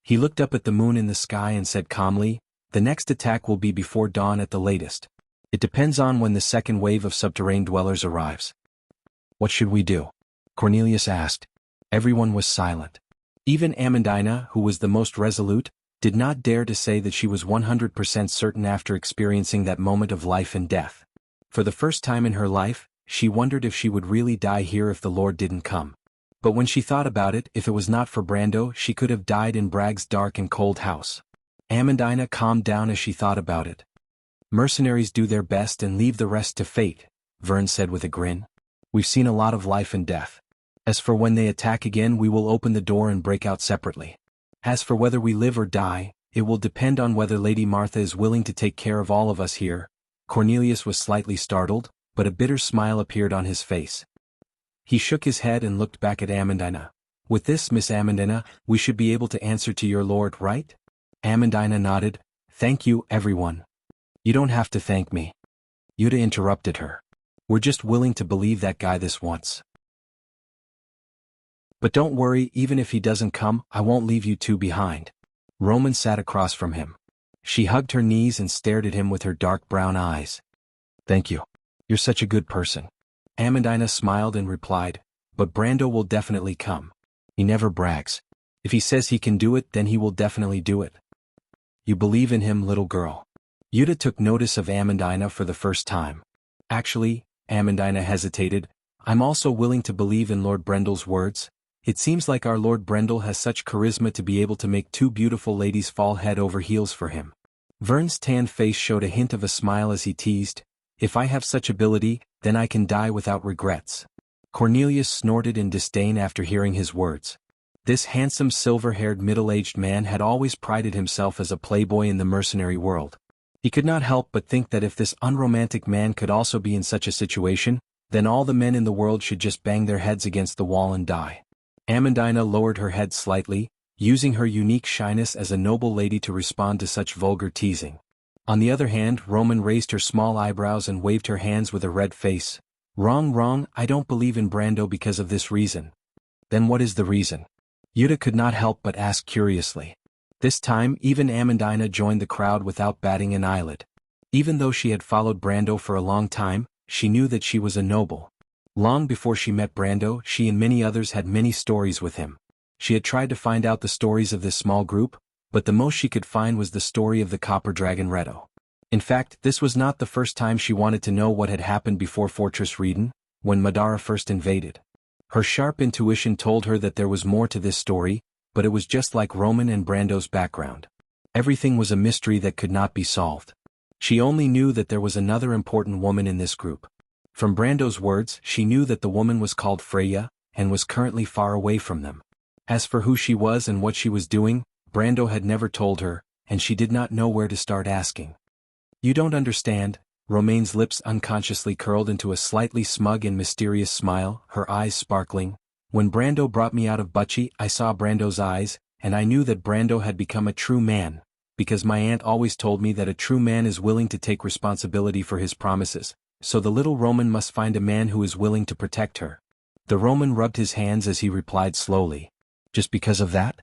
He looked up at the moon in the sky and said calmly, The next attack will be before dawn at the latest. It depends on when the second wave of subterranean dwellers arrives. What should we do? Cornelius asked. Everyone was silent. Even Amandina, who was the most resolute, did not dare to say that she was 100% certain after experiencing that moment of life and death. For the first time in her life, she wondered if she would really die here if the Lord didn't come. But when she thought about it, if it was not for Brando, she could have died in Bragg's dark and cold house. Amandina calmed down as she thought about it. Mercenaries do their best and leave the rest to fate, Vern said with a grin. We've seen a lot of life and death. As for when they attack again, we will open the door and break out separately. As for whether we live or die, it will depend on whether Lady Martha is willing to take care of all of us here. Cornelius was slightly startled, but a bitter smile appeared on his face. He shook his head and looked back at Amandina. With this, Miss Amandina, we should be able to answer to your lord, right? Amandina nodded. Thank you, everyone. You don't have to thank me. Yuta interrupted her. We're just willing to believe that guy this once. But don't worry, even if he doesn't come, I won't leave you two behind. Roman sat across from him. She hugged her knees and stared at him with her dark brown eyes. Thank you. You're such a good person. Amandina smiled and replied, But Brando will definitely come. He never brags. If he says he can do it, then he will definitely do it. You believe in him, little girl. Yuta took notice of Amandina for the first time. Actually, Amandina hesitated, I'm also willing to believe in Lord Brendel's words. It seems like our Lord Brendel has such charisma to be able to make two beautiful ladies fall head over heels for him. Vern's tanned face showed a hint of a smile as he teased, If I have such ability, then I can die without regrets. Cornelius snorted in disdain after hearing his words. This handsome silver-haired middle-aged man had always prided himself as a playboy in the mercenary world. He could not help but think that if this unromantic man could also be in such a situation, then all the men in the world should just bang their heads against the wall and die. Amandina lowered her head slightly, using her unique shyness as a noble lady to respond to such vulgar teasing. On the other hand, Roman raised her small eyebrows and waved her hands with a red face. Wrong, I don't believe in Brando because of this reason. Then what is the reason? Yuta could not help but ask curiously. This time, even Amandina joined the crowd without batting an eyelid. Even though she had followed Brando for a long time, she knew that she was a noble. Long before she met Brando, she and many others had many stories with him. She had tried to find out the stories of this small group, but the most she could find was the story of the copper dragon Reto. In fact, this was not the first time she wanted to know what had happened before Fortress Reden, when Madara first invaded. Her sharp intuition told her that there was more to this story, but it was just like Roman and Brando's background. Everything was a mystery that could not be solved. She only knew that there was another important woman in this group. From Brando's words, she knew that the woman was called Freya, and was currently far away from them. As for who she was and what she was doing, Brando had never told her, and she did not know where to start asking. You don't understand. Romaine's lips unconsciously curled into a slightly smug and mysterious smile, her eyes sparkling. When Brando brought me out of Butchie, I saw Brando's eyes, and I knew that Brando had become a true man, because my aunt always told me that a true man is willing to take responsibility for his promises, so the little Roman must find a man who is willing to protect her. The Roman rubbed his hands as he replied slowly. Just because of that?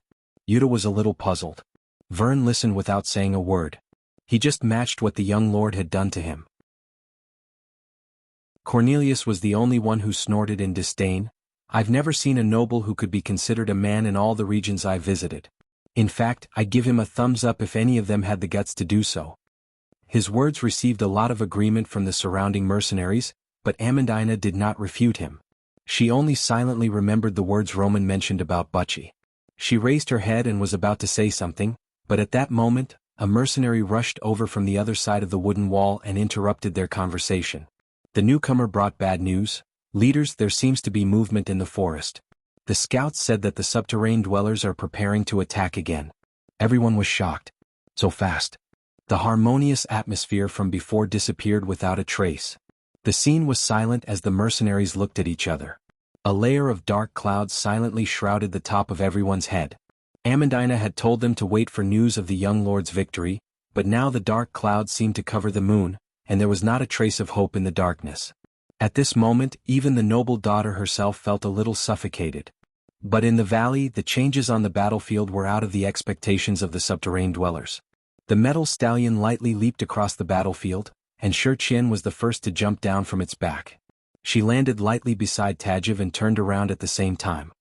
Yuta was a little puzzled. Vern listened without saying a word. He just matched what the young lord had done to him. Cornelius was the only one who snorted in disdain. I've never seen a noble who could be considered a man in all the regions I visited. In fact, I'd give him a thumbs up if any of them had the guts to do so. His words received a lot of agreement from the surrounding mercenaries, but Amandina did not refute him. She only silently remembered the words Roman mentioned about Butchie. She raised her head and was about to say something, but at that moment, a mercenary rushed over from the other side of the wooden wall and interrupted their conversation. The newcomer brought bad news. Leaders, there seems to be movement in the forest. The scouts said that the subterranean dwellers are preparing to attack again. Everyone was shocked. So fast. The harmonious atmosphere from before disappeared without a trace. The scene was silent as the mercenaries looked at each other. A layer of dark clouds silently shrouded the top of everyone's head. Amandina had told them to wait for news of the young lord's victory, but now the dark clouds seemed to cover the moon, and there was not a trace of hope in the darkness. At this moment, even the noble daughter herself felt a little suffocated. But in the valley, the changes on the battlefield were out of the expectations of the subterranean dwellers. The metal stallion lightly leaped across the battlefield, and Shi Qian was the first to jump down from its back. She landed lightly beside Tajiv and turned around at the same time.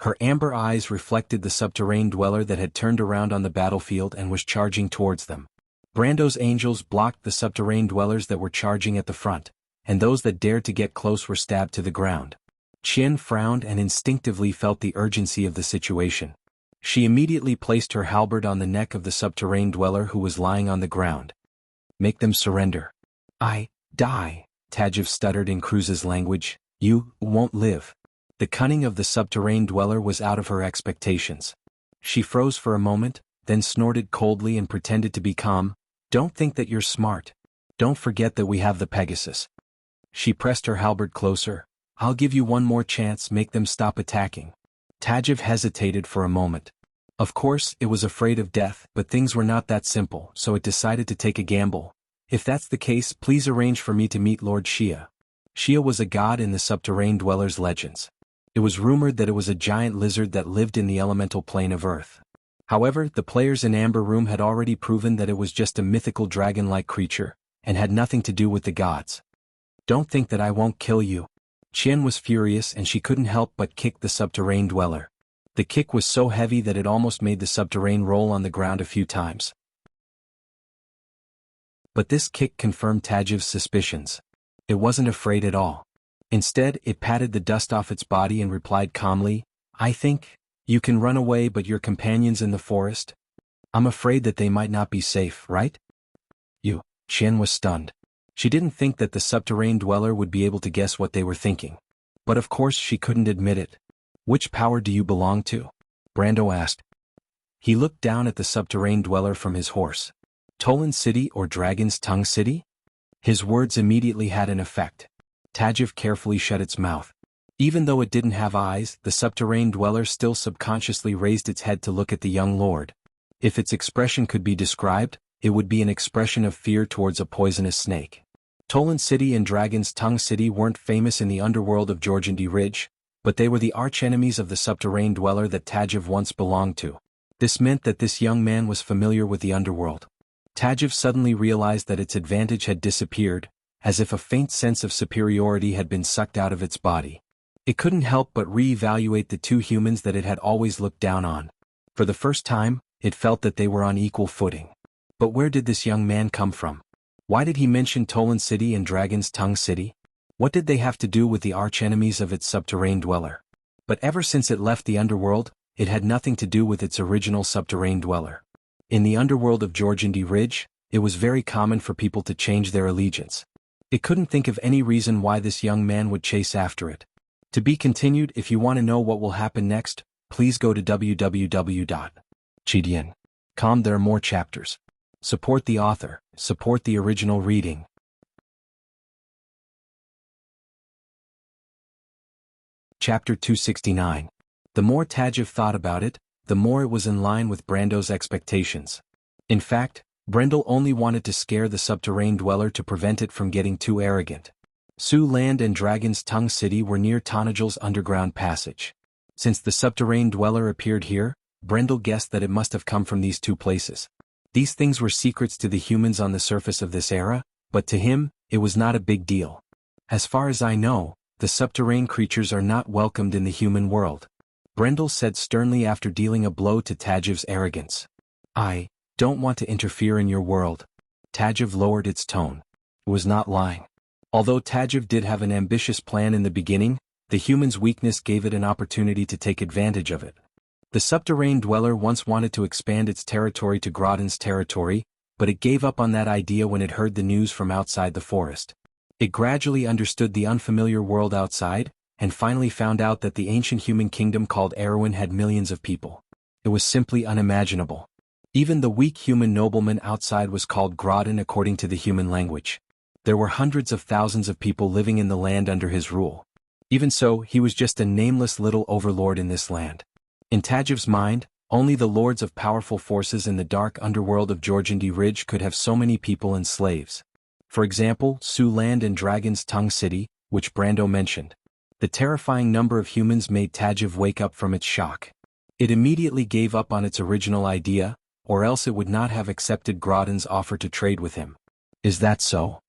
Her amber eyes reflected the subterranean dweller that had turned around on the battlefield and was charging towards them. Brando's angels blocked the subterranean dwellers that were charging at the front, and those that dared to get close were stabbed to the ground. Qian frowned and instinctively felt the urgency of the situation. She immediately placed her halberd on the neck of the subterranean dweller who was lying on the ground. Make them surrender. I die, Tajiv stuttered in Cruz's language. You won't live. The cunning of the subterranean dweller was out of her expectations. She froze for a moment, then snorted coldly and pretended to be calm. Don't think that you're smart. Don't forget that we have the Pegasus. She pressed her halberd closer. I'll give you one more chance, make them stop attacking. Tajiv hesitated for a moment. Of course, it was afraid of death, but things were not that simple, so it decided to take a gamble. If that's the case, please arrange for me to meet Lord Xia. Xia was a god in the subterranean dwellers' legends. It was rumored that it was a giant lizard that lived in the elemental plane of Earth. However, the players in Amber Room had already proven that it was just a mythical dragon-like creature, and had nothing to do with the gods. Don't think that I won't kill you. Qian was furious and she couldn't help but kick the subterranean dweller. The kick was so heavy that it almost made the subterranean roll on the ground a few times. But this kick confirmed Tajiv's suspicions. It wasn't afraid at all. Instead, it patted the dust off its body and replied calmly, I think, you can run away, but your companions in the forest? I'm afraid that they might not be safe, right? You. Qian was stunned. She didn't think that the subterranean dweller would be able to guess what they were thinking. But of course she couldn't admit it. Which power do you belong to? Brando asked. He looked down at the subterranean dweller from his horse. Tolan City or Dragon's Tongue City? His words immediately had an effect. Tajiv carefully shut its mouth. Even though it didn't have eyes, the subterranean dweller still subconsciously raised its head to look at the young lord. If its expression could be described, it would be an expression of fear towards a poisonous snake. Tolan City and Dragon's Tongue City weren't famous in the underworld of Georgandy Ridge, but they were the archenemies of the subterranean dweller that Tajiv once belonged to. This meant that this young man was familiar with the underworld. Tajiv suddenly realized that its advantage had disappeared, as if a faint sense of superiority had been sucked out of its body. It couldn't help but re-evaluate the two humans that it had always looked down on. For the first time, it felt that they were on equal footing. But where did this young man come from? Why did he mention Tolan City and Dragon's Tongue City? What did they have to do with the archenemies of its subterranean dweller? But ever since it left the underworld, it had nothing to do with its original subterranean dweller. In the underworld of Georgindy Ridge, it was very common for people to change their allegiance. It couldn't think of any reason why this young man would chase after it. To be continued. If you want to know what will happen next, please go to www.chidian.com. There are more chapters. Support the author, support the original reading. Chapter 269. The more Tajiv thought about it, the more it was in line with Brando's expectations. In fact, Brendel only wanted to scare the subterranean dweller to prevent it from getting too arrogant. Sioux Land and Dragon's Tongue City were near Tanajal's underground passage. Since the subterranean dweller appeared here, Brendel guessed that it must have come from these two places. These things were secrets to the humans on the surface of this era, but to him, it was not a big deal. As far as I know, the subterranean creatures are not welcomed in the human world, Brendel said sternly after dealing a blow to Tajiv's arrogance. I don't want to interfere in your world. Tajiv lowered its tone. It was not lying. Although Tajiv did have an ambitious plan in the beginning, the human's weakness gave it an opportunity to take advantage of it. The subterranean dweller once wanted to expand its territory to Groton's territory, but it gave up on that idea when it heard the news from outside the forest. It gradually understood the unfamiliar world outside, and finally found out that the ancient human kingdom called Erwin had millions of people. It was simply unimaginable. Even the weak human nobleman outside was called Groton according to the human language. There were hundreds of thousands of people living in the land under his rule. Even so, he was just a nameless little overlord in this land. In Tajiv's mind, only the lords of powerful forces in the dark underworld of Georgindy Ridge could have so many people and slaves. For example, Sioux Land and Dragon's Tongue City, which Brando mentioned. The terrifying number of humans made Tajiv wake up from its shock. It immediately gave up on its original idea, or else it would not have accepted Groton's offer to trade with him. Is that so?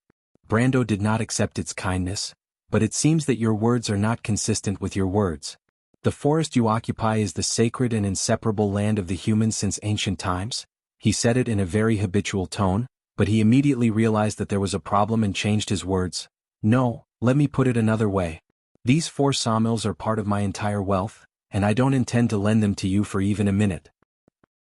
Brando did not accept its kindness, but it seems that your words are not consistent with your words. The forest you occupy is the sacred and inseparable land of the humans since ancient times. He said it in a very habitual tone, but he immediately realized that there was a problem and changed his words. No, let me put it another way. These 4 sawmills are part of my entire wealth, and I don't intend to lend them to you for even a minute.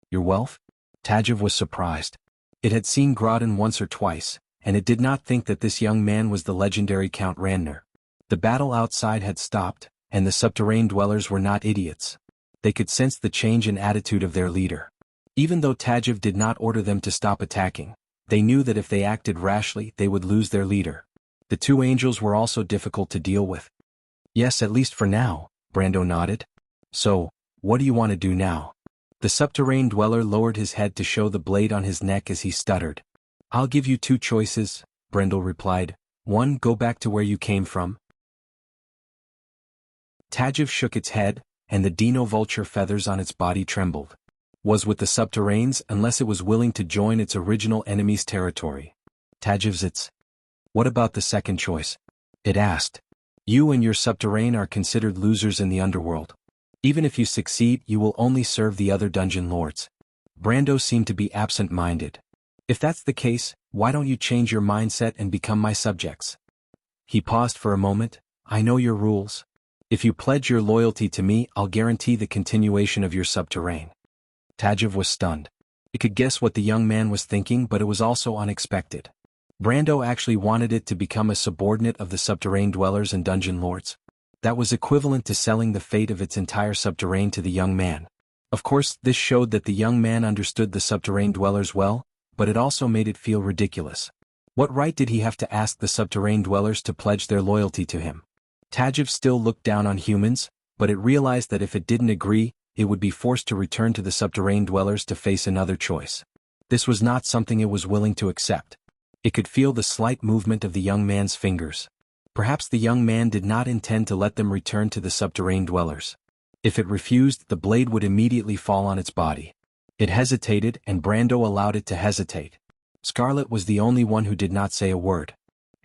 Your wealth? Tajiv was surprised. It had seen Groton once or twice, and it did not think that this young man was the legendary Count Randner. The battle outside had stopped, and the subterranean dwellers were not idiots. They could sense the change in attitude of their leader. Even though Tajiv did not order them to stop attacking, they knew that if they acted rashly they would lose their leader. The 2 angels were also difficult to deal with. Yes, at least for now, Brando nodded. So, what do you want to do now? The subterranean dweller lowered his head to show the blade on his neck as he stuttered. I'll give you 2 choices, Brendel replied. 1, go back to where you came from. Tajiv shook its head, and the dino vulture feathers on its body trembled. Was with the subterraneans unless it was willing to join its original enemy's territory. Tajiv's its. What about the second choice? It asked. You and your subterranean are considered losers in the underworld. Even if you succeed, you will only serve the other dungeon lords. Brando seemed to be absent-minded. If that's the case, why don't you change your mindset and become my subjects? He paused for a moment. I know your rules. If you pledge your loyalty to me, I'll guarantee the continuation of your subterranean. Tajiv was stunned. It could guess what the young man was thinking, but it was also unexpected. Brando actually wanted it to become a subordinate of the subterranean dwellers and dungeon lords. That was equivalent to selling the fate of its entire subterranean to the young man. Of course, this showed that the young man understood the subterranean dwellers well, but it also made it feel ridiculous. What right did he have to ask the subterranean dwellers to pledge their loyalty to him? Tajiv still looked down on humans, but it realized that if it didn't agree, it would be forced to return to the subterranean dwellers to face another choice. This was not something it was willing to accept. It could feel the slight movement of the young man's fingers. Perhaps the young man did not intend to let them return to the subterranean dwellers. If it refused, the blade would immediately fall on its body. It hesitated, and Brando allowed it to hesitate. Scarlet was the only one who did not say a word.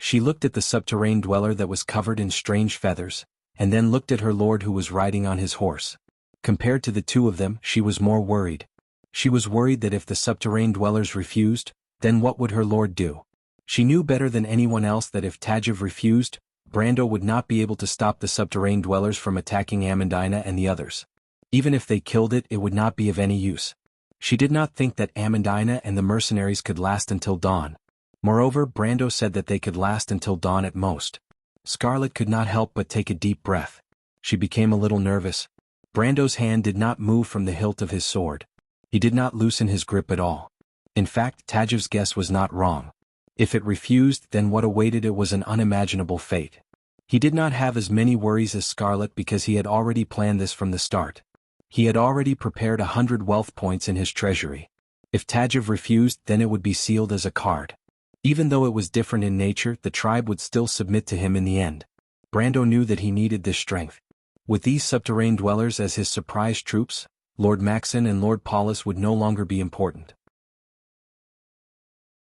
She looked at the subterranean dweller that was covered in strange feathers, and then looked at her lord who was riding on his horse. Compared to the 2 of them, she was more worried. She was worried that if the subterranean dwellers refused, then what would her lord do? She knew better than anyone else that if Tajiv refused, Brando would not be able to stop the subterranean dwellers from attacking Amandina and the others. Even if they killed it, it would not be of any use. She did not think that Amandina and the mercenaries could last until dawn. Moreover, Brando said that they could last until dawn at most. Scarlet could not help but take a deep breath. She became a little nervous. Brando's hand did not move from the hilt of his sword. He did not loosen his grip at all. In fact, Tajiv's guess was not wrong. If it refused, then what awaited it was an unimaginable fate. He did not have as many worries as Scarlet because he had already planned this from the start. He had already prepared 100 wealth points in his treasury. If Tajiv refused, then it would be sealed as a card. Even though it was different in nature, the tribe would still submit to him in the end. Brando knew that he needed this strength. With these subterranean dwellers as his surprise troops, Lord Maxon and Lord Paulus would no longer be important.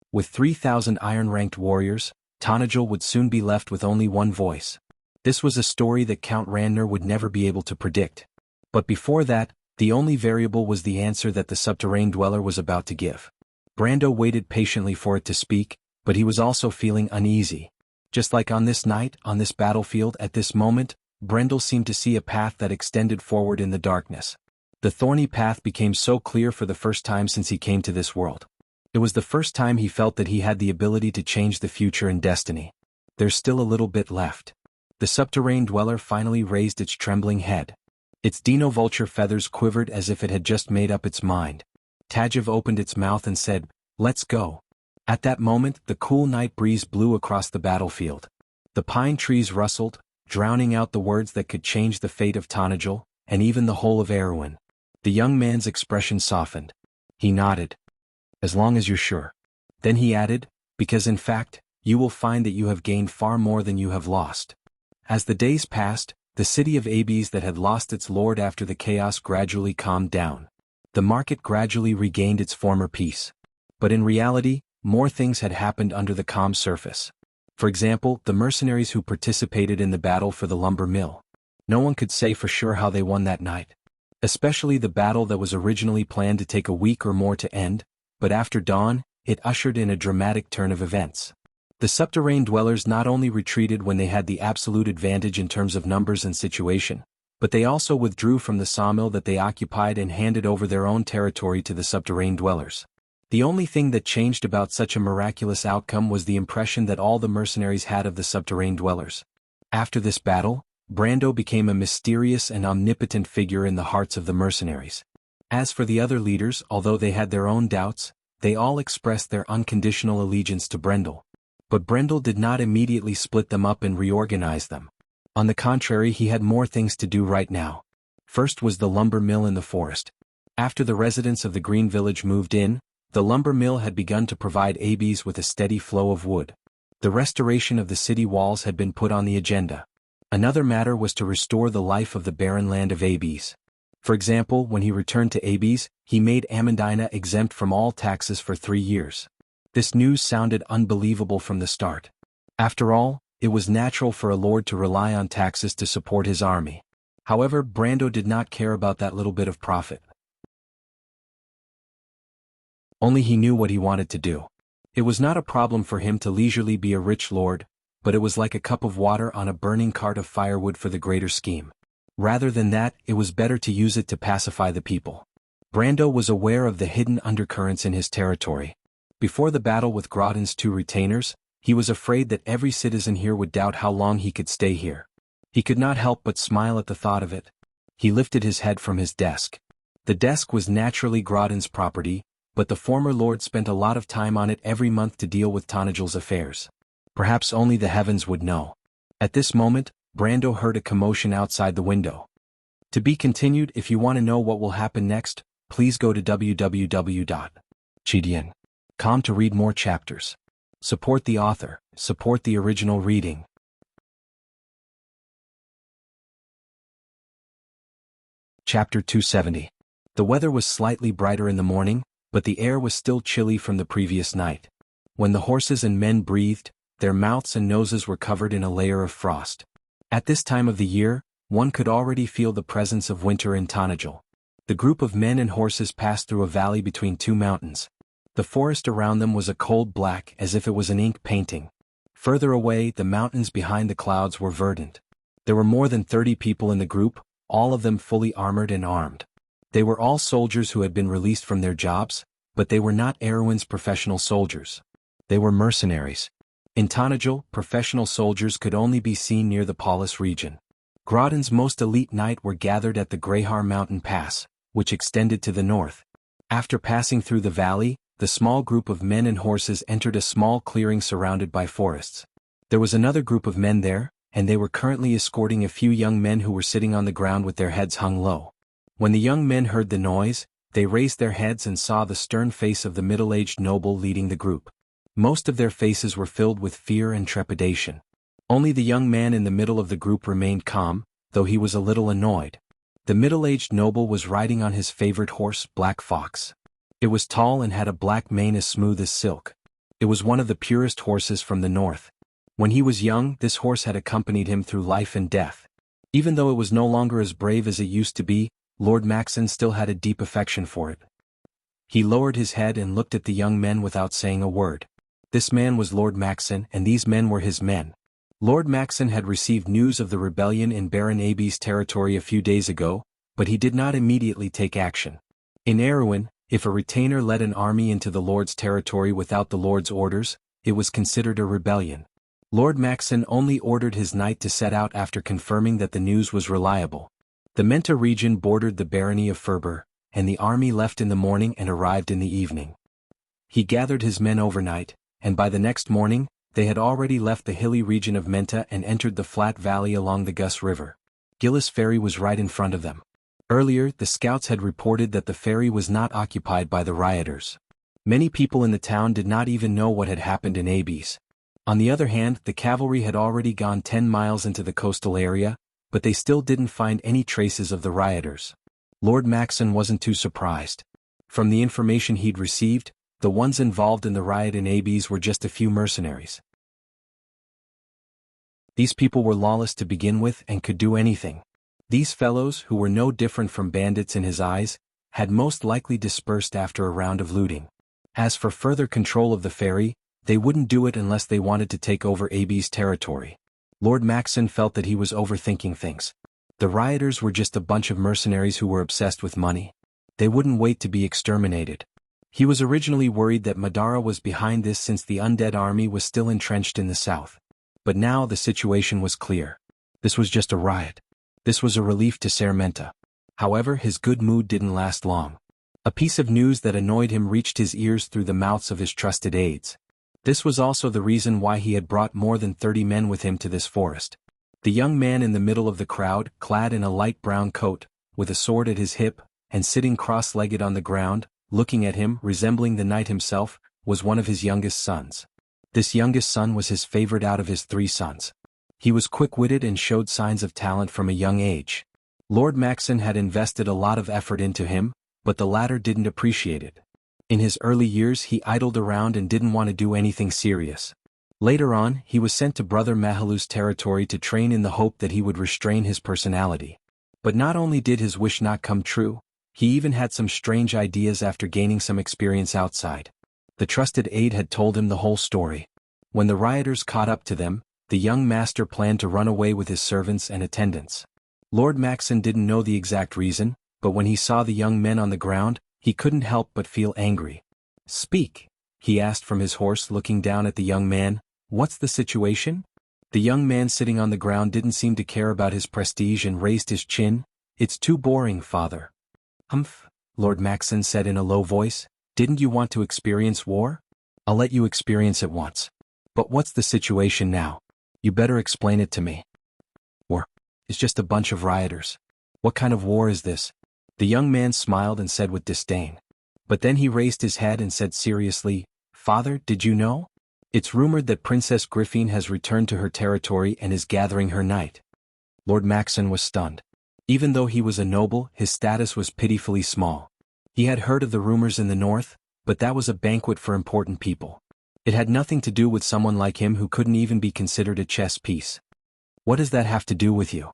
With 3,000 iron-ranked warriors, Tanajil would soon be left with only one voice. This was a story that Count Randner would never be able to predict. But before that, the only variable was the answer that the subterranean dweller was about to give. Brando waited patiently for it to speak, but he was also feeling uneasy. Just like on this night, on this battlefield, at this moment, Brendel seemed to see a path that extended forward in the darkness. The thorny path became so clear for the first time since he came to this world. It was the first time he felt that he had the ability to change the future and destiny. There's still a little bit left. The subterranean dweller finally raised its trembling head. Its dino-vulture feathers quivered as if it had just made up its mind. Tajiv opened its mouth and said, "Let's go." At that moment, the cool night breeze blew across the battlefield. The pine trees rustled, drowning out the words that could change the fate of Tanajil, and even the whole of Erewhon. The young man's expression softened. He nodded. "As long as you're sure." Then he added, "Because in fact, you will find that you have gained far more than you have lost." As the days passed, the city of Abes that had lost its lord after the chaos gradually calmed down. The market gradually regained its former peace. But in reality, more things had happened under the calm surface. For example, the mercenaries who participated in the battle for the lumber mill. No one could say for sure how they won that night. Especially the battle that was originally planned to take a week or more to end, but after dawn, it ushered in a dramatic turn of events. The subterranean dwellers not only retreated when they had the absolute advantage in terms of numbers and situation, but they also withdrew from the sawmill that they occupied and handed over their own territory to the subterranean dwellers. The only thing that changed about such a miraculous outcome was the impression that all the mercenaries had of the subterranean dwellers. After this battle, Brando became a mysterious and omnipotent figure in the hearts of the mercenaries. As for the other leaders, although they had their own doubts, they all expressed their unconditional allegiance to Brendel. But Brendel did not immediately split them up and reorganize them. On the contrary, he had more things to do right now. First was the lumber mill in the forest. After the residents of the Green Village moved in, the lumber mill had begun to provide Abes with a steady flow of wood. The restoration of the city walls had been put on the agenda. Another matter was to restore the life of the barren land of Abes. For example, when he returned to Abes, he made Amandina exempt from all taxes for 3 years. This news sounded unbelievable from the start. After all, it was natural for a lord to rely on taxes to support his army. However, Brando did not care about that little bit of profit. Only he knew what he wanted to do. It was not a problem for him to leisurely be a rich lord, but it was like a cup of water on a burning cart of firewood for the greater scheme. Rather than that, it was better to use it to pacify the people. Brando was aware of the hidden undercurrents in his territory. Before the battle with Grodin's 2 retainers, he was afraid that every citizen here would doubt how long he could stay here. He could not help but smile at the thought of it. He lifted his head from his desk. The desk was naturally Grodin's property, but the former lord spent a lot of time on it every month to deal with Tanajil's affairs. Perhaps only the heavens would know. At this moment, Brando heard a commotion outside the window. To be continued. If you want to know what will happen next, please go to www.chidian.com to read more chapters. Support the author, support the original reading. Chapter 270. The weather was slightly brighter in the morning, but the air was still chilly from the previous night. When the horses and men breathed, their mouths and noses were covered in a layer of frost. At this time of the year, one could already feel the presence of winter in Tanajil. The group of men and horses passed through a valley between 2 mountains. The forest around them was a cold black as if it was an ink painting. Further away, the mountains behind the clouds were verdant. There were more than 30 people in the group, all of them fully armored and armed. They were all soldiers who had been released from their jobs, but they were not Erewhon's professional soldiers. They were mercenaries. In Tanajul, professional soldiers could only be seen near the Paulus region. Groton's most elite knight were gathered at the Greyhar mountain pass, which extended to the north. After passing through the valley, the small group of men and horses entered a small clearing surrounded by forests. There was another group of men there, and they were currently escorting a few young men who were sitting on the ground with their heads hung low. When the young men heard the noise, they raised their heads and saw the stern face of the middle-aged noble leading the group. Most of their faces were filled with fear and trepidation. Only the young man in the middle of the group remained calm, though he was a little annoyed. The middle-aged noble was riding on his favorite horse, Black Fox. It was tall and had a black mane as smooth as silk. It was one of the purest horses from the north. When he was young, this horse had accompanied him through life and death. Even though it was no longer as brave as it used to be, Lord Maxon still had a deep affection for it. He lowered his head and looked at the young men without saying a word. This man was Lord Maxon, and these men were his men. Lord Maxon had received news of the rebellion in Baron Aby's territory a few days ago, but he did not immediately take action. In Erewhon, if a retainer led an army into the Lord's territory without the Lord's orders, it was considered a rebellion. Lord Maxon only ordered his knight to set out after confirming that the news was reliable. The Menta region bordered the barony of Ferber, and the army left in the morning and arrived in the evening. He gathered his men overnight, and by the next morning, they had already left the hilly region of Menta and entered the flat valley along the Gus River. Gillis Ferry was right in front of them. Earlier, the scouts had reported that the ferry was not occupied by the rioters. Many people in the town did not even know what had happened in Abyss. On the other hand, the cavalry had already gone 10 miles into the coastal area, but they still didn't find any traces of the rioters. Lord Maxon wasn't too surprised. From the information he'd received, the ones involved in the riot in Abyss were just a few mercenaries. These people were lawless to begin with and could do anything. These fellows, who were no different from bandits in his eyes, had most likely dispersed after a round of looting. As for further control of the ferry, they wouldn't do it unless they wanted to take over Abyss territory. Lord Maxon felt that he was overthinking things. The rioters were just a bunch of mercenaries who were obsessed with money. They wouldn't wait to be exterminated. He was originally worried that Madara was behind this since the undead army was still entrenched in the south. But now the situation was clear. This was just a riot. This was a relief to Ser Menta. However, his good mood didn't last long. A piece of news that annoyed him reached his ears through the mouths of his trusted aides. This was also the reason why he had brought more than 30 men with him to this forest. The young man in the middle of the crowd, clad in a light brown coat, with a sword at his hip, and sitting cross-legged on the ground, looking at him, resembling the knight himself, was one of his youngest sons. This youngest son was his favorite out of his 3 sons. He was quick-witted and showed signs of talent from a young age. Lord Maxon had invested a lot of effort into him, but the latter didn't appreciate it. In his early years he idled around and didn't want to do anything serious. Later on, he was sent to Brother Mahalu's territory to train in the hope that he would restrain his personality. But not only did his wish not come true, he even had some strange ideas after gaining some experience outside. The trusted aide had told him the whole story. When the rioters caught up to them, the young master planned to run away with his servants and attendants. Lord Maxon didn't know the exact reason, but when he saw the young men on the ground, he couldn't help but feel angry. "Speak," he asked from his horse, looking down at the young man. "What's the situation?" The young man sitting on the ground didn't seem to care about his prestige and raised his chin. "It's too boring, father." "Humph," Lord Maxon said in a low voice. "Didn't you want to experience war? I'll let you experience it once. But what's the situation now? You better explain it to me." "War. It's just a bunch of rioters. What kind of war is this?" The young man smiled and said with disdain. But then he raised his head and said seriously, "Father, did you know? It's rumored that Princess Griffine has returned to her territory and is gathering her knight." Lord Maxon was stunned. Even though he was a noble, his status was pitifully small. He had heard of the rumors in the north, but that was a banquet for important people. It had nothing to do with someone like him who couldn't even be considered a chess piece. "What does that have to do with you?"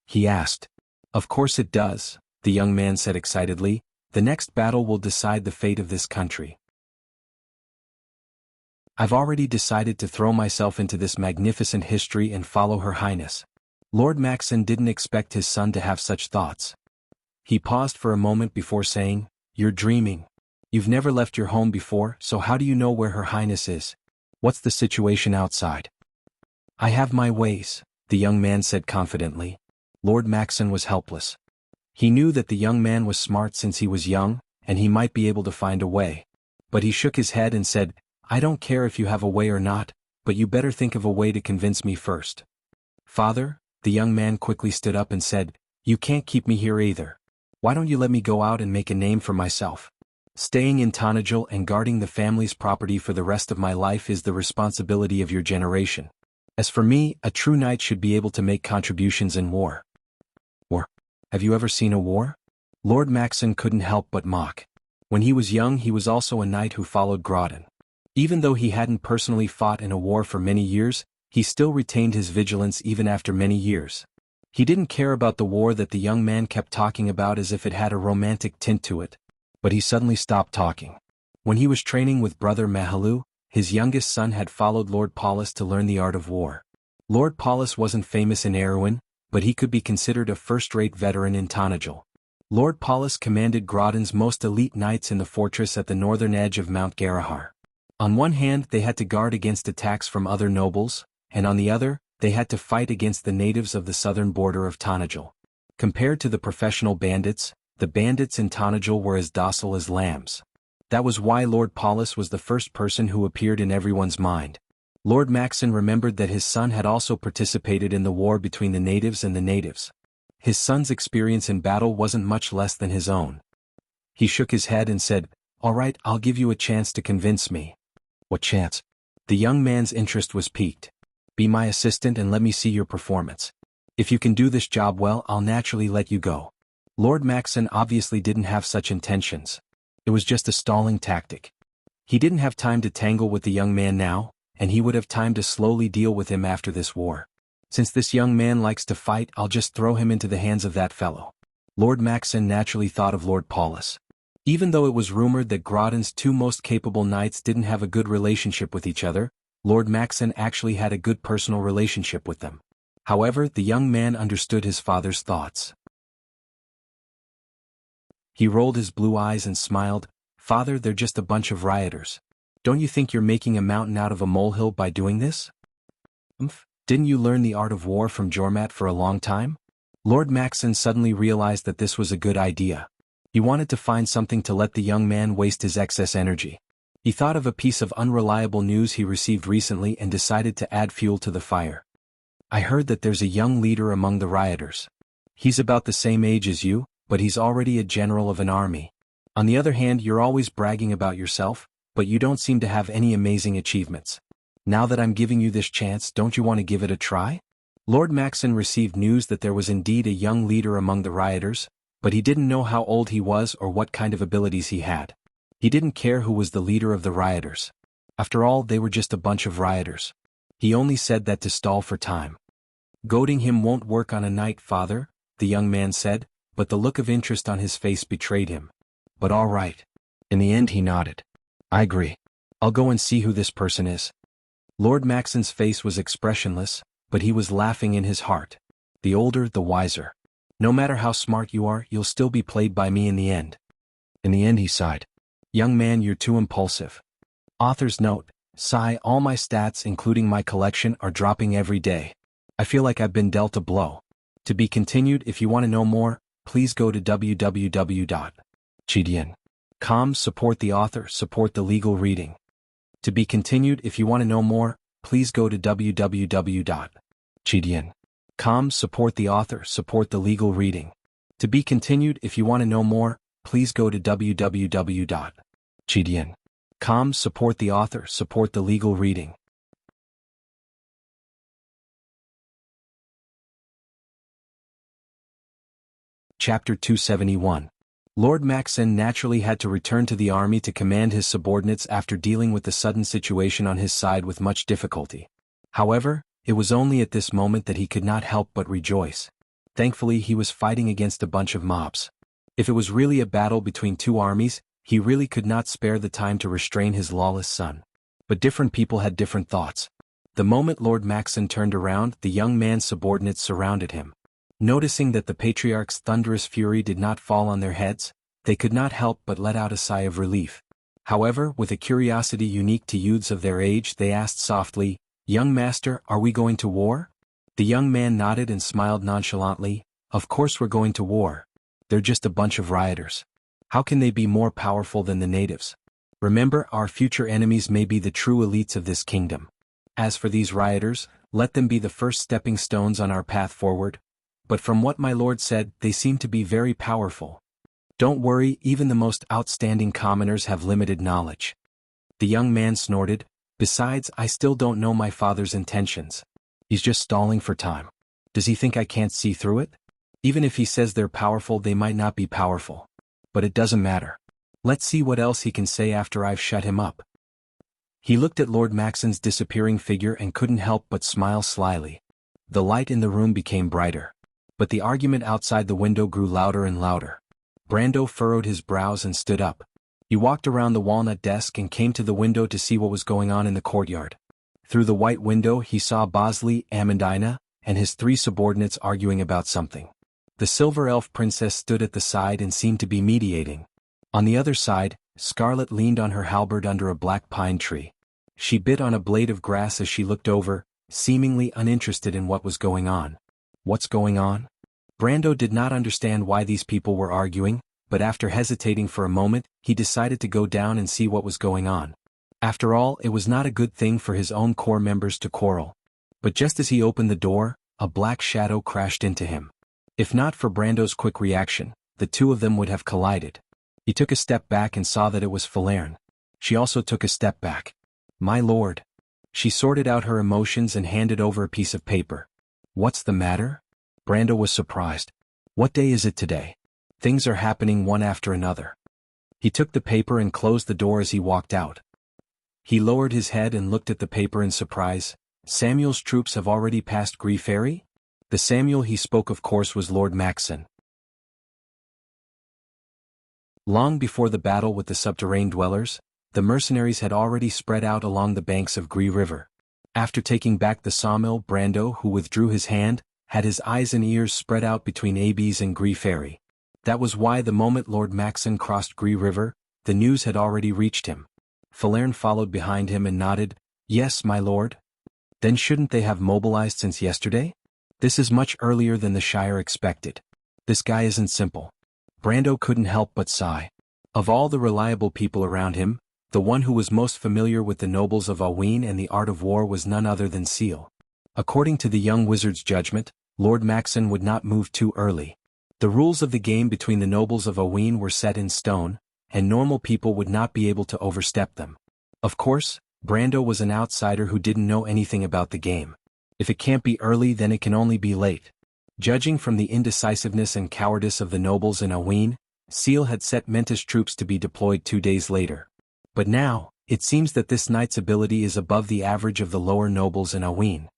he asked. "Of course it does," the young man said excitedly. "The next battle will decide the fate of this country." I've already decided to throw myself into this magnificent history and follow Her Highness. Lord Maxon didn't expect his son to have such thoughts. He paused for a moment before saying, "You're dreaming. You've never left your home before, so how do you know where Her Highness is? What's the situation outside?" "I have my ways," the young man said confidently. Lord Maxon was helpless. He knew that the young man was smart since he was young, and he might be able to find a way. But he shook his head and said, "I don't care if you have a way or not, but you better think of a way to convince me first." "Father," the young man quickly stood up and said, "you can't keep me here either. Why don't you let me go out and make a name for myself? Staying in Tanajil and guarding the family's property for the rest of my life is the responsibility of your generation. As for me, a true knight should be able to make contributions in war." "War? Have you ever seen a war?" Lord Maxon couldn't help but mock. When he was young he was also a knight who followed Grodin. Even though he hadn't personally fought in a war for many years, he still retained his vigilance even after many years. He didn't care about the war that the young man kept talking about as if it had a romantic tint to it. But he suddenly stopped talking. When he was training with Brother Mahalu, his youngest son had followed Lord Paulus to learn the art of war. Lord Paulus wasn't famous in Erewhon, but he could be considered a first-rate veteran in Tanajil. Lord Paulus commanded Grodin's most elite knights in the fortress at the northern edge of Mount Garahar. On one hand they had to guard against attacks from other nobles, and on the other, they had to fight against the natives of the southern border of Tanajil. Compared to the professional bandits, the bandits in Tanajil were as docile as lambs. That was why Lord Paulus was the first person who appeared in everyone's mind. Lord Maxon remembered that his son had also participated in the war between the natives and the natives. His son's experience in battle wasn't much less than his own. He shook his head and said, "All right, I'll give you a chance to convince me." "What chance?" The young man's interest was piqued. "Be my assistant and let me see your performance. If you can do this job well, I'll naturally let you go." Lord Maxon obviously didn't have such intentions. It was just a stalling tactic. He didn't have time to tangle with the young man now, and he would have time to slowly deal with him after this war. Since this young man likes to fight, I'll just throw him into the hands of that fellow. Lord Maxon naturally thought of Lord Paulus. Even though it was rumored that Grodin's two most capable knights didn't have a good relationship with each other, Lord Maxon actually had a good personal relationship with them. However, the young man understood his father's thoughts. He rolled his blue eyes and smiled. "Father, they're just a bunch of rioters. Don't you think you're making a mountain out of a molehill by doing this?" Didn't you learn the art of war from Jormat for a long time?" Lord Maxon suddenly realized that this was a good idea. He wanted to find something to let the young man waste his excess energy. He thought of a piece of unreliable news he received recently and decided to add fuel to the fire. "I heard that there's a young leader among the rioters. He's about the same age as you, but he's already a general of an army. On the other hand, you're always bragging about yourself, but you don't seem to have any amazing achievements. Now that I'm giving you this chance, don't you want to give it a try?" Lord Maxon received news that there was indeed a young leader among the rioters, but he didn't know how old he was or what kind of abilities he had. He didn't care who was the leader of the rioters. After all, they were just a bunch of rioters. He only said that to stall for time. "Goading him won't work on a knight, father," the young man said, but the look of interest on his face betrayed him. "But all right." In the end he nodded. "I agree. I'll go and see who this person is." Lord Maxon's face was expressionless, but he was laughing in his heart. The older, the wiser. "No matter how smart you are, you'll still be played by me in the end." In the end he sighed. "Young man, you're too impulsive." Author's note: sigh, all my stats including my collection are dropping every day. I feel like I've been dealt a blow. To be continued. If you want to know more, please go to www.chidian.com. Support the author, support the legal reading. To be continued. If you want to know more, please go to www.chidian.com. Support the author, support the legal reading. To be continued. If you want to know more, please go to www.chidian.com. Support the author, support the legal reading. Chapter 271. Lord Maxon naturally had to return to the army to command his subordinates after dealing with the sudden situation on his side with much difficulty. However, it was only at this moment that he could not help but rejoice. Thankfully, he was fighting against a bunch of mobs. If it was really a battle between two armies, he really could not spare the time to restrain his lawless son. But different people had different thoughts. The moment Lord Maxon turned around, the young man's subordinates surrounded him. Noticing that the patriarch's thunderous fury did not fall on their heads, they could not help but let out a sigh of relief. However, with a curiosity unique to youths of their age, they asked softly, "Young master, are we going to war?" The young man nodded and smiled nonchalantly. "Of course we're going to war. They're just a bunch of rioters. How can they be more powerful than the natives? Remember, our future enemies may be the true elites of this kingdom. As for these rioters, let them be the first stepping stones on our path forward. But from what my lord said, they seem to be very powerful. Don't worry, even the most outstanding commoners have limited knowledge." The young man snorted. "Besides, I still don't know my father's intentions. He's just stalling for time. Does he think I can't see through it? Even if he says they're powerful, they might not be powerful. But it doesn't matter. Let's see what else he can say after I've shut him up." He looked at Lord Maxon's disappearing figure and couldn't help but smile slyly. The light in the room became brighter. But the argument outside the window grew louder and louder. Brando furrowed his brows and stood up. He walked around the walnut desk and came to the window to see what was going on in the courtyard. Through the white window he saw Bosley, Amandina, and his 3 subordinates arguing about something. The silver elf princess stood at the side and seemed to be mediating. On the other side, Scarlet leaned on her halberd under a black pine tree. She bit on a blade of grass as she looked over, seemingly uninterested in what was going on. What's going on? Brando did not understand why these people were arguing, but after hesitating for a moment, he decided to go down and see what was going on. After all, it was not a good thing for his own corps members to quarrel. But just as he opened the door, a black shadow crashed into him. If not for Brando's quick reaction, the 2 of them would have collided. He took a step back and saw that it was Falerne. She also took a step back. "My lord." She sorted out her emotions and handed over a piece of paper. "What's the matter?" Brando was surprised. "What day is it today? Things are happening one after another." He took the paper and closed the door as he walked out. He lowered his head and looked at the paper in surprise. Samuel's troops have already passed Gree Ferry? The Samuel he spoke of course was Lord Maxon. Long before the battle with the subterranean dwellers, the mercenaries had already spread out along the banks of Gree River. After taking back the sawmill, Brando, who withdrew his hand, had his eyes and ears spread out between Abies and Gree Ferry. That was why the moment Lord Maxon crossed Gree River, the news had already reached him. Falerne followed behind him and nodded. "Yes, my lord." "Then shouldn't they have mobilized since yesterday? This is much earlier than the Shire expected. This guy isn't simple." Brando couldn't help but sigh. Of all the reliable people around him, the one who was most familiar with the nobles of Aween and the art of war was none other than Seal. According to the young wizard's judgment, Lord Maxon would not move too early. The rules of the game between the nobles of Aween were set in stone, and normal people would not be able to overstep them. Of course, Brando was an outsider who didn't know anything about the game. If it can't be early, then it can only be late. Judging from the indecisiveness and cowardice of the nobles in Aween, Seal had set Mentis troops to be deployed 2 days later. But now, it seems that this knight's ability is above the average of the lower nobles in Aween.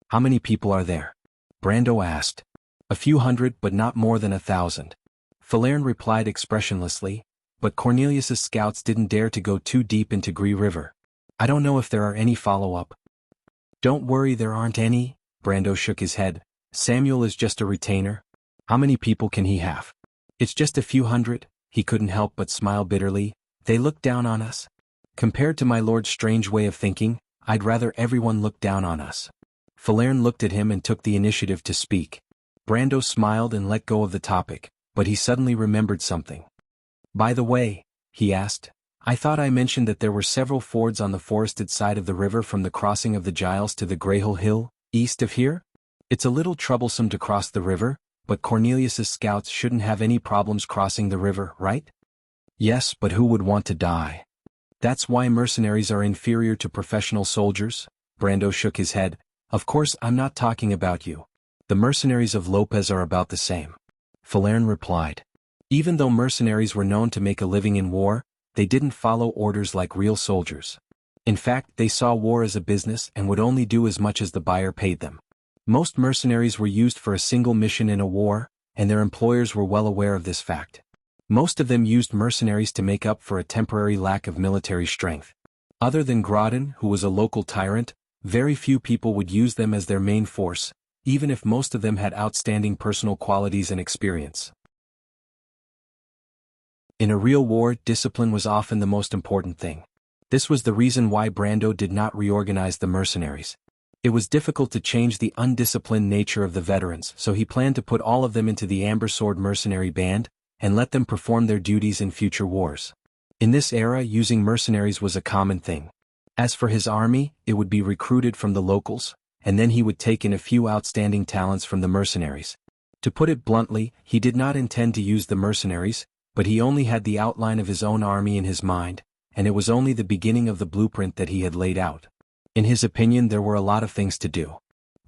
"How many people are there?" Brando asked. "A few hundred, but not more than 1,000. Falerne replied expressionlessly, "But Cornelius's scouts didn't dare to go too deep into Gree River. I don't know if there are any follow-up." "Don't worry, there aren't any," Brando shook his head. "Samuel is just a retainer. How many people can he have? It's just a few hundred." He couldn't help but smile bitterly. "They look down on us. Compared to my lord's strange way of thinking, I'd rather everyone look down on us." Falerne looked at him and took the initiative to speak. Brando smiled and let go of the topic, but he suddenly remembered something. "By the way," he asked, "I thought I mentioned that there were several fords on the forested side of the river from the crossing of the Giles to the Greyhill Hill, east of here? It's a little troublesome to cross the river, but Cornelius's scouts shouldn't have any problems crossing the river, right?" "Yes, but who would want to die? That's why mercenaries are inferior to professional soldiers." Brando shook his head. "Of course I'm not talking about you. The mercenaries of Lopez are about the same." Falerne replied. Even though mercenaries were known to make a living in war, they didn't follow orders like real soldiers. In fact, they saw war as a business and would only do as much as the buyer paid them. Most mercenaries were used for a single mission in a war, and their employers were well aware of this fact. Most of them used mercenaries to make up for a temporary lack of military strength. Other than Groton, who was a local tyrant, very few people would use them as their main force, even if most of them had outstanding personal qualities and experience. In a real war, discipline was often the most important thing. This was the reason why Brando did not reorganize the mercenaries. It was difficult to change the undisciplined nature of the veterans, so he planned to put all of them into the Amber Sword mercenary band, and let them perform their duties in future wars. In this era, using mercenaries was a common thing. As for his army, it would be recruited from the locals, and then he would take in a few outstanding talents from the mercenaries. To put it bluntly, he did not intend to use the mercenaries, but he only had the outline of his own army in his mind, and it was only the beginning of the blueprint that he had laid out. In his opinion, there were a lot of things to do.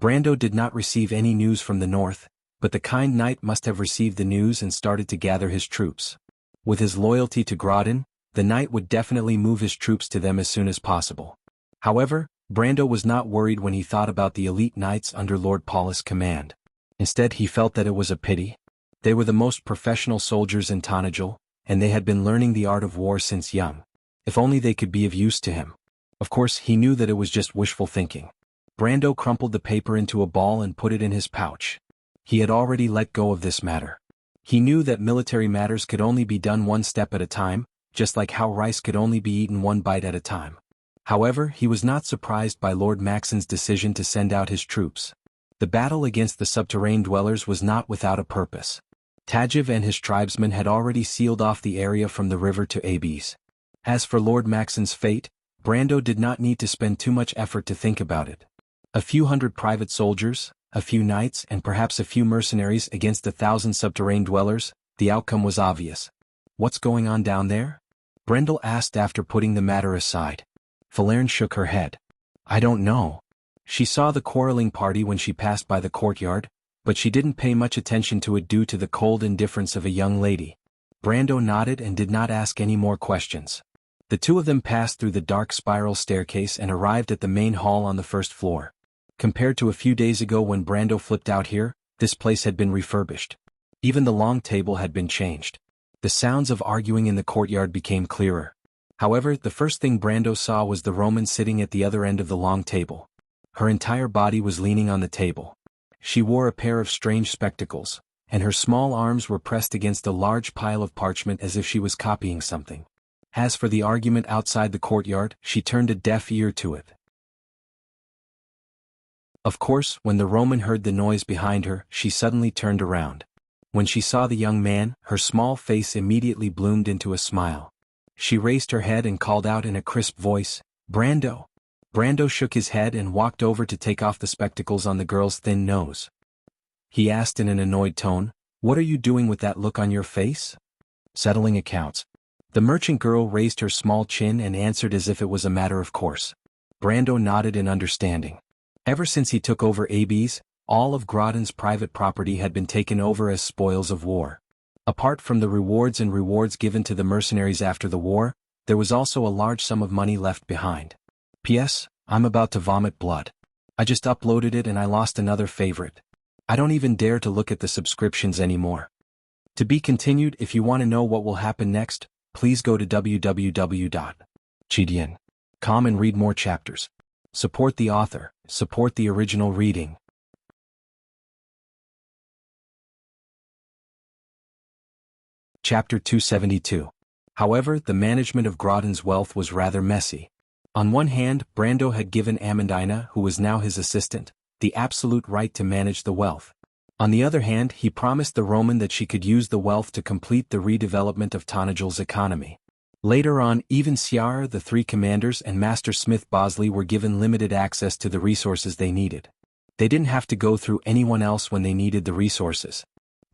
Brando did not receive any news from the north, but the kind knight must have received the news and started to gather his troops. With his loyalty to Groton, the knight would definitely move his troops to them as soon as possible. However, Brando was not worried when he thought about the elite knights under Lord Paulus' command. Instead, he felt that it was a pity. They were the most professional soldiers in Tanagal, and they had been learning the art of war since young. If only they could be of use to him. Of course, he knew that it was just wishful thinking. Brando crumpled the paper into a ball and put it in his pouch. He had already let go of this matter. He knew that military matters could only be done one step at a time, just like how rice could only be eaten one bite at a time. However, he was not surprised by Lord Maxon's decision to send out his troops. The battle against the subterranean dwellers was not without a purpose. Tajiv and his tribesmen had already sealed off the area from the river to Abes. As for Lord Maxon's fate, Brando did not need to spend too much effort to think about it. A few hundred private soldiers, a few knights, and perhaps a few mercenaries against 1,000 subterranean dwellers, the outcome was obvious. "What's going on down there?" Brendel asked after putting the matter aside. Falerne shook her head. "I don't know." She saw the quarreling party when she passed by the courtyard, but she didn't pay much attention to it due to the cold indifference of a young lady. Brando nodded and did not ask any more questions. The two of them passed through the dark spiral staircase and arrived at the main hall on the first floor. Compared to a few days ago when Brando flipped out here, this place had been refurbished. Even the long table had been changed. The sounds of arguing in the courtyard became clearer. However, the first thing Brando saw was the Roman sitting at the other end of the long table. Her entire body was leaning on the table. She wore a pair of strange spectacles, and her small arms were pressed against a large pile of parchment as if she was copying something. As for the argument outside the courtyard, she turned a deaf ear to it. Of course, when the Roman heard the noise behind her, she suddenly turned around. When she saw the young man, her small face immediately bloomed into a smile. She raised her head and called out in a crisp voice, "Brando!" Brando shook his head and walked over to take off the spectacles on the girl's thin nose. He asked in an annoyed tone, "What are you doing with that look on your face?" "Settling accounts." The merchant girl raised her small chin and answered as if it was a matter of course. Brando nodded in understanding. Ever since he took over Abes, all of Groton's private property had been taken over as spoils of war. Apart from the rewards given to the mercenaries after the war, there was also a large sum of money left behind. P.S. I'm about to vomit blood. I just uploaded it and I lost another favorite. I don't even dare to look at the subscriptions anymore. To be continued. If you want to know what will happen next, please go to www.chidian.com and read more chapters. Support the author, support the original reading. Chapter 272. However, the management of Groton's wealth was rather messy. On one hand, Brando had given Amandina, who was now his assistant, the absolute right to manage the wealth. On the other hand, he promised the Roman that she could use the wealth to complete the redevelopment of Tanajal's economy. Later on, even Ciara, the three commanders, and Master Smith Bosley were given limited access to the resources they needed. They didn't have to go through anyone else when they needed the resources.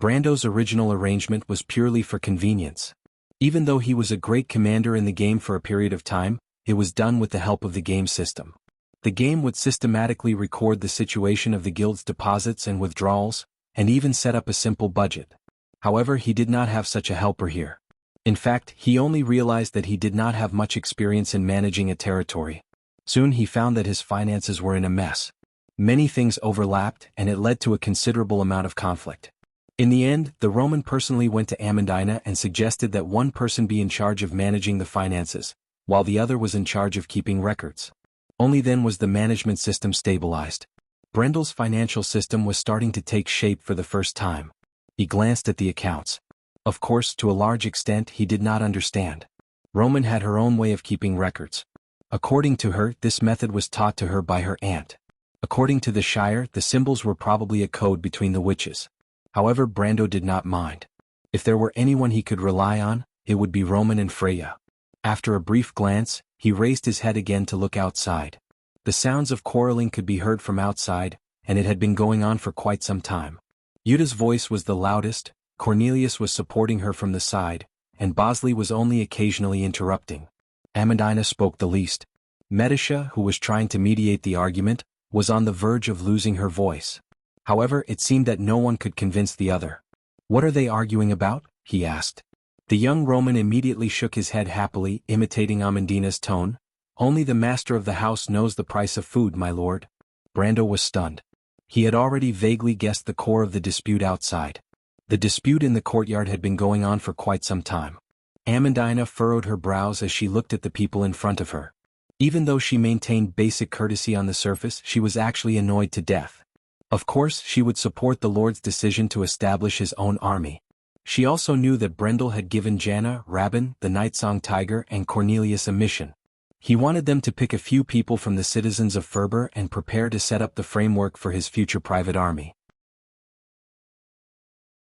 Brando's original arrangement was purely for convenience. Even though he was a great commander in the game for a period of time, it was done with the help of the game system. The game would systematically record the situation of the guild's deposits and withdrawals, and even set up a simple budget. However, he did not have such a helper here. In fact, he only realized that he did not have much experience in managing a territory. Soon he found that his finances were in a mess. Many things overlapped, and it led to a considerable amount of conflict. In the end, the Roman personally went to Amandina and suggested that one person be in charge of managing the finances, while the other was in charge of keeping records. Only then was the management system stabilized. Brendel's financial system was starting to take shape for the first time. He glanced at the accounts. Of course, to a large extent he did not understand. Roman had her own way of keeping records. According to her, this method was taught to her by her aunt. According to the Shire, the symbols were probably a code between the witches. However, Brando did not mind. If there were anyone he could rely on, it would be Roman and Freya. After a brief glance, he raised his head again to look outside. The sounds of quarreling could be heard from outside, and it had been going on for quite some time. Yuda's voice was the loudest, Cornelius was supporting her from the side, and Bosley was only occasionally interrupting. Amandina spoke the least. Medisha, who was trying to mediate the argument, was on the verge of losing her voice. However, it seemed that no one could convince the other. "What are they arguing about?" he asked. The young Roman immediately shook his head happily, imitating Amandina's tone. "Only the master of the house knows the price of food, my lord." Brando was stunned. He had already vaguely guessed the core of the dispute outside. The dispute in the courtyard had been going on for quite some time. Amandina furrowed her brows as she looked at the people in front of her. Even though she maintained basic courtesy on the surface, she was actually annoyed to death. Of course, she would support the Lord's decision to establish his own army. She also knew that Brendel had given Janna, Rabin, the Nightsong Tiger, and Cornelius a mission. He wanted them to pick a few people from the citizens of Ferber and prepare to set up the framework for his future private army.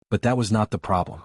But that was not the problem.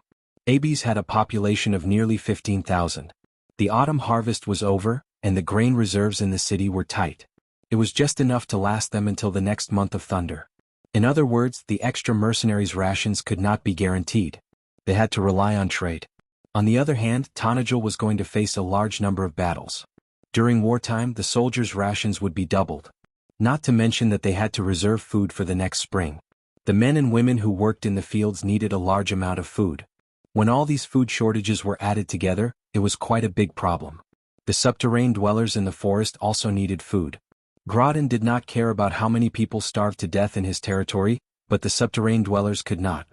Abes had a population of nearly 15,000. The autumn harvest was over, and the grain reserves in the city were tight. It was just enough to last them until the next month of thunder. In other words, the extra mercenaries' rations could not be guaranteed. They had to rely on trade. On the other hand, Tanajil was going to face a large number of battles. During wartime, the soldiers' rations would be doubled. Not to mention that they had to reserve food for the next spring. The men and women who worked in the fields needed a large amount of food. When all these food shortages were added together, it was quite a big problem. The subterranean dwellers in the forest also needed food. Grodin did not care about how many people starved to death in his territory, but the subterranean dwellers could not.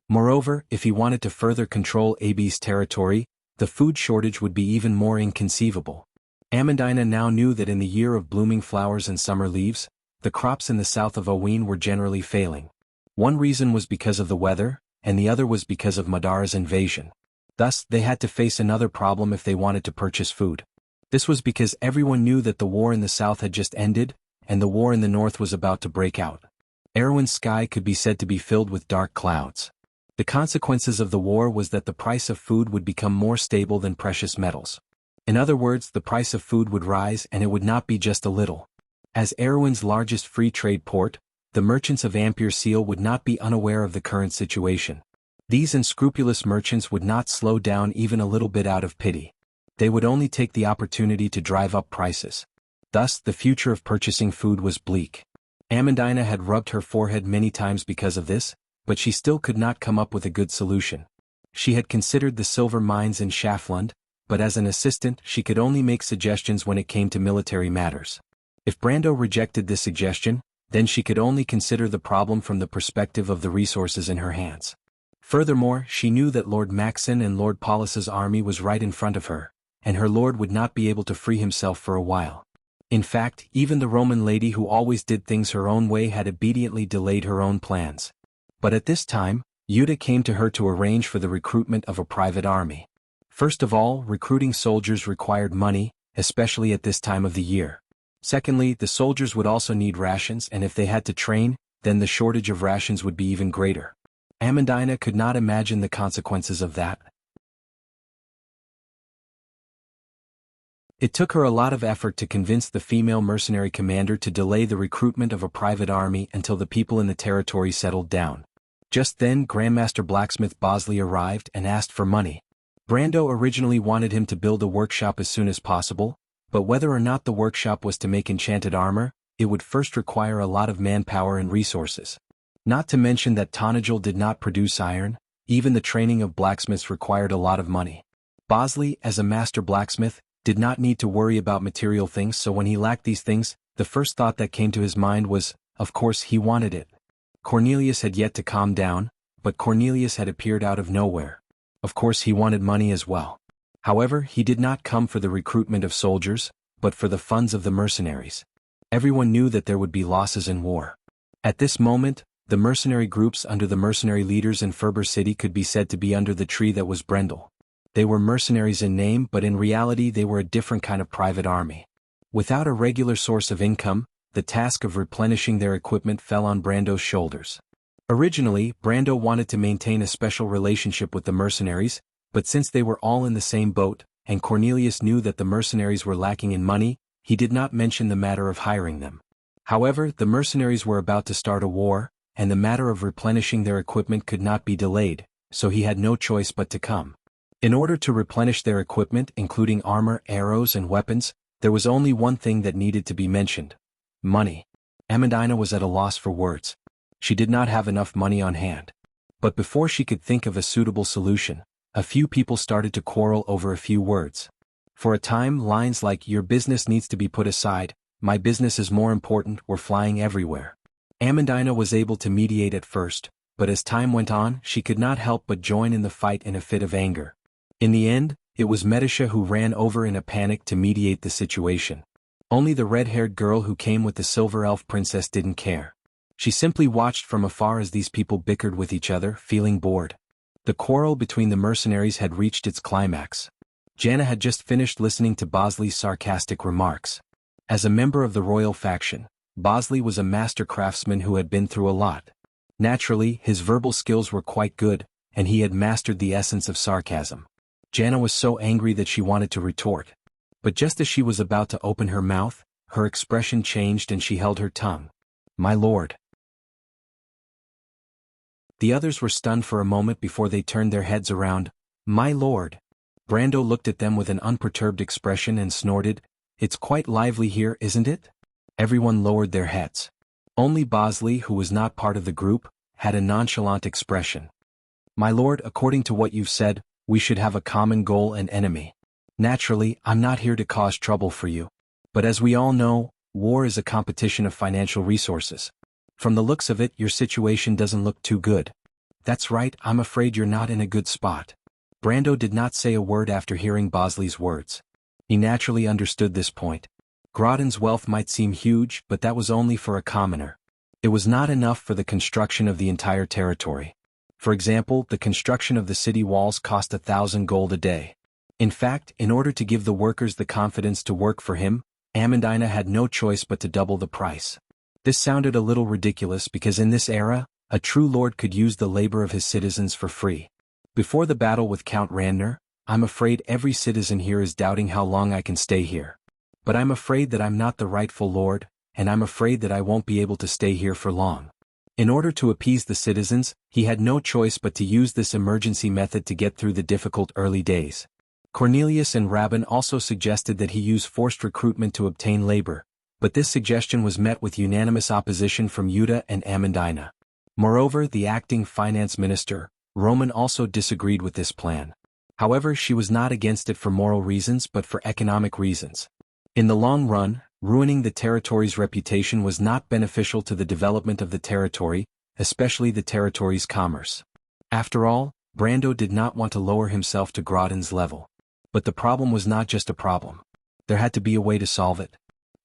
Moreover, if he wanted to further control Ab's territory, the food shortage would be even more inconceivable. Amandina now knew that in the year of blooming flowers and summer leaves, the crops in the south of Oween were generally failing. One reason was because of the weather, and the other was because of Madara's invasion. Thus, they had to face another problem if they wanted to purchase food. This was because everyone knew that the war in the south had just ended, and the war in the north was about to break out. Erwin's sky could be said to be filled with dark clouds. The consequences of the war was that the price of food would become more stable than precious metals. In other words, the price of food would rise, and it would not be just a little. As Erwin's largest free trade port, the merchants of Ampere Seal would not be unaware of the current situation. These unscrupulous merchants would not slow down even a little bit out of pity. They would only take the opportunity to drive up prices. Thus, the future of purchasing food was bleak. Amandina had rubbed her forehead many times because of this, but she still could not come up with a good solution. She had considered the silver mines in Schaflund, but as an assistant she could only make suggestions when it came to military matters. If Brando rejected this suggestion, then she could only consider the problem from the perspective of the resources in her hands. Furthermore, she knew that Lord Maxon and Lord Paulus's army was right in front of her, and her lord would not be able to free himself for a while. In fact, even the Roman lady who always did things her own way had obediently delayed her own plans. But at this time, Yuda came to her to arrange for the recruitment of a private army. First of all, recruiting soldiers required money, especially at this time of the year. Secondly, the soldiers would also need rations, and if they had to train, then the shortage of rations would be even greater. Amandina could not imagine the consequences of that. It took her a lot of effort to convince the female mercenary commander to delay the recruitment of a private army until the people in the territory settled down. Just then, Grandmaster Blacksmith Bosley arrived and asked for money. Brando originally wanted him to build a workshop as soon as possible, but whether or not the workshop was to make enchanted armor, it would first require a lot of manpower and resources. Not to mention that Tanajil did not produce iron, even the training of blacksmiths required a lot of money. Bosley, as a master blacksmith, did not need to worry about material things, so when he lacked these things, the first thought that came to his mind was, of course, he wanted it. Cornelius had yet to calm down, but Cornelius had appeared out of nowhere. Of course he wanted money as well. However, he did not come for the recruitment of soldiers, but for the funds of the mercenaries. Everyone knew that there would be losses in war. At this moment, the mercenary groups under the mercenary leaders in Ferber City could be said to be under the tree that was Brendel. They were mercenaries in name, but in reality they were a different kind of private army. Without a regular source of income, the task of replenishing their equipment fell on Brando's shoulders. Originally, Brando wanted to maintain a special relationship with the mercenaries, but since they were all in the same boat, and Cornelius knew that the mercenaries were lacking in money, he did not mention the matter of hiring them. However, the mercenaries were about to start a war, and the matter of replenishing their equipment could not be delayed, so he had no choice but to come. In order to replenish their equipment, including armor, arrows, and weapons, there was only one thing that needed to be mentioned: money. Amandina was at a loss for words. She did not have enough money on hand. But before she could think of a suitable solution, a few people started to quarrel over a few words. For a time, lines like "your business needs to be put aside," "my business is more important," were flying everywhere. Amandina was able to mediate at first, but as time went on, she could not help but join in the fight in a fit of anger. In the end, it was Medisha who ran over in a panic to mediate the situation. Only the red-haired girl who came with the silver elf princess didn't care. She simply watched from afar as these people bickered with each other, feeling bored. The quarrel between the mercenaries had reached its climax. Jana had just finished listening to Bosley's sarcastic remarks. As a member of the royal faction, Bosley was a master craftsman who had been through a lot. Naturally, his verbal skills were quite good, and he had mastered the essence of sarcasm. Jana was so angry that she wanted to retort. But just as she was about to open her mouth, her expression changed and she held her tongue. "My lord." The others were stunned for a moment before they turned their heads around. "My lord." Brando looked at them with an unperturbed expression and snorted, "It's quite lively here, isn't it?" Everyone lowered their heads. Only Bosley, who was not part of the group, had a nonchalant expression. "My lord, according to what you've said, we should have a common goal and enemy. Naturally, I'm not here to cause trouble for you. But as we all know, war is a competition of financial resources. From the looks of it, your situation doesn't look too good." "That's right, I'm afraid you're not in a good spot." Brando did not say a word after hearing Bosley's words. He naturally understood this point. Grodin's wealth might seem huge, but that was only for a commoner. It was not enough for the construction of the entire territory. For example, the construction of the city walls cost 1,000 gold a day. In fact, in order to give the workers the confidence to work for him, Amandina had no choice but to double the price. This sounded a little ridiculous because in this era, a true lord could use the labor of his citizens for free. Before the battle with Count Randner, "I'm afraid every citizen here is doubting how long I can stay here. But I'm afraid that I'm not the rightful lord, and I'm afraid that I won't be able to stay here for long." In order to appease the citizens, he had no choice but to use this emergency method to get through the difficult early days. Cornelius and Rabin also suggested that he use forced recruitment to obtain labor, but this suggestion was met with unanimous opposition from Yuda and Amandina. Moreover, the acting finance minister, Roman, also disagreed with this plan. However, she was not against it for moral reasons but for economic reasons. In the long run, ruining the territory's reputation was not beneficial to the development of the territory, especially the territory's commerce. After all, Brando did not want to lower himself to Grodin's level. But the problem was not just a problem. There had to be a way to solve it.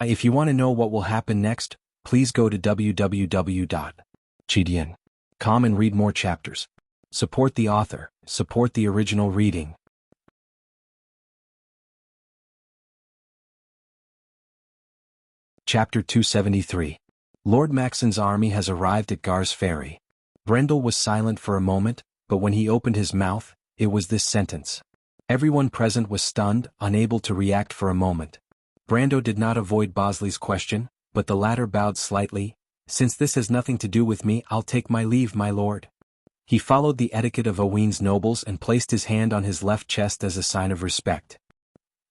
If you want to know what will happen next, please go to www.chidian.com and read more chapters. Support the author, support the original reading. Chapter 273. Lord Maxon's army has arrived at Gar's Ferry. Brendel was silent for a moment, but when he opened his mouth, it was this sentence. Everyone present was stunned, unable to react for a moment. Brando did not avoid Bosley's question, but the latter bowed slightly. "Since this has nothing to do with me, I'll take my leave, my lord." He followed the etiquette of Oween's nobles and placed his hand on his left chest as a sign of respect.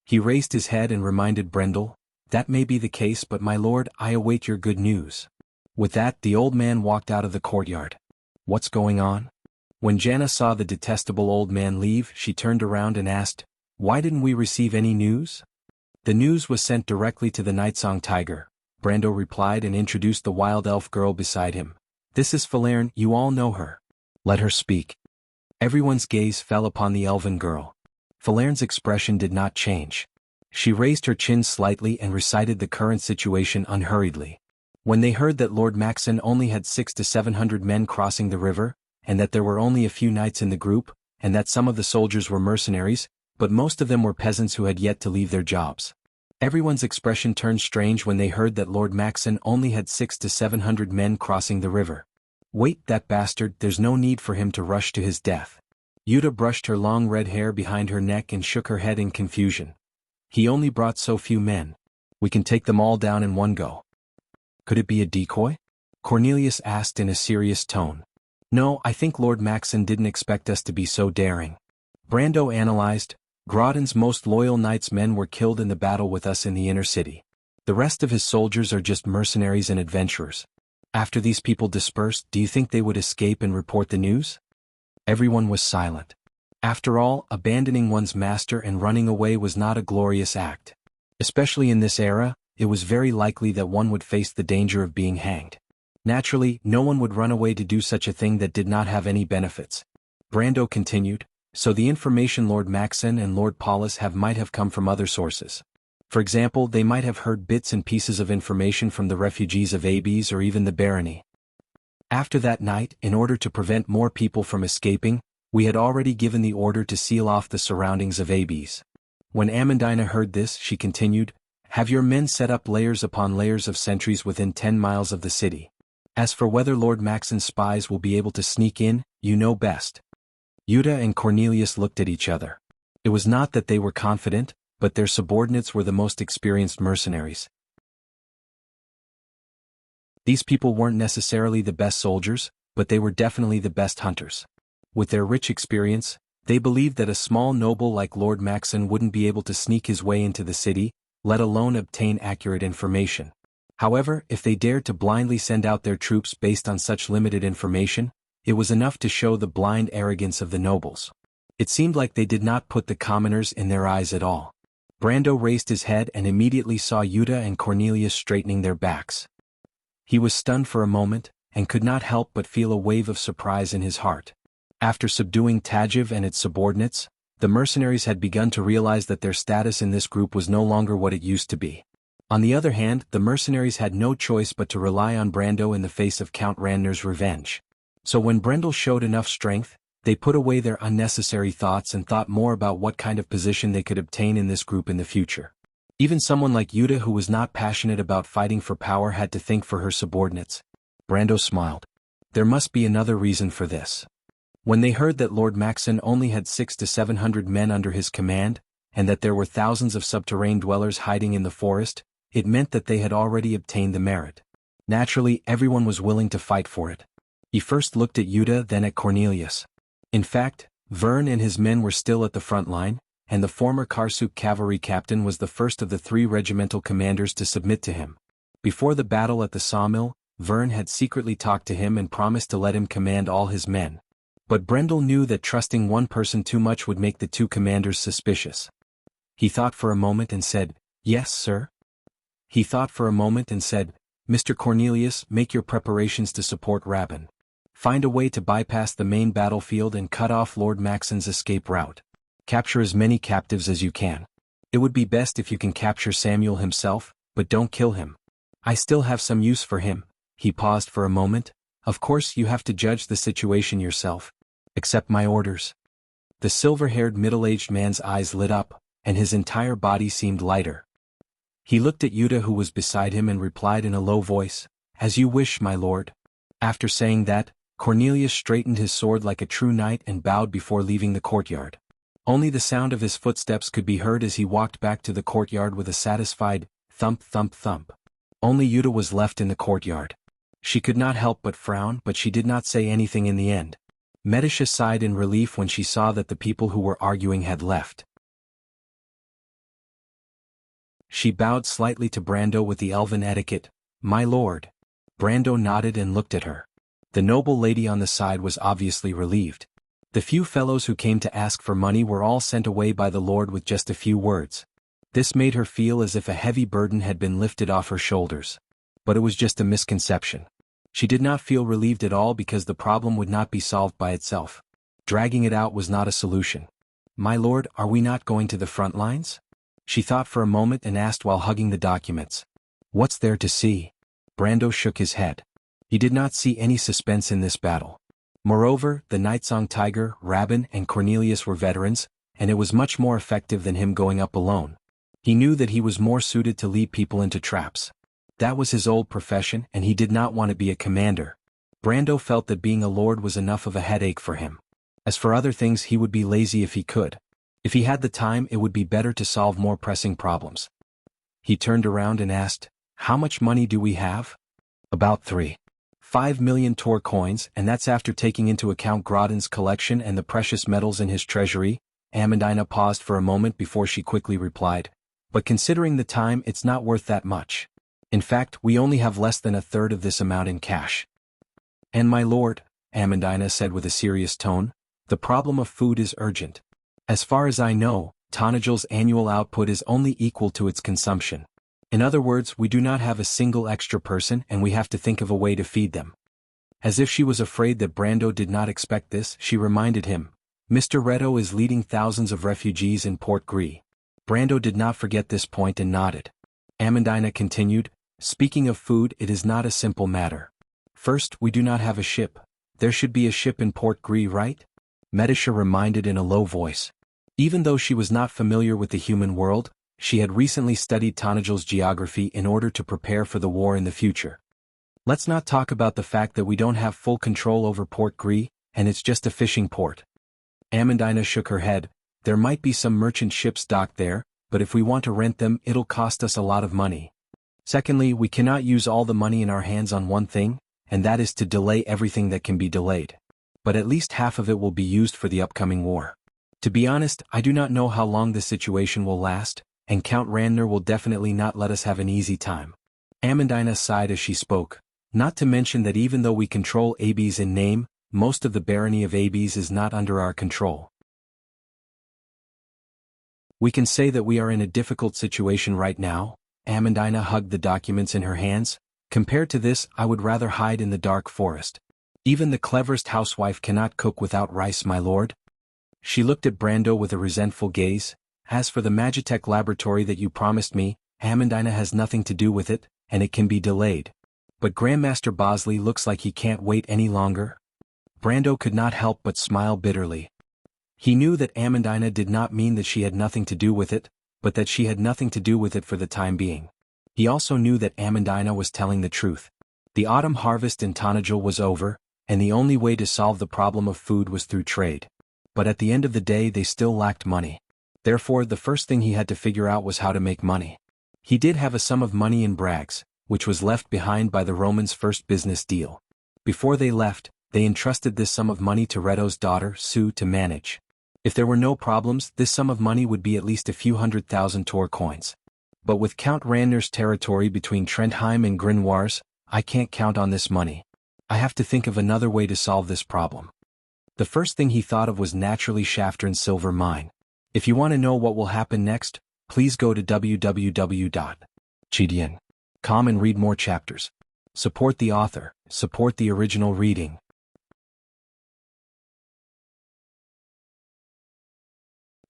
He raised his head and reminded Brendel, "That may be the case, but my lord, I await your good news." With that, the old man walked out of the courtyard. "What's going on?" When Jana saw the detestable old man leave, she turned around and asked, "Why didn't we receive any news?" "The news was sent directly to the Nightsong Tiger," Brando replied and introduced the wild elf girl beside him. "This is Falerne, you all know her. Let her speak." Everyone's gaze fell upon the elven girl. Falern's expression did not change. She raised her chin slightly and recited the current situation unhurriedly. When they heard that Lord Maxon only had 600 to 700 men crossing the river, and that there were only a few knights in the group, and that some of the soldiers were mercenaries, but most of them were peasants who had yet to leave their jobs. Everyone's expression turned strange when they heard that Lord Maxon only had 600 to 700 men crossing the river. Wait, that bastard, there's no need for him to rush to his death. Yuta brushed her long red hair behind her neck and shook her head in confusion. He only brought so few men. We can take them all down in one go. Could it be a decoy? Cornelius asked in a serious tone. No, I think Lord Maxon didn't expect us to be so daring. Brando analyzed. Grodin's most loyal knight's men were killed in the battle with us in the inner city. The rest of his soldiers are just mercenaries and adventurers. After these people dispersed, do you think they would escape and report the news? Everyone was silent. After all, abandoning one's master and running away was not a glorious act. Especially in this era, it was very likely that one would face the danger of being hanged. Naturally, no one would run away to do such a thing that did not have any benefits. Brando continued, so the information Lord Maxon and Lord Paulus have might have come from other sources. For example, they might have heard bits and pieces of information from the refugees of Abes or even the barony. After that night, in order to prevent more people from escaping, we had already given the order to seal off the surroundings of Abes. When Amandina heard this, she continued, have your men set up layers upon layers of sentries within 10 miles of the city. As for whether Lord Maxon's spies will be able to sneak in, you know best. Yuta and Cornelius looked at each other. It was not that they were confident, but their subordinates were the most experienced mercenaries. These people weren't necessarily the best soldiers, but they were definitely the best hunters. With their rich experience, they believed that a small noble like Lord Maxon wouldn't be able to sneak his way into the city, let alone obtain accurate information. However, if they dared to blindly send out their troops based on such limited information, it was enough to show the blind arrogance of the nobles. It seemed like they did not put the commoners in their eyes at all. Brando raised his head and immediately saw Yuta and Cornelius straightening their backs. He was stunned for a moment, and could not help but feel a wave of surprise in his heart. After subduing Tajiv and its subordinates, the mercenaries had begun to realize that their status in this group was no longer what it used to be. On the other hand, the mercenaries had no choice but to rely on Brando in the face of Count Randner's revenge. So when Brendel showed enough strength, they put away their unnecessary thoughts and thought more about what kind of position they could obtain in this group in the future. Even someone like Yuta, who was not passionate about fighting for power, had to think for her subordinates. Brando smiled. There must be another reason for this. When they heard that Lord Maxon only had 600 to 700 men under his command, and that there were thousands of subterranean dwellers hiding in the forest, it meant that they had already obtained the merit. Naturally, everyone was willing to fight for it. He first looked at Yuta, then at Cornelius. In fact, Vern and his men were still at the front line, and the former Karsuk cavalry captain was the first of the 3 regimental commanders to submit to him. Before the battle at the sawmill, Vern had secretly talked to him and promised to let him command all his men. But Brendel knew that trusting one person too much would make the 2 commanders suspicious. He thought for a moment and said, "Yes, sir." He thought for a moment and said, "Mr. Cornelius, make your preparations to support Rabin. Find a way to bypass the main battlefield and cut off Lord Maxon's escape route. Capture as many captives as you can. It would be best if you can capture Samuel himself, but don't kill him. I still have some use for him." He paused for a moment. "Of course you have to judge the situation yourself. Accept my orders." The silver-haired middle-aged man's eyes lit up, and his entire body seemed lighter. He looked at Yuta, who was beside him, and replied in a low voice, "As you wish, my lord." After saying that, Cornelius straightened his sword like a true knight and bowed before leaving the courtyard. Only the sound of his footsteps could be heard as he walked back to the courtyard with a satisfied thump thump thump. Only Yuta was left in the courtyard. She could not help but frown, but she did not say anything in the end. Medisha sighed in relief when she saw that the people who were arguing had left. She bowed slightly to Brando with the elven etiquette, "My lord." Brando nodded and looked at her. The noble lady on the side was obviously relieved. The few fellows who came to ask for money were all sent away by the lord with just a few words. This made her feel as if a heavy burden had been lifted off her shoulders. But it was just a misconception. She did not feel relieved at all because the problem would not be solved by itself. Dragging it out was not a solution. My lord, are we not going to the front lines? She thought for a moment and asked while hugging the documents. What's there to see? Brando shook his head. He did not see any suspense in this battle. Moreover, the Nightsong Tiger, Rabin, and Cornelius were veterans, and it was much more effective than him going up alone. He knew that he was more suited to lead people into traps. That was his old profession, and he did not want to be a commander. Brando felt that being a lord was enough of a headache for him. As for other things, he would be lazy if he could. If he had the time, it would be better to solve more pressing problems. He turned around and asked, "How much money do we have?" "About 3.5 million Tor coins, and that's after taking into account Grodin's collection and the precious metals in his treasury." Amandina paused for a moment before she quickly replied, "But considering the time, it's not worth that much. In fact, we only have less than a third of this amount in cash." "And my lord," Amandina said with a serious tone, "the problem of food is urgent. As far as I know, Tanajal's annual output is only equal to its consumption. In other words, we do not have a single extra person and we have to think of a way to feed them." As if she was afraid that Brando did not expect this, she reminded him, "Mr. Reto is leading thousands of refugees in Port Gris." Brando did not forget this point and nodded. Amandina continued, "Speaking of food, it is not a simple matter. First, we do not have a ship. There should be a ship in Port Gris, right?" Medisha reminded in a low voice. Even though she was not familiar with the human world, she had recently studied Tanajal's geography in order to prepare for the war in the future. "Let's not talk about the fact that we don't have full control over Port Gris, and it's just a fishing port." Amandina shook her head. "There might be some merchant ships docked there, but if we want to rent them, it'll cost us a lot of money. Secondly, we cannot use all the money in our hands on one thing, and that is to delay everything that can be delayed. But at least half of it will be used for the upcoming war. To be honest, I do not know how long this situation will last, and Count Randner will definitely not let us have an easy time." Amandina sighed as she spoke. "Not to mention that even though we control Abes in name, most of the barony of Abes is not under our control. We can say that we are in a difficult situation right now." Amandina hugged the documents in her hands. "Compared to this, I would rather hide in the dark forest. Even the cleverest housewife cannot cook without rice, my lord." She looked at Brando with a resentful gaze. "As for the Magitech laboratory that you promised me, Amandina has nothing to do with it, and it can be delayed. But Grandmaster Bosley looks like he can't wait any longer." Brando could not help but smile bitterly. He knew that Amandina did not mean that she had nothing to do with it, but that she had nothing to do with it for the time being. He also knew that Amandina was telling the truth. The autumn harvest in Tanajul was over, and the only way to solve the problem of food was through trade. But at the end of the day they still lacked money. Therefore the first thing he had to figure out was how to make money. He did have a sum of money in Brags, which was left behind by the Romans' first business deal. Before they left, they entrusted this sum of money to Reto's daughter, Sue, to manage. If there were no problems, this sum of money would be at least a few 100,000 Tor coins. But with Count Randner's territory between Trentheim and Grinoires, I can't count on this money. I have to think of another way to solve this problem. The first thing he thought of was naturally Shaftern's silver mine. If you want to know what will happen next, please go to www.gdn.com and read more chapters. Support the author, support the original reading.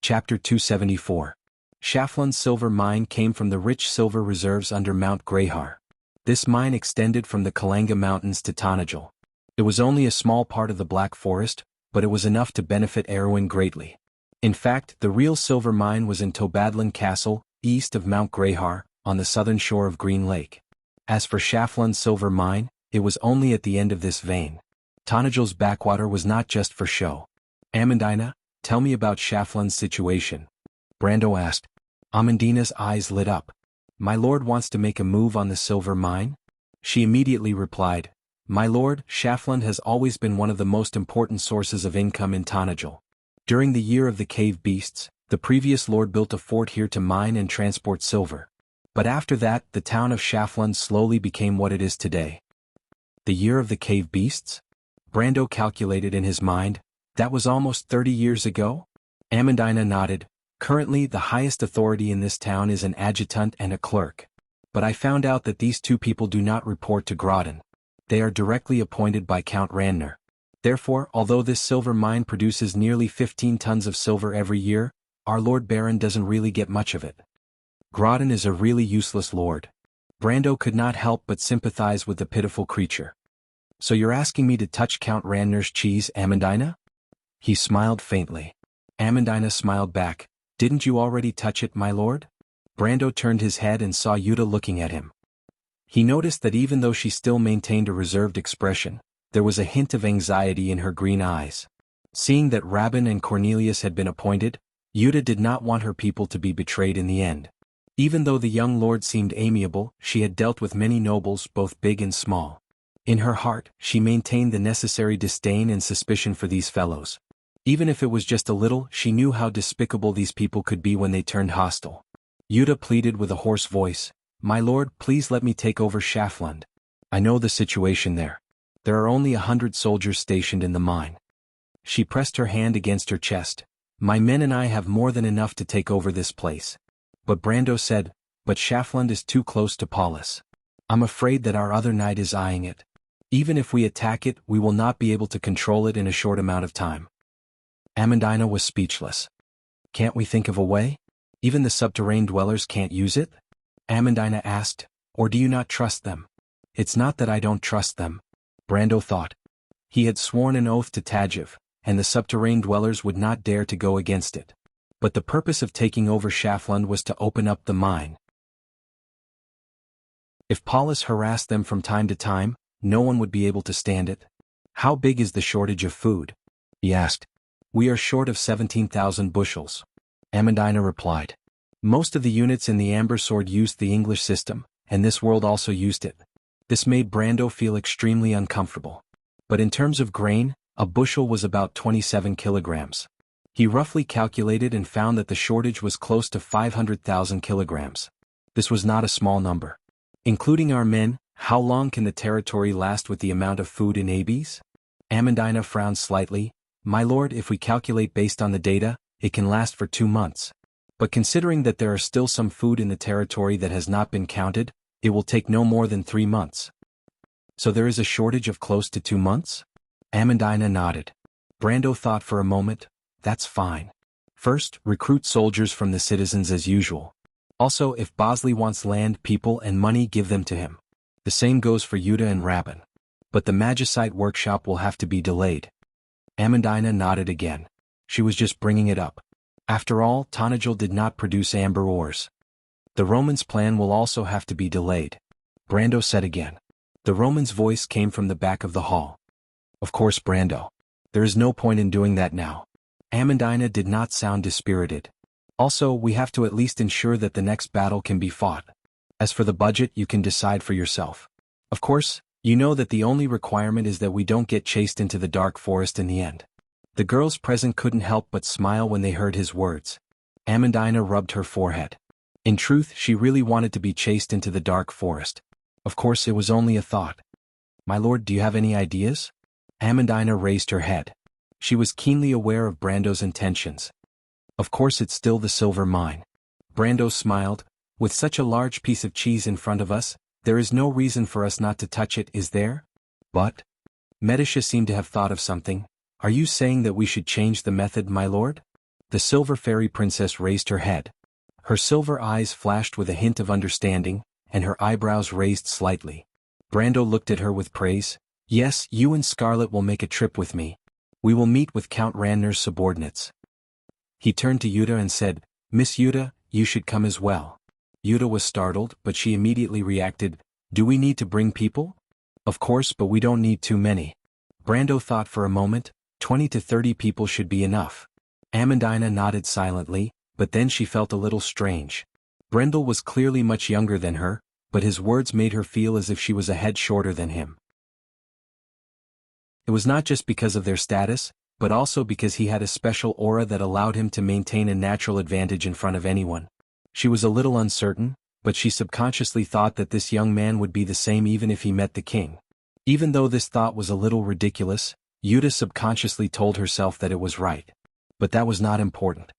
Chapter 274. Shaflan's silver mine came from the rich silver reserves under Mount Greyhar. This mine extended from the Kalanga Mountains to Tanajul. It was only a small part of the Black Forest, but it was enough to benefit Erwin greatly. In fact, the real silver mine was in Tobadlin Castle, east of Mount Greyhar, on the southern shore of Green Lake. As for Shaflan's silver mine, it was only at the end of this vein. Tanajul's backwater was not just for show. "Amandina, tell me about Shaflan's situation," Brando asked. Amandina's eyes lit up. "My lord wants to make a move on the silver mine?" She immediately replied, "My lord, Shaflan has always been one of the most important sources of income in Tanajul. During the year of the cave beasts, the previous lord built a fort here to mine and transport silver. But after that, the town of Shaflan slowly became what it is today." The year of the cave beasts? Brando calculated in his mind. That was almost 30 years ago? Amandina nodded. "Currently, the highest authority in this town is an adjutant and a clerk. But I found out that these two people do not report to Grodin. They are directly appointed by Count Randner. Therefore, although this silver mine produces nearly 15 tons of silver every year, our Lord Baron doesn't really get much of it. Groton is a really useless lord. Brando could not help but sympathize with the pitiful creature. So you're asking me to touch Count Randner's cheese, Amandina? He smiled faintly. Amandina smiled back. Didn't you already touch it, my lord? Brando turned his head and saw Yuta looking at him. He noticed that even though she still maintained a reserved expression, there was a hint of anxiety in her green eyes. Seeing that Rabin and Cornelius had been appointed, Yuta did not want her people to be betrayed in the end. Even though the young lord seemed amiable, she had dealt with many nobles, both big and small. In her heart, she maintained the necessary disdain and suspicion for these fellows. Even if it was just a little, she knew how despicable these people could be when they turned hostile. Yuta pleaded with a hoarse voice, "My lord, please let me take over Schafland. I know the situation there. There are only 100 soldiers stationed in the mine." She pressed her hand against her chest. "My men and I have more than enough to take over this place." But Brando said, "But Schafland is too close to Paulus. I'm afraid that our other knight is eyeing it. Even if we attack it, we will not be able to control it in a short amount of time." Amandina was speechless. "Can't we think of a way? Even the subterranean dwellers can't use it?" Amandina asked, "Or do you not trust them?" "It's not that I don't trust them," Brando thought. He had sworn an oath to Tajiv, and the subterranean dwellers would not dare to go against it. But the purpose of taking over Schafland was to open up the mine. If Paulus harassed them from time to time, no one would be able to stand it. "How big is the shortage of food?" he asked. "We are short of 17,000 bushels. Amandina replied. Most of the units in the Amber Sword used the English system, and this world also used it. This made Brando feel extremely uncomfortable. But in terms of grain, a bushel was about 27 kilograms. He roughly calculated and found that the shortage was close to 500,000 kilograms. This was not a small number. Including our men, how long can the territory last with the amount of food in Abes? Amandina frowned slightly. "My lord, if we calculate based on the data, it can last for 2 months. But considering that there are still some food in the territory that has not been counted, it will take no more than 3 months. So there is a shortage of close to 2 months? Amandina nodded. Brando thought for a moment. That's fine. First, recruit soldiers from the citizens as usual. Also, if Bosley wants land, people, and money, give them to him. The same goes for Yuta and Rabin. But the Magicite workshop will have to be delayed. Amandina nodded again. She was just bringing it up. After all, Tonagel did not produce amber ores. The Romans' plan will also have to be delayed. Brando said again. The Roman's voice came from the back of the hall. Of course, Brando. There is no point in doing that now. Amandina did not sound dispirited. Also, we have to at least ensure that the next battle can be fought. As for the budget, you can decide for yourself. Of course, you know that the only requirement is that we don't get chased into the dark forest in the end. The girls present couldn't help but smile when they heard his words. Amandina rubbed her forehead. In truth, she really wanted to be chased into the dark forest. Of course, it was only a thought. My lord, do you have any ideas? Amandina raised her head. She was keenly aware of Brando's intentions. Of course, it's still the silver mine. Brando smiled. With such a large piece of cheese in front of us, there is no reason for us not to touch it, is there? But? Medici seemed to have thought of something. Are you saying that we should change the method, my lord? The silver fairy princess raised her head. Her silver eyes flashed with a hint of understanding, and her eyebrows raised slightly. Brando looked at her with praise. Yes, you and Scarlet will make a trip with me. We will meet with Count Randner's subordinates. He turned to Yuta and said, Miss Yuta, you should come as well. Yuta was startled, but she immediately reacted, Do we need to bring people? Of course, but we don't need too many. Brando thought for a moment, 20 to 30 people should be enough. Amandina nodded silently, but then she felt a little strange. Brendel was clearly much younger than her, but his words made her feel as if she was a head shorter than him. It was not just because of their status, but also because he had a special aura that allowed him to maintain a natural advantage in front of anyone. She was a little uncertain, but she subconsciously thought that this young man would be the same even if he met the king. Even though this thought was a little ridiculous, Yuta subconsciously told herself that it was right. But that was not important.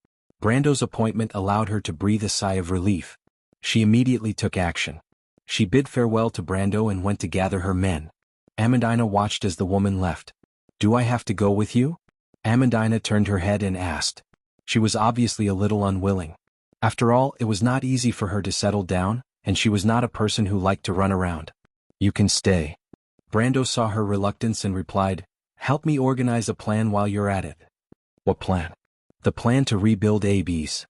Brando's appointment allowed her to breathe a sigh of relief. She immediately took action. She bid farewell to Brando and went to gather her men. Amandina watched as the woman left. Do I have to go with you? Amandina turned her head and asked. She was obviously a little unwilling. After all, it was not easy for her to settle down, and she was not a person who liked to run around. You can stay. Brando saw her reluctance and replied, help me organize a plan while you're at it. What plan? The plan to rebuild ABs.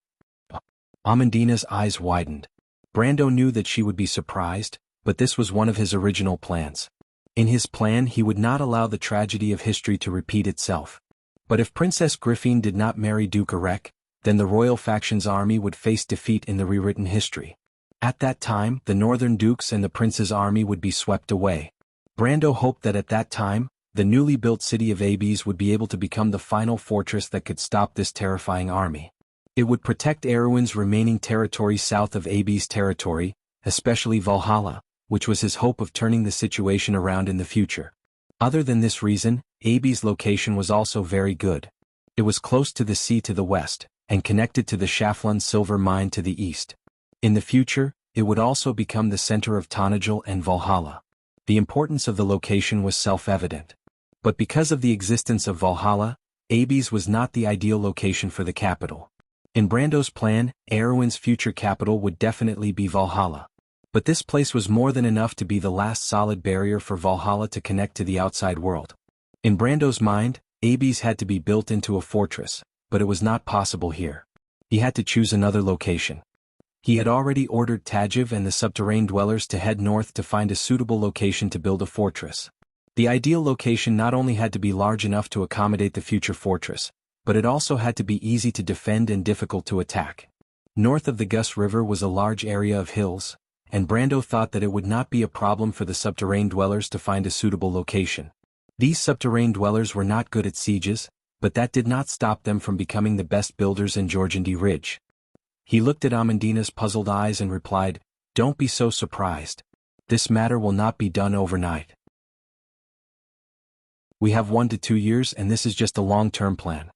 Amandina's eyes widened. Brando knew that she would be surprised, but this was one of his original plans. In his plan, he would not allow the tragedy of history to repeat itself. But if Princess Griffine did not marry Duke Erek, then the royal faction's army would face defeat in the rewritten history. At that time, the northern dukes and the prince's army would be swept away. Brando hoped that at that time, the newly built city of Abes would be able to become the final fortress that could stop this terrifying army. It would protect Erwin's remaining territory south of Abes territory, especially Valhalla, which was his hope of turning the situation around in the future. Other than this reason, Abes' location was also very good. It was close to the sea to the west, and connected to the Shaflun silver mine to the east. In the future, it would also become the center of Tanajil and Valhalla. The importance of the location was self-evident. But because of the existence of Valhalla, Abes was not the ideal location for the capital. In Brando's plan, Erwin's future capital would definitely be Valhalla. But this place was more than enough to be the last solid barrier for Valhalla to connect to the outside world. In Brando's mind, Abes had to be built into a fortress, but it was not possible here. He had to choose another location. He had already ordered Tajiv and the subterranean dwellers to head north to find a suitable location to build a fortress. The ideal location not only had to be large enough to accommodate the future fortress, but it also had to be easy to defend and difficult to attack. North of the Gus River was a large area of hills, and Brando thought that it would not be a problem for the subterranean dwellers to find a suitable location. These subterranean dwellers were not good at sieges, but that did not stop them from becoming the best builders in Jorgandi Ridge. He looked at Amandina's puzzled eyes and replied, "Don't be so surprised. This matter will not be done overnight. We have 1 to 2 years, and this is just a long-term plan."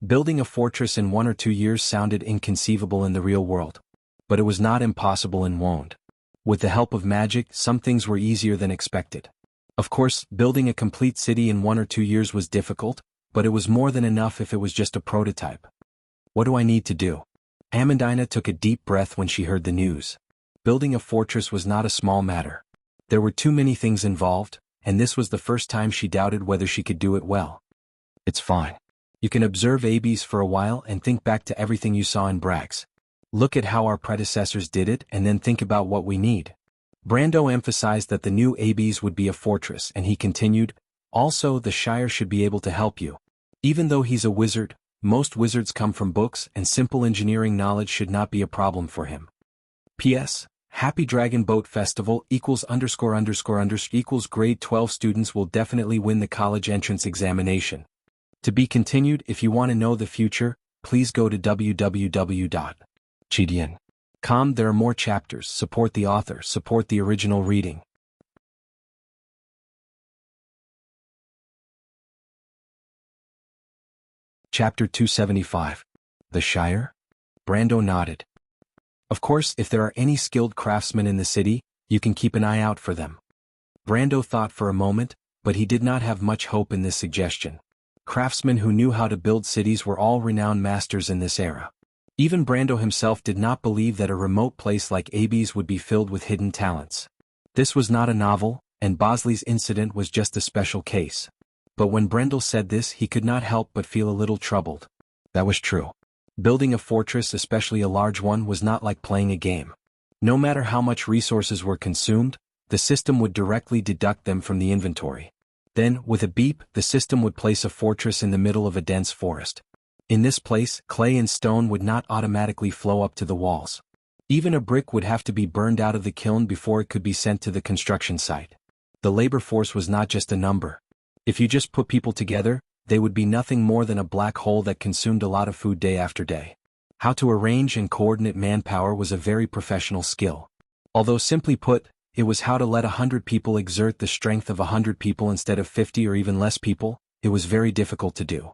Building a fortress in 1 or 2 years sounded inconceivable in the real world. But it was not impossible in Wond. With the help of magic, some things were easier than expected. Of course, building a complete city in 1 or 2 years was difficult, but it was more than enough if it was just a prototype. What do I need to do? Amandina took a deep breath when she heard the news. Building a fortress was not a small matter. There were too many things involved, and this was the first time she doubted whether she could do it well. It's fine. You can observe Abes for a while and think back to everything you saw in Brax. Look at how our predecessors did it and then think about what we need. Brando emphasized that the new Abes would be a fortress, and he continued, "Also, the Shire should be able to help you. Even though he's a wizard, most wizards come from books, and simple engineering knowledge should not be a problem for him. P.S. Happy Dragon Boat Festival equals equals grade 12 students will definitely win the college entrance examination. To be continued. If you want to know the future, please go to www.chidian.com. There are more chapters. Support the author. Support the original reading. Chapter 275. The Shire? Brando nodded. Of course, if there are any skilled craftsmen in the city, you can keep an eye out for them. Brando thought for a moment, but he did not have much hope in this suggestion. Craftsmen who knew how to build cities were all renowned masters in this era. Even Brando himself did not believe that a remote place like Abes would be filled with hidden talents. This was not a novel, and Bosley's incident was just a special case. But when Brendel said this, he could not help but feel a little troubled. That was true. Building a fortress, especially a large one, was not like playing a game. No matter how much resources were consumed, the system would directly deduct them from the inventory. Then, with a beep, the system would place a fortress in the middle of a dense forest. In this place, clay and stone would not automatically flow up to the walls. Even a brick would have to be burned out of the kiln before it could be sent to the construction site. The labor force was not just a number. If you just put people together, they would be nothing more than a black hole that consumed a lot of food day after day. How to arrange and coordinate manpower was a very professional skill. Although simply put, it was how to let 100 people exert the strength of 100 people instead of 50 or even less people. It was very difficult to do.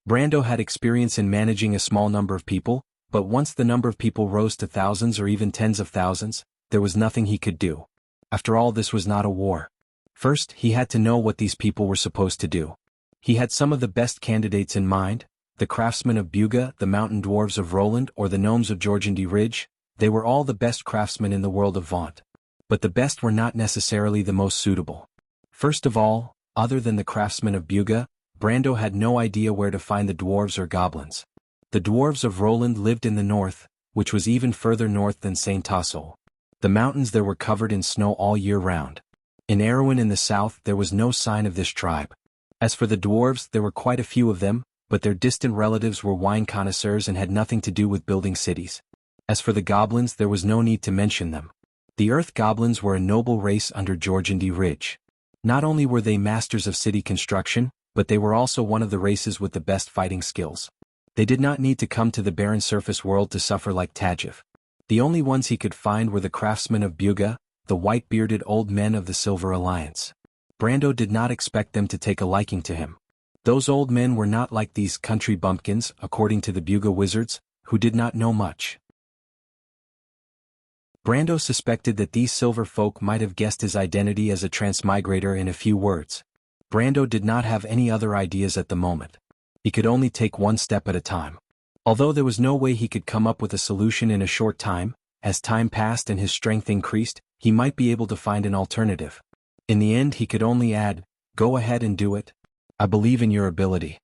Brando had experience in managing a small number of people, but once the number of people rose to thousands or even tens of thousands, there was nothing he could do. After all, this was not a war. First, he had to know what these people were supposed to do. He had some of the best candidates in mind, the craftsmen of Buga, the mountain dwarves of Roland, or the gnomes of Jorgendy Ridge. They were all the best craftsmen in the world of Vaunt. But the best were not necessarily the most suitable. First of all, other than the craftsmen of Buga, Brando had no idea where to find the dwarves or goblins. The dwarves of Roland lived in the north, which was even further north than Saint Tassel. The mountains there were covered in snow all year round. In Erewhon in the south there was no sign of this tribe. As for the dwarves, there were quite a few of them, but their distant relatives were wine connoisseurs and had nothing to do with building cities. As for the goblins, there was no need to mention them. The earth goblins were a noble race under Jorgendy Ridge. Not only were they masters of city construction, but they were also one of the races with the best fighting skills. They did not need to come to the barren surface world to suffer like Tadgev. The only ones he could find were the craftsmen of Buga, the white-bearded old men of the Silver Alliance. Brando did not expect them to take a liking to him. Those old men were not like these country bumpkins, according to the Buga wizards, who did not know much. Brando suspected that these silver folk might have guessed his identity as a transmigrator in a few words. Brando did not have any other ideas at the moment. He could only take one step at a time. Although there was no way he could come up with a solution in a short time, as time passed and his strength increased, he might be able to find an alternative. In the end he could only add, "Go ahead and do it. I believe in your ability."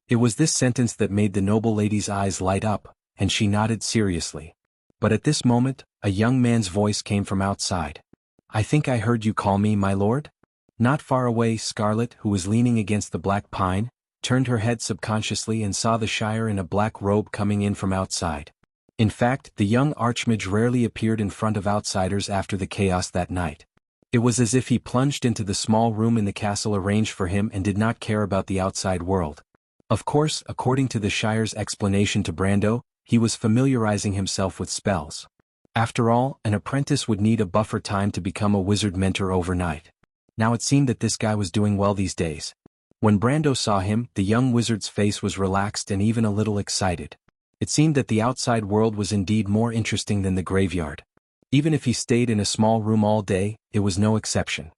It was this sentence that made the noble lady's eyes light up, and she nodded seriously. But at this moment, a young man's voice came from outside. "I think I heard you call me, my lord?" Not far away, Scarlet, who was leaning against the black pine, turned her head subconsciously and saw the Shire in a black robe coming in from outside. In fact, the young archmage rarely appeared in front of outsiders after the chaos that night. It was as if he plunged into the small room in the castle arranged for him and did not care about the outside world. Of course, according to the Shire's explanation to Brando, he was familiarizing himself with spells. After all, an apprentice would need a buffer time to become a wizard mentor overnight. Now it seemed that this guy was doing well these days. When Brando saw him, the young wizard's face was relaxed and even a little excited. It seemed that the outside world was indeed more interesting than the graveyard. Even if he stayed in a small room all day, it was no exception.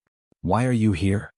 "Why are you here?"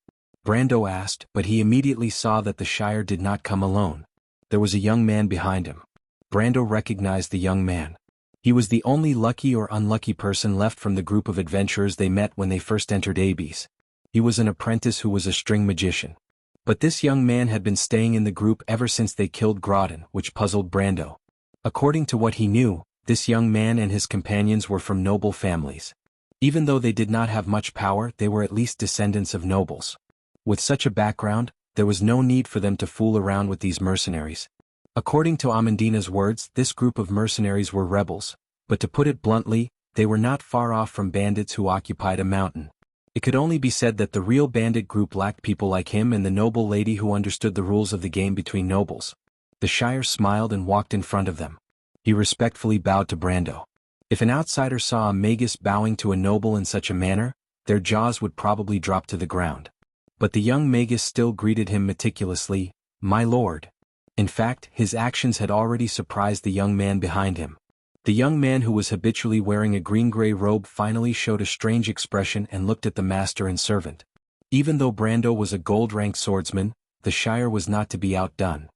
Brando asked, but he immediately saw that the Shire did not come alone. There was a young man behind him. Brando recognized the young man. He was the only lucky or unlucky person left from the group of adventurers they met when they first entered Abyss. He was an apprentice who was a string magician. But this young man had been staying in the group ever since they killed Groton, which puzzled Brando. According to what he knew, this young man and his companions were from noble families. Even though they did not have much power, they were at least descendants of nobles. With such a background, there was no need for them to fool around with these mercenaries. According to Amandina's words, this group of mercenaries were rebels, but to put it bluntly, they were not far off from bandits who occupied a mountain. It could only be said that the real bandit group lacked people like him and the noble lady who understood the rules of the game between nobles. The Shire smiled and walked in front of them. He respectfully bowed to Brando. If an outsider saw a magus bowing to a noble in such a manner, their jaws would probably drop to the ground. But the young magus still greeted him meticulously, "My lord." In fact, his actions had already surprised the young man behind him. The young man who was habitually wearing a green-gray robe finally showed a strange expression and looked at the master and servant. Even though Brando was a gold-ranked swordsman, the Shire was not to be outdone.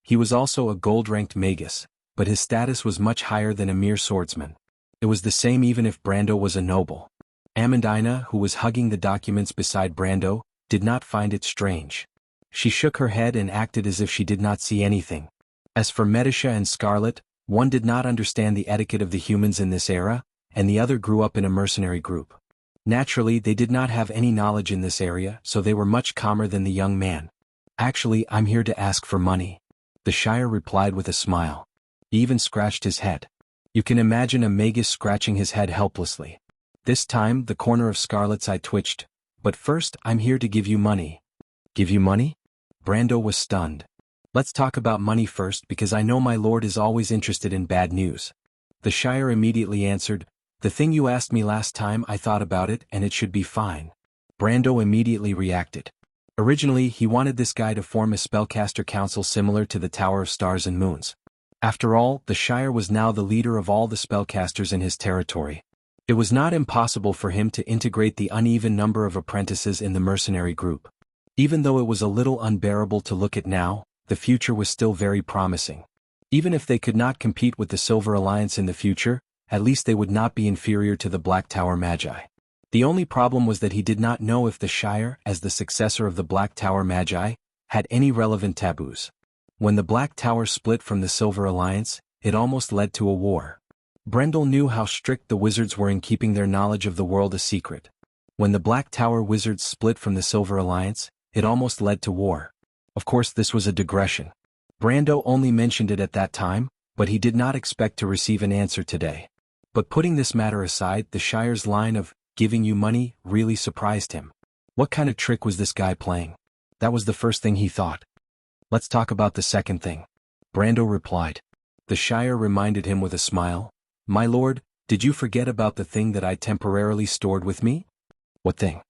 He was also a gold-ranked magus, but his status was much higher than a mere swordsman. It was the same even if Brando was a noble. Amandina, who was hugging the documents beside Brando, did not find it strange. She shook her head and acted as if she did not see anything. As for Medisha and Scarlet, one did not understand the etiquette of the humans in this era, and the other grew up in a mercenary group. Naturally, they did not have any knowledge in this area, so they were much calmer than the young man. "Actually, I'm here to ask for money," the Shire replied with a smile. He even scratched his head. You can imagine a magus scratching his head helplessly. This time, the corner of Scarlet's eye twitched. "But first, I'm here to give you money." "Give you money?" Brando was stunned. "Let's talk about money first because I know my lord is always interested in bad news." The Shire immediately answered, "The thing you asked me last time, I thought about it and it should be fine." Brando immediately reacted. Originally, he wanted this guy to form a spellcaster council similar to the Tower of Stars and Moons. After all, the Shire was now the leader of all the spellcasters in his territory. It was not impossible for him to integrate the uneven number of apprentices in the mercenary group. Even though it was a little unbearable to look at now, the future was still very promising. Even if they could not compete with the Silver Alliance in the future, at least they would not be inferior to the Black Tower Magi. The only problem was that he did not know if the Shire, as the successor of the Black Tower Magi, had any relevant taboos. When the Black Tower split from the Silver Alliance, it almost led to a war. Brendel knew how strict the wizards were in keeping their knowledge of the world a secret. When the Black Tower wizards split from the Silver Alliance, it almost led to war. Of course, this was a digression. Brando only mentioned it at that time, but he did not expect to receive an answer today. But putting this matter aside, the Shire's line of, "giving you money," really surprised him. What kind of trick was this guy playing? That was the first thing he thought. Let's talk about the second thing. Brando replied. The Shire reminded him with a smile. My lord, did you forget about the thing that I temporarily stored with me? What thing?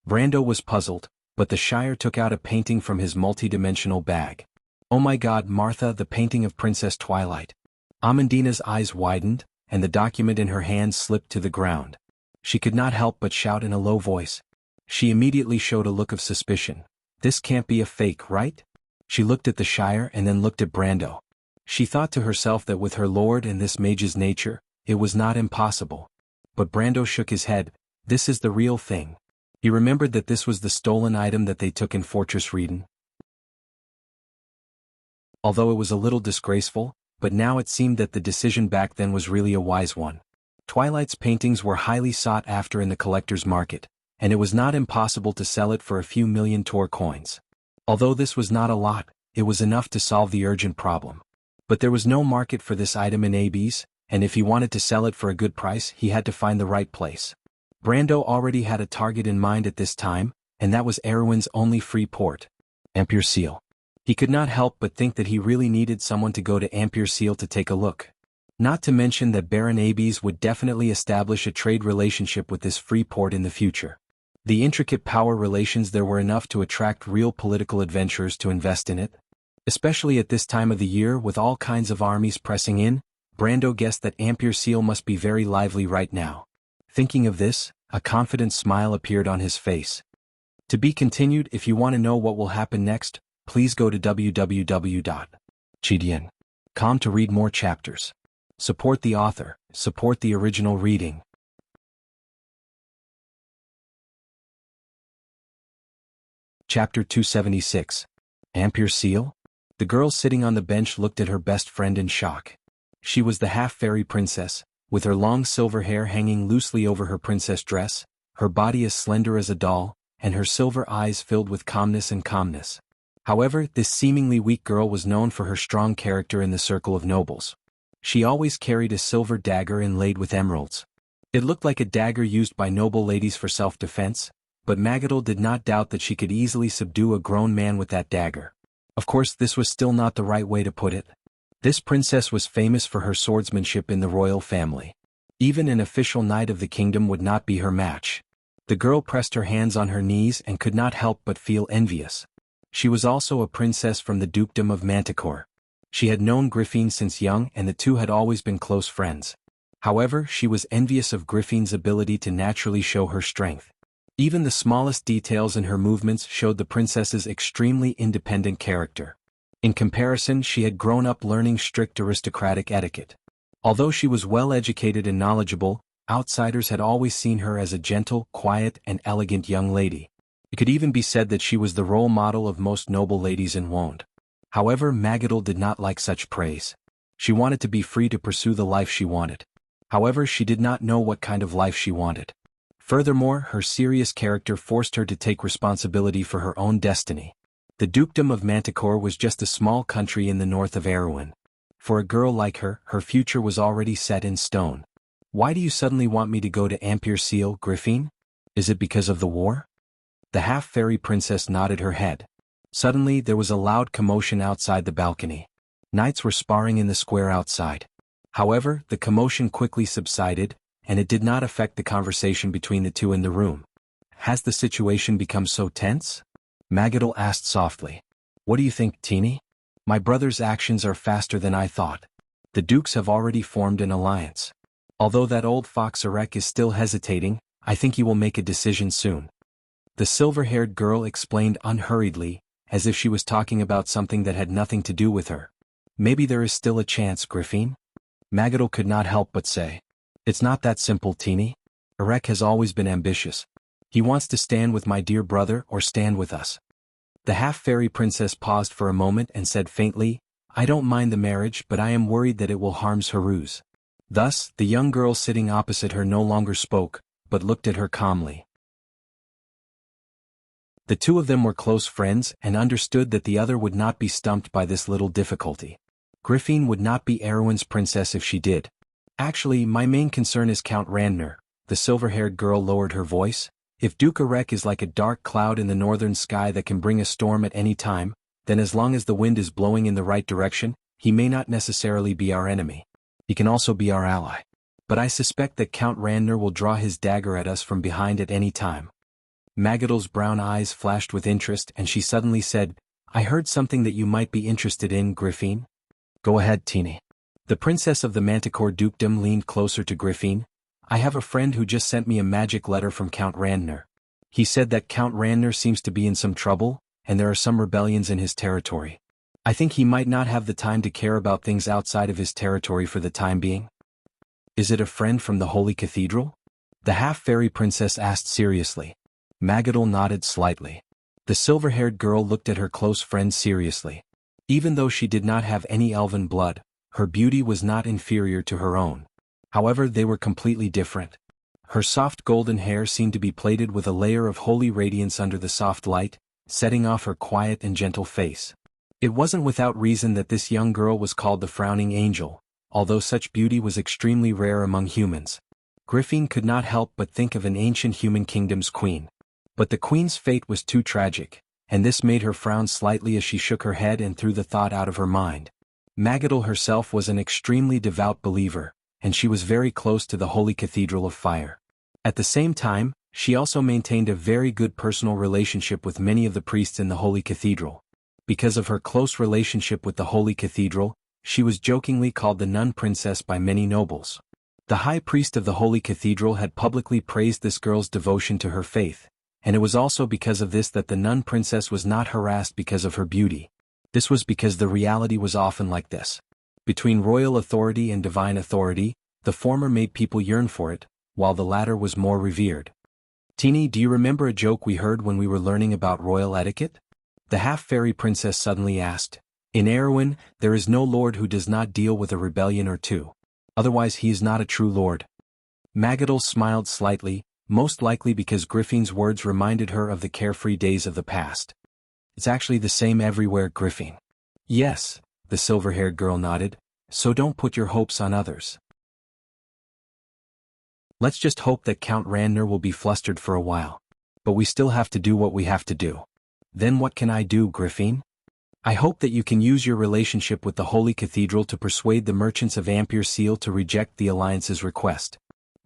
Brando was puzzled, but the Shire took out a painting from his multi-dimensional bag. Oh my God, Martha, the painting of Princess Twilight. Amandina's eyes widened, and the document in her hand slipped to the ground. She could not help but shout in a low voice. She immediately showed a look of suspicion. This can't be a fake, right? She looked at the Shire and then looked at Brando. She thought to herself that with her lord and this mage's nature, it was not impossible. But Brando shook his head. This is the real thing. He remembered that this was the stolen item that they took in Fortress Reden. Although it was a little disgraceful, but now it seemed that the decision back then was really a wise one. Twilight's paintings were highly sought after in the collector's market, and it was not impossible to sell it for a few million Tor coins. Although this was not a lot, it was enough to solve the urgent problem. But there was no market for this item in Abes, and if he wanted to sell it for a good price, he had to find the right place. Brando already had a target in mind at this time, and that was Erwin's only free port, Ampere Seal. He could not help but think that he really needed someone to go to Ampere Seal to take a look. Not to mention that Baron Abes would definitely establish a trade relationship with this free port in the future. The intricate power relations there were enough to attract real political adventurers to invest in it. Especially at this time of the year with all kinds of armies pressing in, Brando guessed that Ampere Seal must be very lively right now. Thinking of this, a confident smile appeared on his face. To be continued. If you want to know what will happen next, please go to www.chidian.com to read more chapters. Support the author, support the original reading. Chapter 276. Ampere Seal? The girl sitting on the bench looked at her best friend in shock. She was the half-fairy princess, with her long silver hair hanging loosely over her princess dress, her body as slender as a doll, and her silver eyes filled with calmness. However, this seemingly weak girl was known for her strong character in the circle of nobles. She always carried a silver dagger inlaid with emeralds. It looked like a dagger used by noble ladies for self-defense, but Magadol did not doubt that she could easily subdue a grown man with that dagger. Of course, this was still not the right way to put it. This princess was famous for her swordsmanship in the royal family. Even an official knight of the kingdom would not be her match. The girl pressed her hands on her knees and could not help but feel envious. She was also a princess from the dukedom of Manticore. She had known Griffin since young and the two had always been close friends. However, she was envious of Griffin's ability to naturally show her strength. Even the smallest details in her movements showed the princess's extremely independent character. In comparison, she had grown up learning strict aristocratic etiquette. Although she was well-educated and knowledgeable, outsiders had always seen her as a gentle, quiet, and elegant young lady. It could even be said that she was the role model of most noble ladies in Wonde. However, Magadol did not like such praise. She wanted to be free to pursue the life she wanted. However, she did not know what kind of life she wanted. Furthermore, her serious character forced her to take responsibility for her own destiny. The dukedom of Manticore was just a small country in the north of Erwin. For a girl like her, her future was already set in stone. Why do you suddenly want me to go to Ampere Seal, Griffin? Is it because of the war? The half-fairy princess nodded her head. Suddenly, there was a loud commotion outside the balcony. Knights were sparring in the square outside. However, the commotion quickly subsided, and it did not affect the conversation between the two in the room. Has the situation become so tense? Magadol asked softly. What do you think, Teeny? My brother's actions are faster than I thought. The dukes have already formed an alliance. Although that old fox Arek is still hesitating, I think he will make a decision soon. The silver-haired girl explained unhurriedly, as if she was talking about something that had nothing to do with her. Maybe there is still a chance, Griffin? Magadol could not help but say. It's not that simple, Teeny. Erek has always been ambitious. He wants to stand with my dear brother or stand with us. The half-fairy princess paused for a moment and said faintly, I don't mind the marriage, but I am worried that it will harm Haruz. Thus, the young girl sitting opposite her no longer spoke, but looked at her calmly. The two of them were close friends and understood that the other would not be stumped by this little difficulty. Griffin would not be Erewhon's princess if she did. Actually, my main concern is Count Randner, the silver-haired girl lowered her voice. If Duke Erek is like a dark cloud in the northern sky that can bring a storm at any time, then as long as the wind is blowing in the right direction, he may not necessarily be our enemy. He can also be our ally. But I suspect that Count Randner will draw his dagger at us from behind at any time. Magadol's brown eyes flashed with interest and she suddenly said, I heard something that you might be interested in, Griffin. Go ahead, Teeny. The princess of the Manticore Dukedom leaned closer to Griffin. I have a friend who just sent me a magic letter from Count Randner. He said that Count Randner seems to be in some trouble, and there are some rebellions in his territory. I think he might not have the time to care about things outside of his territory for the time being. Is it a friend from the Holy Cathedral? The half-fairy princess asked seriously. Magadol nodded slightly. The silver-haired girl looked at her close friend seriously. Even though she did not have any elven blood, her beauty was not inferior to her own. However, they were completely different. Her soft golden hair seemed to be plated with a layer of holy radiance under the soft light, setting off her quiet and gentle face. It wasn't without reason that this young girl was called the Frowning Angel, although such beauty was extremely rare among humans. Griffin could not help but think of an ancient human kingdom's queen. But the queen's fate was too tragic, and this made her frown slightly as she shook her head and threw the thought out of her mind. Magadol herself was an extremely devout believer, and she was very close to the Holy Cathedral of Fire. At the same time, she also maintained a very good personal relationship with many of the priests in the Holy Cathedral. Because of her close relationship with the Holy Cathedral, she was jokingly called the Nun Princess by many nobles. The high priest of the Holy Cathedral had publicly praised this girl's devotion to her faith, and it was also because of this that the Nun Princess was not harassed because of her beauty. This was because the reality was often like this. Between royal authority and divine authority, the former made people yearn for it, while the latter was more revered. Teeny, do you remember a joke we heard when we were learning about royal etiquette? The half-fairy princess suddenly asked. In Erewhon, there is no lord who does not deal with a rebellion or two. Otherwise he is not a true lord. Magadol smiled slightly, most likely because Griffin's words reminded her of the carefree days of the past. It's actually the same everywhere, Griffin. Yes, the silver-haired girl nodded, so don't put your hopes on others. Let's just hope that Count Randner will be flustered for a while. But we still have to do what we have to do. Then what can I do, Griffin? I hope that you can use your relationship with the Holy Cathedral to persuade the merchants of Amberlight to reject the Alliance's request.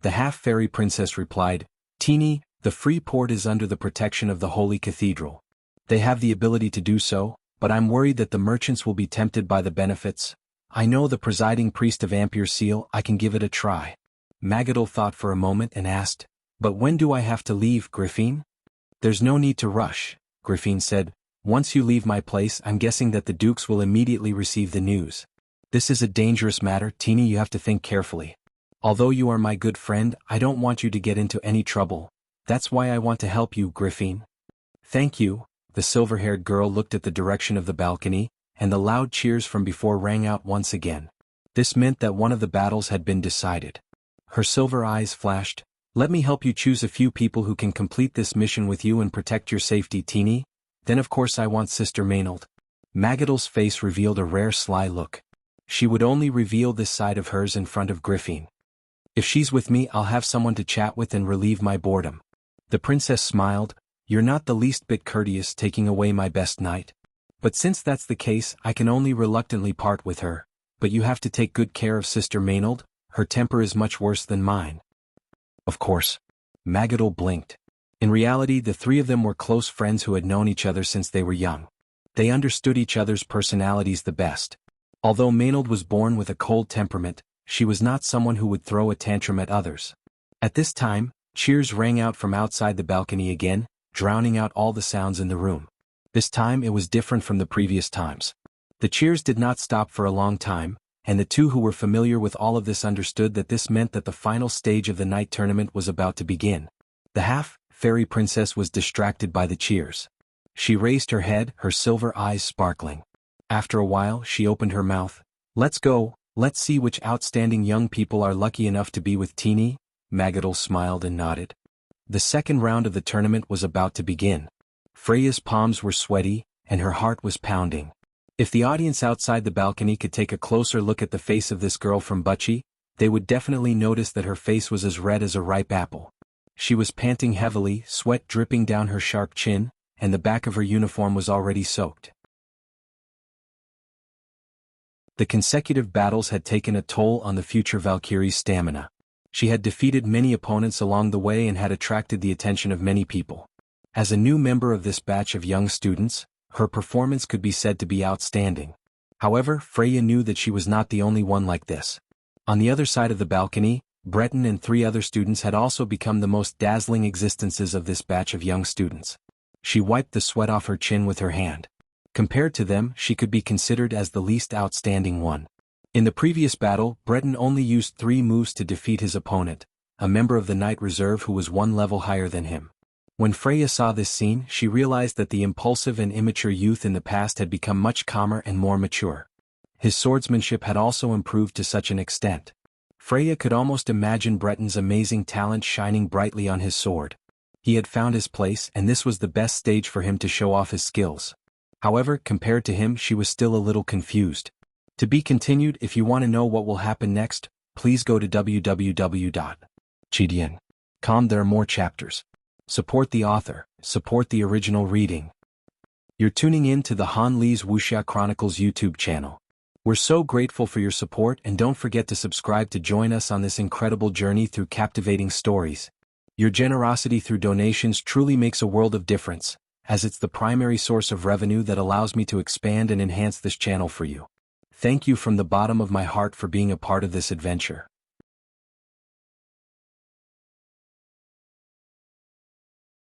The half-fairy princess replied, Teeny, the free port is under the protection of the Holy Cathedral. They have the ability to do so, but I'm worried that the merchants will be tempted by the benefits. I know the presiding priest of Amberlight, I can give it a try. Magadol thought for a moment and asked, But when do I have to leave, Griffin? There's no need to rush, Griffin said. Once you leave my place, I'm guessing that the dukes will immediately receive the news. This is a dangerous matter, Teeny, you have to think carefully. Although you are my good friend, I don't want you to get into any trouble. That's why I want to help you, Griffin. Thank you. The silver-haired girl looked at the direction of the balcony, and the loud cheers from before rang out once again. This meant that one of the battles had been decided. Her silver eyes flashed. Let me help you choose a few people who can complete this mission with you and protect your safety, Teeny. Then of course I want Sister Maynard. Magadol's face revealed a rare sly look. She would only reveal this side of hers in front of Griffin. If she's with me, I'll have someone to chat with and relieve my boredom. The princess smiled. You're not the least bit courteous, taking away my best knight. But since that's the case, I can only reluctantly part with her. But you have to take good care of Sister Maynard. Her temper is much worse than mine. Of course. Magadol blinked. In reality, the three of them were close friends who had known each other since they were young. They understood each other's personalities the best. Although Maynard was born with a cold temperament, she was not someone who would throw a tantrum at others. At this time, cheers rang out from outside the balcony again, drowning out all the sounds in the room. This time it was different from the previous times. The cheers did not stop for a long time, and the two who were familiar with all of this understood that this meant that the final stage of the night tournament was about to begin. The half-fairy princess was distracted by the cheers. She raised her head, her silver eyes sparkling. After a while she opened her mouth. "Let's go, let's see which outstanding young people are lucky enough to be with Teeny." Magadol smiled and nodded. The second round of the tournament was about to begin. Freya's palms were sweaty, and her heart was pounding. If the audience outside the balcony could take a closer look at the face of this girl from Bucci, they would definitely notice that her face was as red as a ripe apple. She was panting heavily, sweat dripping down her sharp chin, and the back of her uniform was already soaked. The consecutive battles had taken a toll on the future Valkyrie's stamina. She had defeated many opponents along the way and had attracted the attention of many people. As a new member of this batch of young students, her performance could be said to be outstanding. However, Freya knew that she was not the only one like this. On the other side of the balcony, Breton and 3 other students had also become the most dazzling existences of this batch of young students. She wiped the sweat off her chin with her hand. Compared to them, she could be considered as the least outstanding one. In the previous battle, Breton only used 3 moves to defeat his opponent, a member of the Knight Reserve who was 1 level higher than him. When Freya saw this scene, she realized that the impulsive and immature youth in the past had become much calmer and more mature. His swordsmanship had also improved to such an extent. Freya could almost imagine Breton's amazing talent shining brightly on his sword. He had found his place, and this was the best stage for him to show off his skills. However, compared to him, she was still a little confused. To be continued. If you want to know what will happen next, please go to www.chidian.com. There are more chapters. Support the author, support the original reading. You're tuning in to the Han Lee's Wuxia Chronicles YouTube channel. We're so grateful for your support, and don't forget to subscribe to join us on this incredible journey through captivating stories. Your generosity through donations truly makes a world of difference, as it's the primary source of revenue that allows me to expand and enhance this channel for you. Thank you from the bottom of my heart for being a part of this adventure.